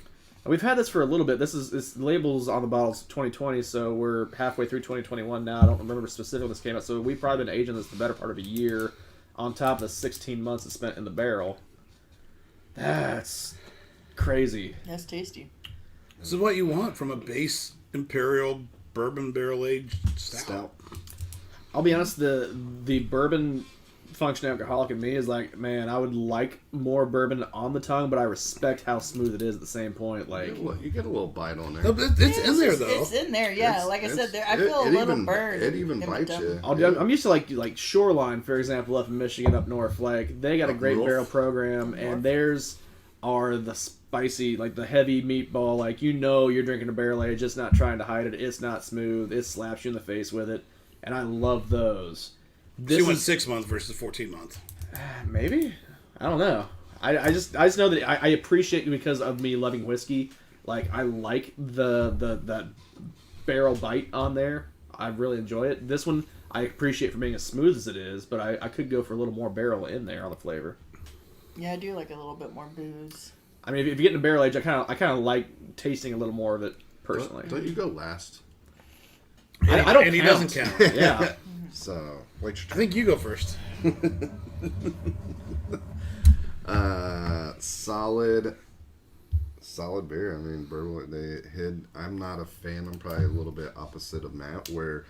We've had this for a little bit. This labels on the bottles 2020, so we're halfway through 2021 now. I don't remember specifically when this came out. So we've probably been aging this the better part of a year on top of the 16 months it's spent in the barrel. That's crazy. That's tasty. This is what you want from a base imperial bourbon barrel aged stout. I'll be honest, the bourbon functioning alcoholic in me is like, man, I would like more bourbon on the tongue, but I respect how smooth it is at the same point. Like, you get a little bite on there. No, but it's in there though. It's in there, yeah. Like I said, I feel a little burn. It even bites you. I'm used to like Shoreline, for example, up in Michigan, up north. Like they got a great barrel program, and theirs are the spicy, like the heavy meatball. Like you're drinking a barrel age. It's not trying to hide it. It's not smooth. It slaps you in the face with it, and I love those. So you went 6 months versus 14 months. Maybe, I don't know. I just know that I appreciate it because of me loving whiskey. Like I like that barrel bite on there. I really enjoy it. This one I appreciate for being as smooth as it is, but I could go for a little more barrel in there on the flavor. Yeah, I do like a little bit more booze. I mean, if you get in a barrel age, I kind of like tasting a little more of it personally. Don't you go last? I don't. And he count. doesn't count. Yeah. So, wait your I turn. think you go first. Solid beer. I mean, bourbon. They hit. I'm not a fan. I'm probably a little bit opposite of Matt, where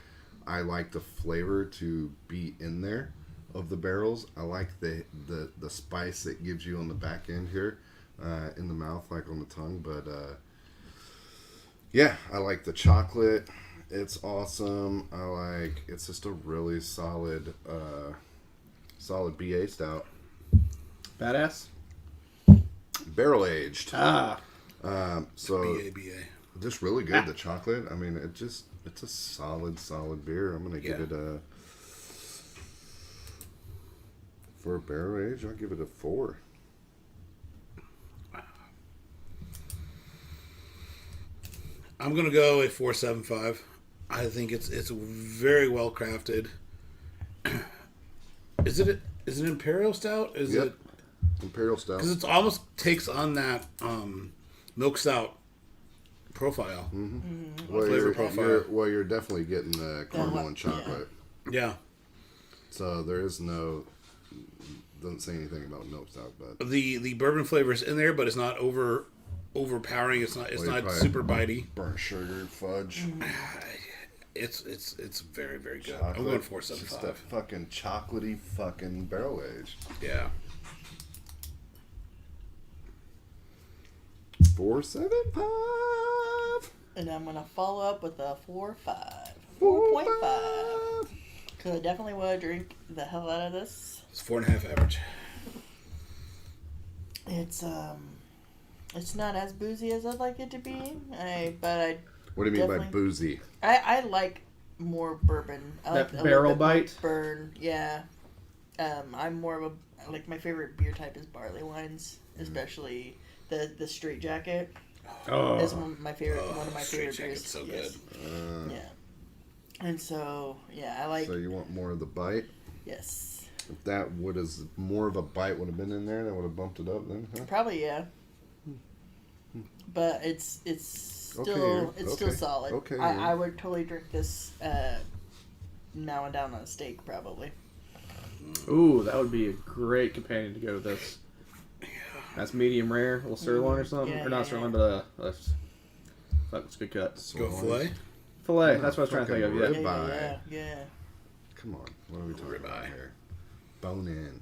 I like the flavor to be in there of the barrels. I like the spice it gives you on the back end here, in the mouth, like on the tongue. But yeah, I like the chocolate. It's awesome. It's just a really solid BA stout. Badass. Barrel aged. So BA. just really good. The chocolate. I mean, it's a solid beer. I'm gonna give it a, for a barrel age, I'll give it a 4. I'm gonna go a 4.75. I think it's very well crafted. Is it Imperial Stout? Is it Imperial Stout? Because it almost takes on that milk stout profile, flavor profile. You're definitely getting the caramel and chocolate. Yeah. So there is doesn't say anything about milk stout, but the bourbon flavor is in there, but it's not overpowering. It's not super bitey. Burnt sugar, fudge. It's very, very good. Chocolate. I'm going Just 4.75. that fucking chocolatey fucking barrel age. Yeah. 4.75. And I'm gonna follow up with a 4.5. 4.5. 4.5. Because I definitely want to drink the hell out of this. It's 4.5 average. It's not as boozy as I'd like it to be. But I What do you mean by definitely- boozy? I like more bourbon. I That like a barrel little bit more bite? burn. Yeah. I'm more of a like my favorite beer type is barley wines, especially the Straight Jacket. Oh, Is one of my favorite Straight beers. Jacket's so Yes. good. Yeah. And so I like So you want more of the bite? yes. If that would as more of a bite would have been in there, that would have bumped it up then, huh? Probably yeah. But it's still still solid. Okay, I would totally drink this now and down on a steak probably. ooh, that would be a great companion to go with this. That's medium rare, a little sirloin or something, Yeah, or not yeah, sirloin, yeah. but that's a good cut. Go filet. Filet. That's what I was trying to think of. Yeah. Fucking Yeah, Ribeye. yeah. Come on, what are we talking about Ribeye. here? Bone in.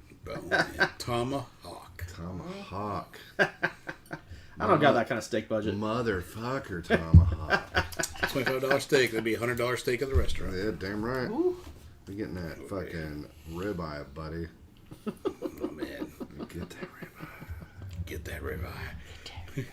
Tomahawk. Tomahawk. I don't got that kind of steak budget. Motherfucker tomahawk. $25 steak. That'd be $100 steak at the restaurant. Yeah, damn right. Ooh. You're getting that fucking ribeye, buddy. Oh man, Get that ribeye. get that ribeye.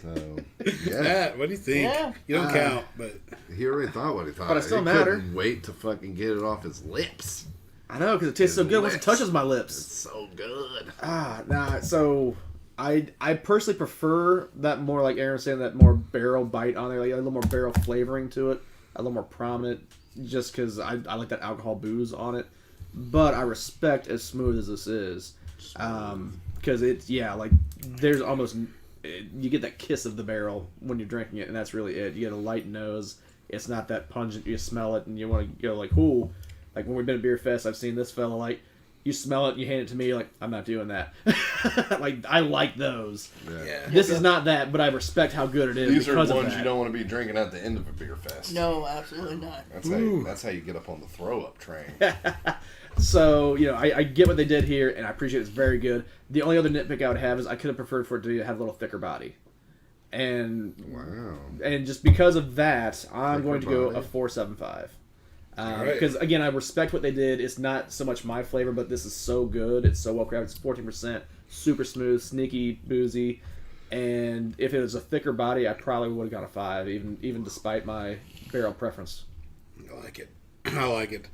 So, yeah. Matt, what do you think? Yeah. You don't count, but He already thought what he thought. But it still he matter. couldn't wait to fucking get it off his lips. I know, because it tastes so good once it Lips. touches my It's lips. so good. Nah. So I personally prefer that more, like Aaron was saying, that more barrel bite on there, like a little more barrel flavoring to it, a little more prominent, just because I like that alcohol booze on it. But I respect as smooth as this is, because it's like there's almost you get that kiss of the barrel when you're drinking it, and that's really it. You get a light nose. It's not that pungent. You smell it, and you want to go like, ooh. Like when we've been at Beer Fest, I've seen this fella like, you smell it, you hand it to me, you're like, I'm not doing that. Like, I like those. yeah. This is not that, but I respect how good it is These are because of ones that. you don't want to be drinking at the end of a beer fest. No, absolutely not. That's how you get up on the throw up train. So, I get what they did here, and I appreciate it's very good. The only other nitpick I would have is I could have preferred for it to have a little thicker body. And Wow. and just because of that, I'm Thicker going to go body. a 4.75. Alright. Because again, I respect what they did. It's not so much my flavor, but this is so good. It's so well crafted. It's 14%, super smooth, sneaky, boozy. And if it was a thicker body, I probably would have gone a 5, even despite my barrel preference. I like it. I like it.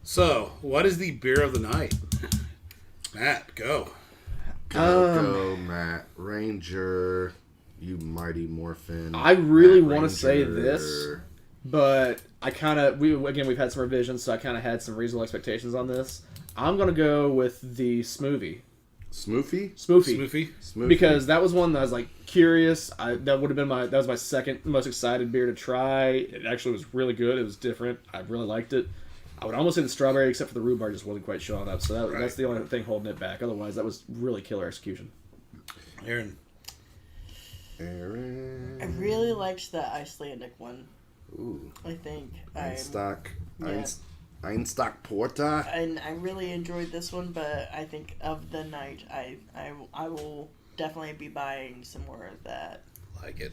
So, what is the beer of the night? Matt, go. Go, Matt. Ranger. You mighty morphin. I really Matt want to say Ranger. this, but I kind of we've had some revisions, so I kind of had some reasonable expectations on this. I'm gonna go with the Smoothie. Smoofy? Smoofy. Smoofy. Because that was one that I was like curious. That was my second most excited beer to try. It actually was really good. It was different. I really liked it. I would almost say the strawberry, except for the rhubarb, just wasn't quite showing up. So that's the only thing holding it back. Otherwise, that was really killer execution. Aaron. I really liked the Icelandic one. Ooh. I think Einstock Porter. and I really enjoyed this one, but I think of the night, I will definitely be buying some more of that. Like it.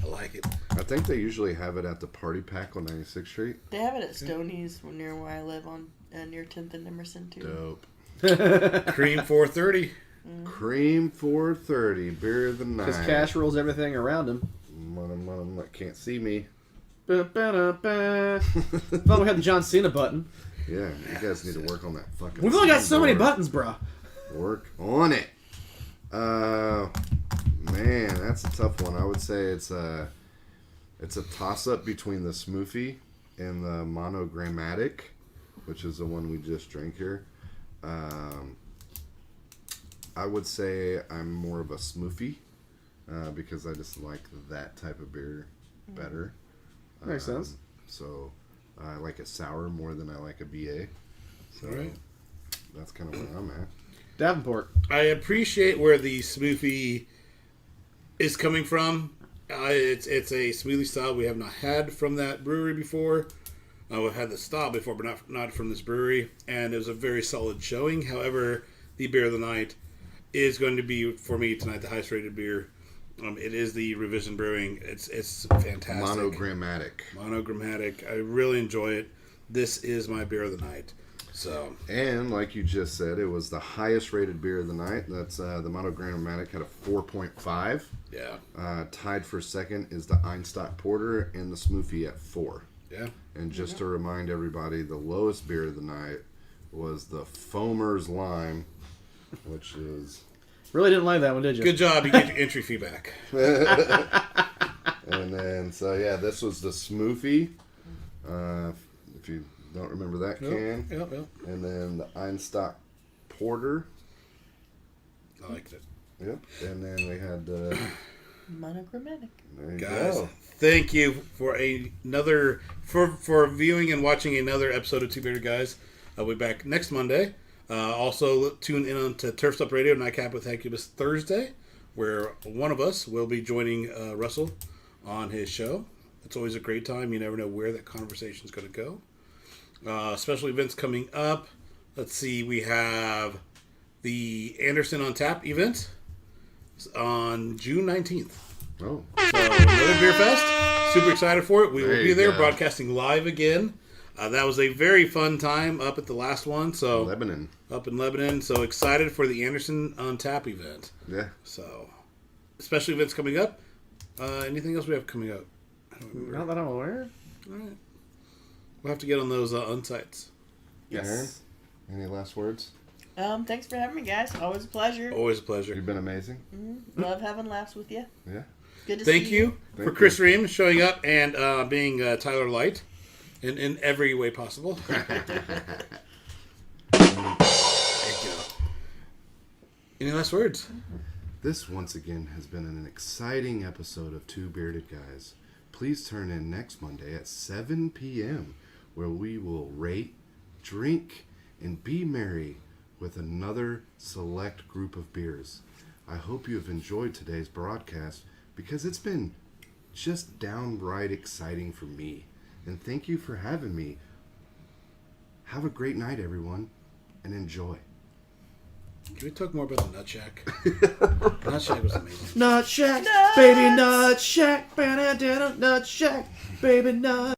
I like it. I think they usually have it at the Party Pack on 96th Street. They have it at Stoney's near where I live on near 10th and Emerson too. Dope. Cream 430. Cream 430, beer of the night. Because Cash rules everything around him. Can't see me. Thought we had the John Cena button. Yeah, you guys need to work on that fucking. We've only got so many soundboard. buttons, bruh. Work on it. Man, that's a tough one. I would say it's a toss up between the Smoofy and the Monogrammatic, which is the one we just drank here. I would say I'm more of a Smoofy because I just like that type of beer better. Makes sense. So I like a sour more than I like a BA. So Right. that's kind of where I'm at. Davenport. I appreciate where the smoothie is coming from. It's a smoothie style we have not had from that brewery before. We've had the style before, but not from this brewery. And it was a very solid showing. However, the beer of the night is going to be, for me tonight, the highest rated beer. It is the Revision Brewing. It's fantastic. Monogrammatic. I really enjoy it. This is my beer of the night. So, and like you just said, it was the highest rated beer of the night. That's the Monogrammatic had a 4.5. yeah. Tied for second is the Einstock Porter and the Smoofy at 4. Yeah. And just to remind everybody, the lowest beer of the night was the Foamer's Lime, which is... Really didn't like that one, did you? Good job. You get your entry fee back. And then, so yeah, this was the Smoothie. If you don't remember that can. Yep. And then the Einstock Porter. I liked it. Yep. And then we had Monochromatic. there you Guys, go. thank you for for viewing and watching another episode of Two Bearded Guys. I'll be back next Monday. Also, tune in to Turf's Up Radio, Nightcap with Incubus Thursday, where one of us will be joining Russell on his show. It's always a great time. You never know where that conversation is going to go. Special events coming up. Let's see. We have the Anderson on Tap event on June 19th. Oh, So another beer fest. Super excited for it. We will There be you there go. broadcasting live again. That was a very fun time up at the last one. So Lebanon. up in Lebanon. So excited for the Anderson on Tap event. Yeah. So special events coming up. Anything else we have coming up? I don't remember. Not that I'm aware. All right. We'll have to get on those unsites. Aaron, any last words? Thanks for having me, guys. Always a pleasure. Always a pleasure. You've been amazing. Love having laughs with you. Yeah. Good to Thank see you for Thank Chris Ream showing up and being Tyler Light in every way possible. Thank you. Any last words? This once again has been an exciting episode of Two Bearded Guys. Please turn in next Monday at 7 p.m. where we will rate, drink, and be merry with another select group of beers. I hope you have enjoyed today's broadcast because it's been just downright exciting for me. And thank you for having me. Have a great night, everyone, and enjoy. Can we talk more about the Nut Shack? Nut Shack was amazing. Nut Shack, baby Nut Shack, Nut Shack, baby Nut.